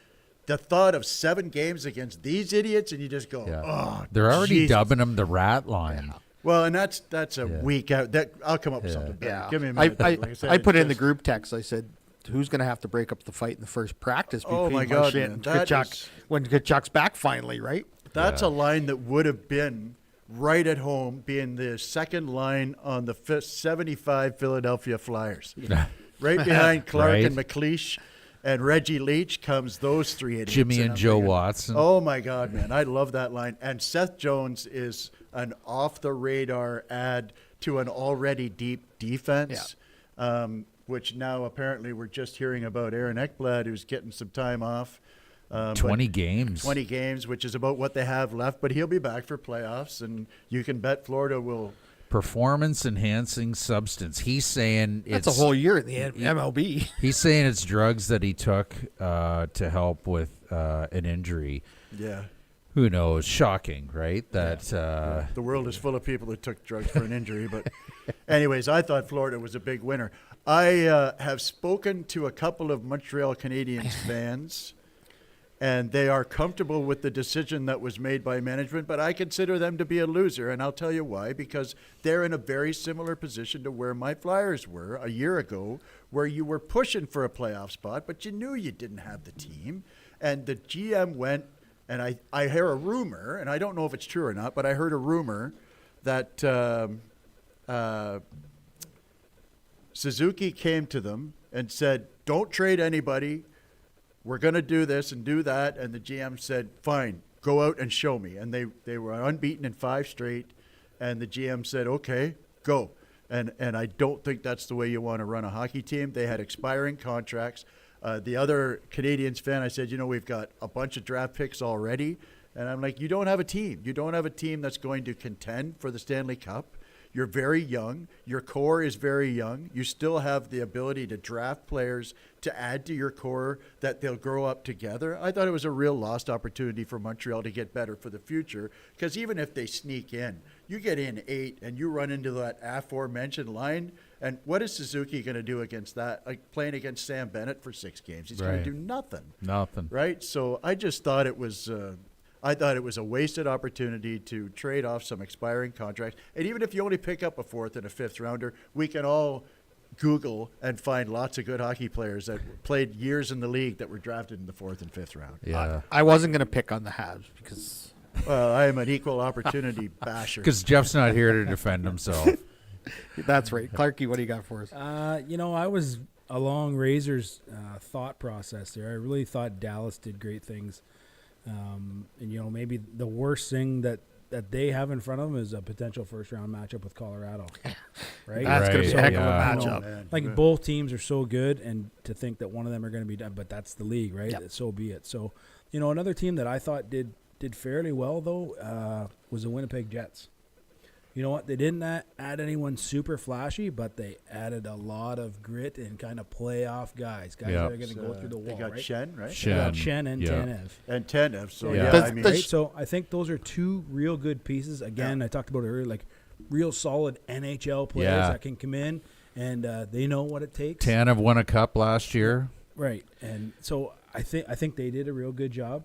the thought of 7 games against these idiots, and you just go, oh, They're already Jesus. dubbing him the Rat Line. Well, and that's a week out. I'll come up with something better. Yeah. Give me a minute. Like said, I put it's in the just- group text. I said, who's going to have to break up the fight in the first practice between Oh, my God, Marchand man. and That Tkachuk is- when Tkachuk's back finally, right? That's a line that would have been right at home, being the second line on the 75 Philadelphia Flyers. Right behind Clarke Right. and McLeish and Reggie Leach comes those 3 idiots. Jimmy and I'm Joe thinking, Watson. Oh, my God, man. I love that line. And Seth Jones is an off-the-radar add to an already deep defense, which now apparently we're just hearing about Aaron Ekblad, who's getting some time off. 20 games. 20 games, which is about what they have left, but he'll be back for playoffs, and you can bet Florida will. Performance enhancing substance. He's saying That's it's a whole year in the MLB. He's saying it's drugs that he took to help with an injury. Yeah. Who knows? Shocking, right? That The world is full of people who took drugs for an injury, but anyways, I thought Florida was a big winner. I have spoken to a couple of Montreal Canadiens fans, and they are comfortable with the decision that was made by management, but I consider them to be a loser, and I'll tell you why, because they're in a very similar position to where my Flyers were a year ago, where you were pushing for a playoff spot, but you knew you didn't have the team, and the GM went, and I hear a rumor, and I don't know if it's true or not, but I heard a rumor that Suzuki came to them and said, don't trade anybody, we're going to do this and do that. And the GM said, fine, go out and show me. And they were unbeaten in 5 straight. And the GM said, okay, go. And I don't think that's the way you want to run a hockey team. They had expiring contracts. The other Canadians fan, I said, we've got a bunch of draft picks already. And I'm like, you don't have a team. You don't have a team that's going to contend for the Stanley Cup. You're very young. Your core is very young. You still have the ability to draft players to add to your core that they'll grow up together. I thought it was a real lost opportunity for Montreal to get better for the future, because even if they sneak in, you get in 8 and you run into that aforementioned line, and what is Suzuki going to do against that? Like playing against Sam Bennett for 6 games. He's going to do nothing. Nothing. Right? So I just thought it was... I thought it was a wasted opportunity to trade off some expiring contracts. And even if you only pick up a 4th and a 5th rounder, we can all Google and find lots of good hockey players that played years in the league that were drafted in the 4th and 5th round. Yeah. I wasn't going to pick on the Habs because... Well, I am an equal opportunity basher. Because Jeff's not here to defend himself. That's right. Clarke, what do you got for us? I was along Razor's thought process there. I really thought Dallas did great things. And maybe the worst thing that they have in front of them is a potential first-round matchup with Colorado, right? That's going to be a heck of a matchup. Man. Both teams are so good, and to think that one of them are going to be done, but that's the league, right? Yep. So be it. So, another team that I thought did fairly well, though, was the Winnipeg Jets. You know what? They didn't add anyone super flashy, but they added a lot of grit and kind of playoff guys that are going to go through the wall, They got right? Shen, right? They got Shen and Tanev. And Tanev. So, Yeah. I mean, Right? So I think those are 2 real good pieces. Again, I talked about it earlier, like real solid NHL players that can come in and they know what it takes. Tanev won a cup last year. Right. And so I think they did a real good job.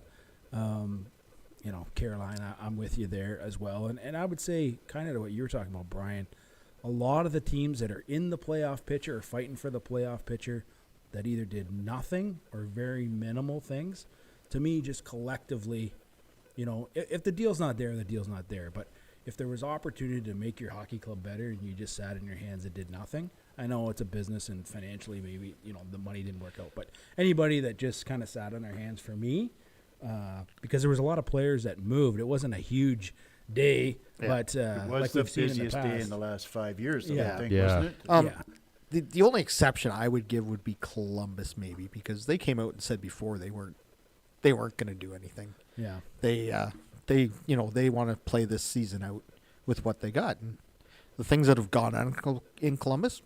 Carolina, I'm with you there as well. And I would say kind of to what you were talking about, Brian, a lot of the teams that are in the playoff picture or fighting for the playoff picture that either did nothing or very minimal things, to me, just collectively, if the deal's not there, the deal's not there. But if there was opportunity to make your hockey club better and you just sat in your hands and did nothing, I know it's a business and financially maybe, the money didn't work out. But anybody that just kind of sat on their hands, for me, because there was a lot of players that moved. It wasn't a huge day, but it was like the we've seen in the busiest past. day in the last 5 years, Yeah. I think, Yeah. wasn't it? The only exception I would give would be Columbus, maybe, because they came out and said before they weren't going to do anything. Yeah. They want to play this season out with what they got, and the things that have gone on in Columbus,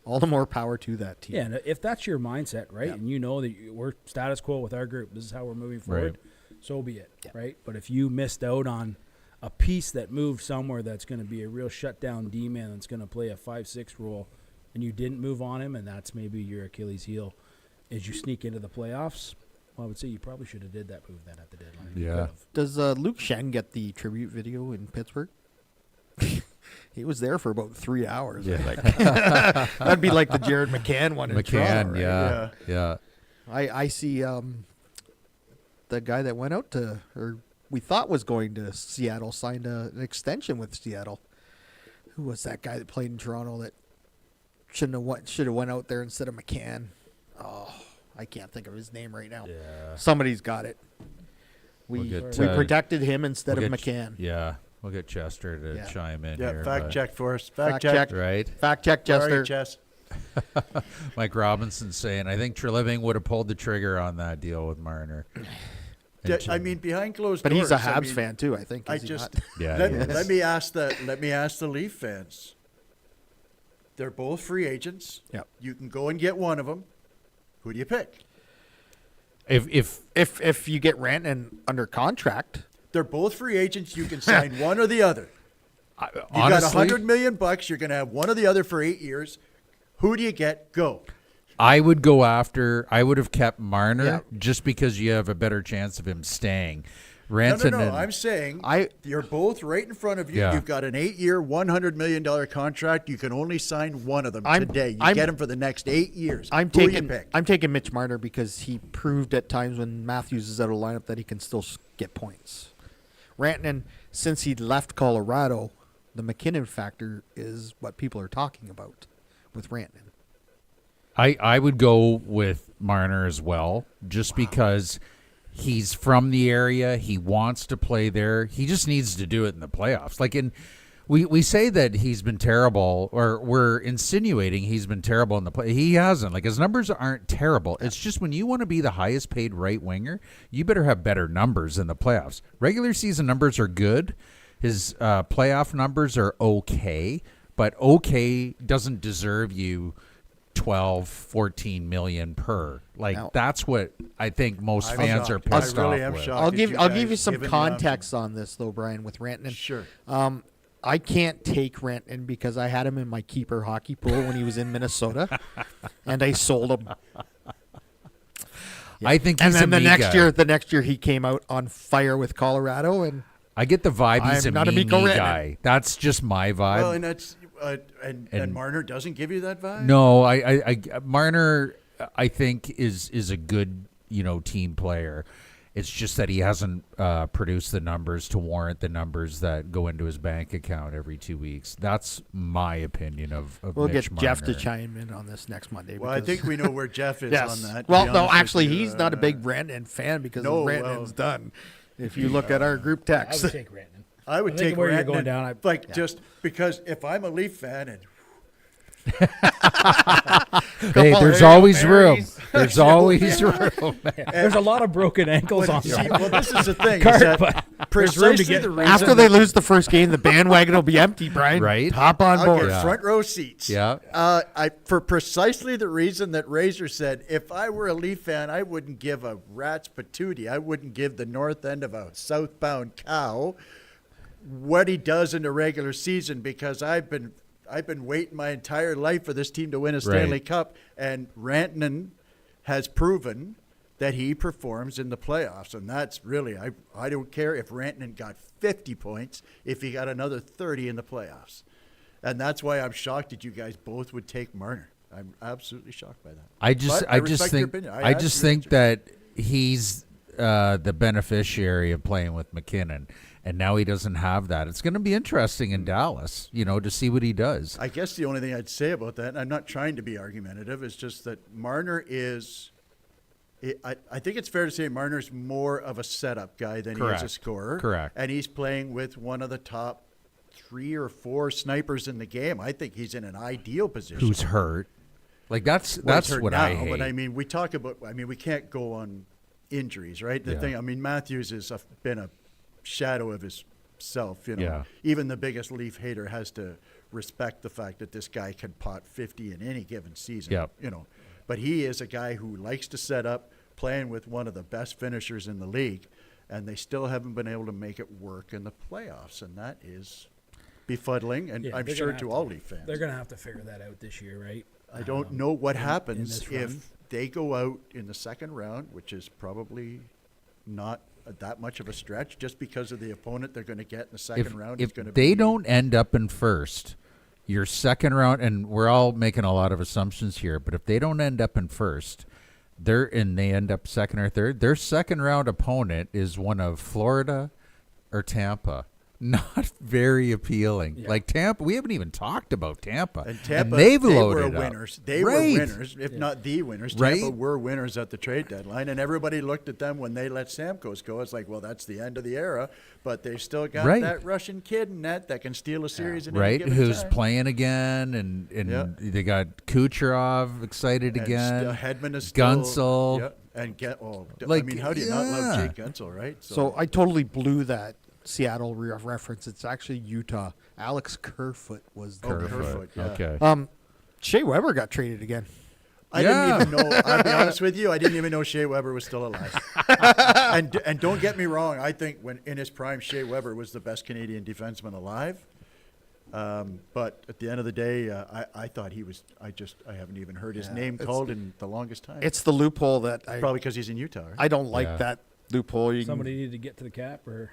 all the more power to that team. Yeah, and if that's your mindset, right, Yeah. and that we're status quo with our group, this is how we're moving forward, so be it, Yeah. right? But if you missed out on a piece that moved somewhere that's going to be a real shutdown D-man that's going to play a 5-6 role, and you didn't move on him, and that's maybe your Achilles heel, as you sneak into the playoffs, well, I would say you probably should have did that move then at the deadline. You Yeah. could've. Does Luke Shen get the tribute video in Pittsburgh? He was there for about 3 hours. Yeah. I think. That'd be like the Jared McCann one in Toronto, right? Yeah. I see the guy that went out to, or we thought was going to Seattle, signed an extension with Seattle. Who was that guy that played in Toronto that should have went out there instead of McCann? Oh, I can't think of his name right now. Yeah. Somebody's got it. We protected him instead of McCann. Yeah. We'll get Chester to chime in Yeah, here. fact but- check for us. Fact check. Right. Fact check, Where are you, Chester. Chess? Mike Robinson saying, I think Treliving would have pulled the trigger on that deal with Marner. Yeah, I mean, behind closed But doors. he's a I Habs mean, fan too, I think. I is he just not? Yeah, let, he is. let me ask the Leaf fans. They're both free agents. Yep. You can go and get one of them. Who do you pick? If you get Rantanen under contract, They're both free agents. You can sign one or the other. You Honestly, got $100 million. You're going to have one or the other for 8 years. Who do you get? Go. I would have kept Marner Yeah. just because you have a better chance of him staying. No, Rantanen, I'm saying I- you're both right in front of you. Yeah. You've got an 8-year, $100 million contract. You can only sign one of them today. You I'm- get him for the next 8 years. I'm Who you taking pick? I'm taking Mitch Marner because he proved at times when Matthews is out of lineup that he can still get points. Rantanen, since he left Colorado, the McKinnon factor is what people are talking about with Rantanen. I would go with Marner as well, just because he's from the area. He wants to play there. He just needs to do it in the playoffs. We say that he's been terrible, or we're insinuating he's been terrible in the play. He hasn't. Like, his numbers aren't terrible. It's just when you want to be the highest paid right winger, you better have better numbers in the playoffs. Regular season numbers are good. His playoff numbers are okay, but okay doesn't deserve you 12, 14 million per. Like, Now- that's what I think most I'm fans are shocked. I pissed really off am with. shocked. I'll Did give you I'll guys give you some given the option? context on this though, Brian, with Rantanen. Sure. I can't take Rantanen because I had him in my keeper hockey pool when he was in Minnesota, and I sold him. I think And he's then a the me next guy. year, he came out on fire with Colorado, and I get the vibe he's I'm a not a me Mikko Rantanen. guy. That's just my vibe. Well, and that's and And- Marner doesn't give you that vibe. No, I Marner, I think is a good team player. It's just that he hasn't produced the numbers to warrant the numbers that go into his bank account every 2 weeks. That's my opinion of we'll Mitch get Jeff to Marner. chime in on this next Monday. Well, I because- think we know where Jeff is yes. on that. to Well, be no, honest with actually, you. he's not a big Rantanen fan because No, Rantanen's well- done. If you look at our group I text, would take Rantanen. I would I think take where you're Rantanen, going down, just because if I'm a Leaf fan and Hey, on, there's Hail always room. Marys. There's always room. There's a lot of broken ankles on see, this. well, this is the thing. Cart, is that but there's room to precisely get the reason after they lose the first game, the bandwagon will be empty. Brian, Right. Hop on I'll board. get Yeah. front row seats. Yeah. For precisely the reason that Razor said, if I were a Leaf fan, I wouldn't give a rat's patootie. I wouldn't give the north end of a southbound cow what he does in the regular season, because I've been waiting my entire life for this team to win a Stanley Right. Cup, and Rantanen has proven that he performs in the playoffs, and that's really I don't care if Rantanen got 50 points if he got another 30 in the playoffs, and that's why I'm shocked that you guys both would take Marner. I'm absolutely shocked by that. I just respect your think opinion. I asked just your think answer. that he's the beneficiary of playing with McKinnon, and now he doesn't have that. It's going to be interesting in Dallas, to see what he does. I guess the only thing I'd say about that, and I'm not trying to be argumentative, is just that Marner is. I think it's fair to say Marner's more of a setup guy than he is a Correct. scorer. Correct. And he's playing with one of the top 3 or 4 snipers in the game. I think he's in an ideal position. Who's hurt? Like that's Well, he's hurt what now, I hate. But I mean, we talk about. I mean, we can't go on injuries, right? The Yeah. thing. I mean, Matthews has been a shadow of himself. Yeah. Even the biggest Leaf hater has to respect the fact that this guy can pot 50 in any given season. Yep. But he is a guy who likes to set up, playing with one of the best finishers in the league, and they still haven't been able to make it work in the playoffs, and that is befuddling. And Yeah, I'm they're sure gonna to have all Leaf fans. They're going to have to figure that out this year, right? I don't know what happens this run. if they go out in the second round, which is probably not that much of a stretch, just because of the opponent they're going to get in the second round. if is going to they be, don't end up in first, your second round, and we're all making a lot of assumptions here, but if they don't end up in first, they end up second or third, their second round opponent is one of Florida or Tampa. Not very appealing. Yeah. Like Tampa, we haven't even talked about Tampa. And Tampa, they've they were loaded up. winners. They Right. were winners, if not the winners. Right. Tampa were winners at the trade deadline, and everybody looked at them when they let Stamkos go. It's like, well, that's the end of the era, but they've still got Right. that Russian kid in net that can steal a series at any Right, given who's time. playing again, and Yeah. they got Kucherov excited And again. still, Hedman is still, Gunsel. yeah, and I Like, mean, how do you not love yeah. Jake Gunsel, right? So I totally blew that Seattle reference. It's actually Utah. Alex Kerfoot was the Kerfoot, yeah. Okay. Shea Weber got traded again. I Yeah. didn't even know. I'll be honest with you. I didn't even know Shea Weber was still alive. and don't get me wrong. I think when in his prime, Shea Weber was the best Canadian defenseman alive. But at the end of the day, I thought he was. I haven't even heard his name called in the longest time. It's the loophole that Probably because he's in Utah. Right? I don't like that loophole. Somebody needed to get to the cap, or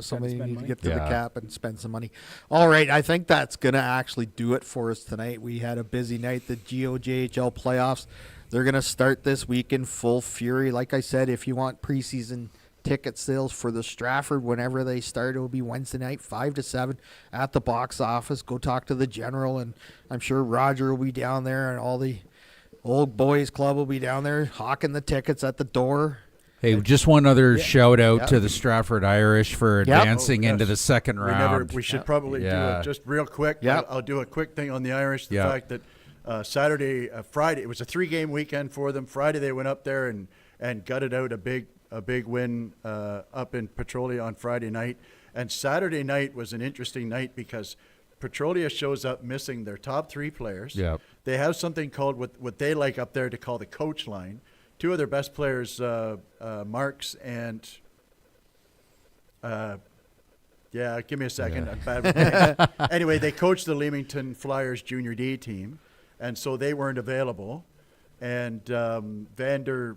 somebody spend need to money? get to the cap and spend some money. All right, I think that's going to actually do it for us tonight. We had a busy night. The GOJHL playoffs, they're going to start this week in full fury. Like I said, if you want preseason ticket sales for the Stratford, whenever they start, it will be Wednesday night, 5 to 7 at the box office. Go talk to the general, and I'm sure Roger will be down there, and all the old boys club will be down there hawking the tickets at the door. Hey, just one other shout out to the Stratford Irish for advancing into the second round. We should probably do it just real quick. I'll do a quick thing on the Irish. The fact that Friday, it was a 3-game weekend for them. Friday they went up there and gutted out a big win up in Petrolia on Friday night. And Saturday night was an interesting night because Petrolia shows up missing their top 3 players. Yeah. They have something called what they like up there to call the coach line. 2 of their best players, Marks and give me a second. I'm bad with names. Anyway, they coached the Leamington Flyers Junior D team, and so they weren't available. And Van de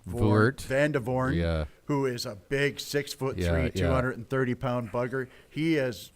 Voorn, who is a big 6'3", 230-pound bugger, he has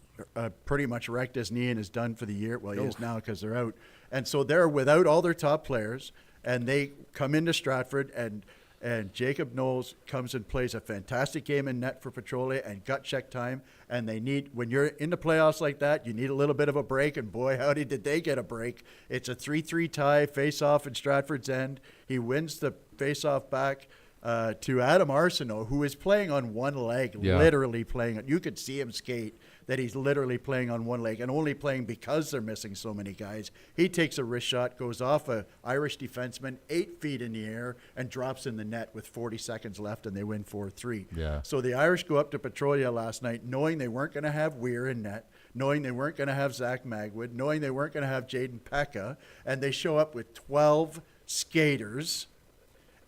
pretty much wrecked his knee and is done for the year. Well, he is now because they're out. And so they're without all their top players. And they come into Stratford, and Jacob Knowles comes and plays a fantastic game in net for Petrolia and gut check time. And they need, when you're in the playoffs like that, you need a little bit of a break. And boy, howdy, did they get a break. It's a 3-3 tie, face-off in Stratford's end. He wins the face-off back to Adam Arsenault, who is playing on one leg, literally playing. You could see him skate, that he's literally playing on one leg and only playing because they're missing so many guys. He takes a wrist shot, goes off a Irish defenseman 8 feet in the air and drops in the net with 40 seconds left, and they win 4-3. Yeah. So the Irish go up to Petrolia last night knowing they weren't going to have Weir in net, knowing they weren't going to have Zach Magwood, knowing they weren't going to have Jaden Pekka, and they show up with 12 skaters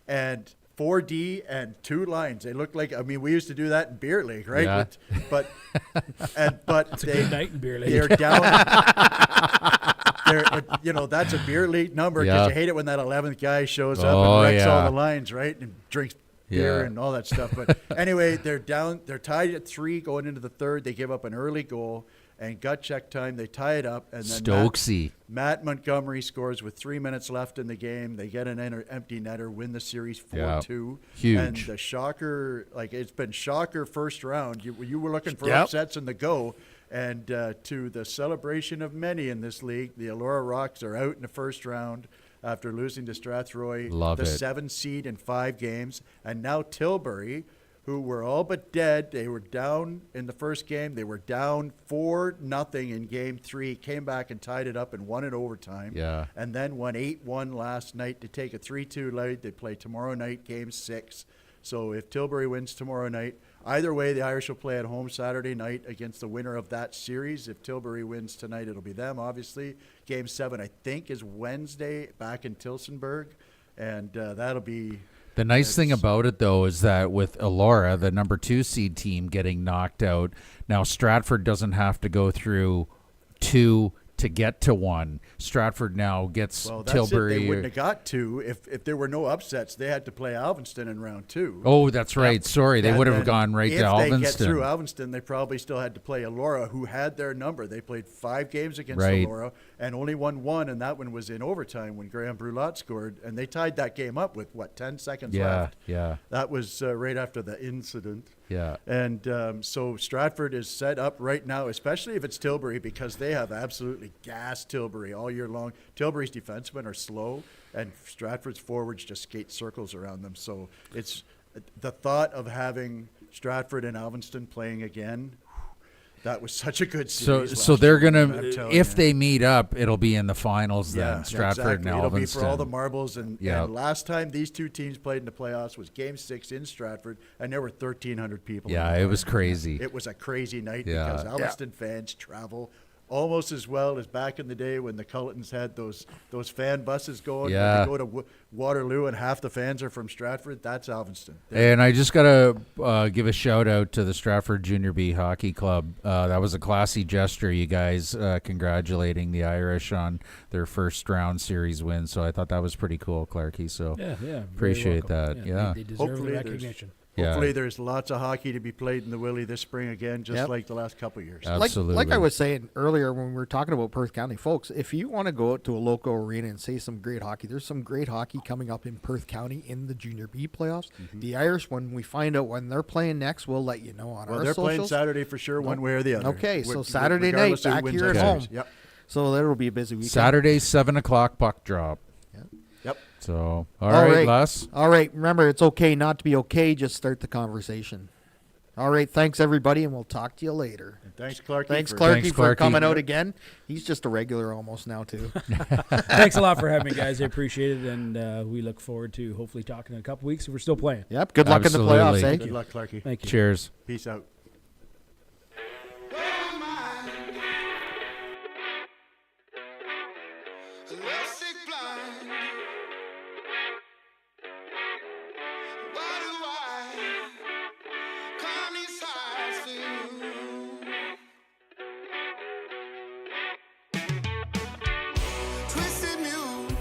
and 4D and 2 lines. They look like, we used to do that in beer league, right? Yeah. But It's a good night in beer league. They're down. That's a beer league number because you hate it when that 11th guy shows up and wrecks all the lines, right? And drinks beer and all that stuff. But anyway, they're down. They're tied at 3 going into the third. They give up an early goal. And gut check time, they tie it up. And then Stokesy. Matt Montgomery scores with 3 minutes left in the game. They get an empty netter, win the series 4-2. Huge. And the shocker, it's been shocker first round. You were looking for upsets in the go. And to the celebration of many in this league, the Elora Rocks are out in the first round after losing to Strathroy, Love the it. 7 seed in 5 games. And now Tilbury, who were all but dead. They were down in the first game. They were down 4-0 in game 3, came back and tied it up and won it overtime. Yeah. And then won 8-1 last night to take a 3-2 lead. They play tomorrow night, game 6. So if Tilbury wins tomorrow night, either way, the Irish will play at home Saturday night against the winner of that series. If Tilbury wins tonight, it'll be them, obviously. Game 7, I think, is Wednesday back in Tillsonburg. And that'll be... The nice thing about it, though, is that with Elora, the number 2 seed team, getting knocked out, now Stratford doesn't have to go through 2 to get to 1. Stratford now gets Tilbury. They wouldn't have got 2 if there were no upsets. They had to play Alvinston in round 2. Oh, that's right. Sorry, they would have gone right to Alvinston. If they get through Alvinston, they probably still had to play Elora, who had their number. They played 5 games against Elora and only won 1, and that one was in overtime when Graham Brulot scored, and they tied that game up with 10 seconds left. Yeah. That was right after the incident. Yeah. And so Stratford is set up right now, especially if it's Tilbury, because they have absolutely gassed Tilbury all year long. Tilbury's defensemen are slow, and Stratford's forwards just skate circles around them. So it's the thought of having Stratford and Alvinston playing again. That was such a good series. So they're gonna, if they meet up, it'll be in the finals then. Stratford and Alvinston. It'll be for all the marbles. And last time these 2 teams played in the playoffs was Game 6 in Stratford, and there were 1,300 people. Yeah, it was crazy. It was a crazy night because Alvinston fans travel almost as well as back in the day when the Cullitons had those fan buses going. Yeah. They go to Waterloo and half the fans are from Stratford. That's Alvinston. And I just got to give a shout out to the Stratford Junior B Hockey Club. That was a classy gesture, you guys, congratulating the Irish on their first round series win. So I thought that was pretty cool, Clarke. So Yeah, very appreciate welcome. that. Yeah. They deserve Hopefully the there's- recognition. Hopefully there's lots of hockey to be played in the Willie this spring again, just Yep. like the last couple of years. Absolutely. Like I was saying earlier when we were talking about Perth County, folks, if you want to go out to a local arena and see some great hockey, there's some great hockey coming up in Perth County in the Junior B playoffs. The Irish, when we find out when they're playing next, we'll let you know on Well, our they're playing socials. Saturday for sure, one way or the other. Okay, so With- Saturday night regardless of who back wins here that at home. series. Yep. So that'll be a busy weekend. Saturday, 7 o'clock puck drop. Yep. So, all right, Les. All right. Remember, it's okay not to be okay. Just start the conversation. All right. Thanks, everybody, and we'll talk to you later. And thanks, Clarke. Thanks, for- Clarke, Thanks, for Clarke. coming out again. He's just a regular almost now, too. Thanks a lot for having me, guys. I appreciate it, and we look forward to hopefully talking in a couple weeks if we're still playing. Yep. Good luck in the playoffs, Absolutely. eh? Good luck, Clarke. Thank you. Cheers. Peace out. Lovesick blind. Why do I climb these heights for you? Twisted muse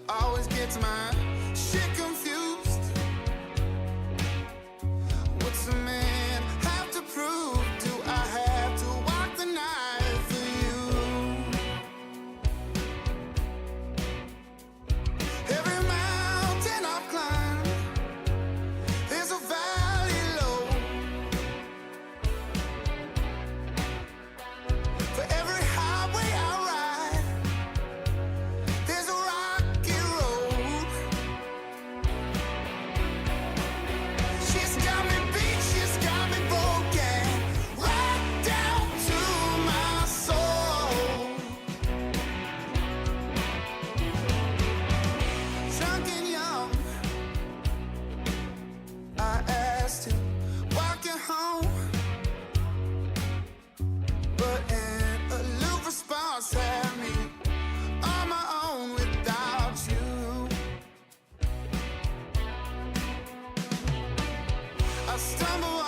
always gets my shit confused. What's a man have to prove? Do I have to walk the night for you? Every mountain I've climbed, there's a valley low. For every highway I ride, there's a rocky road. She's got me beat, she's got me broken, right down to my soul. Drunk and young, I asked to walk you home, but an aloof response had me on my own without you. I stumble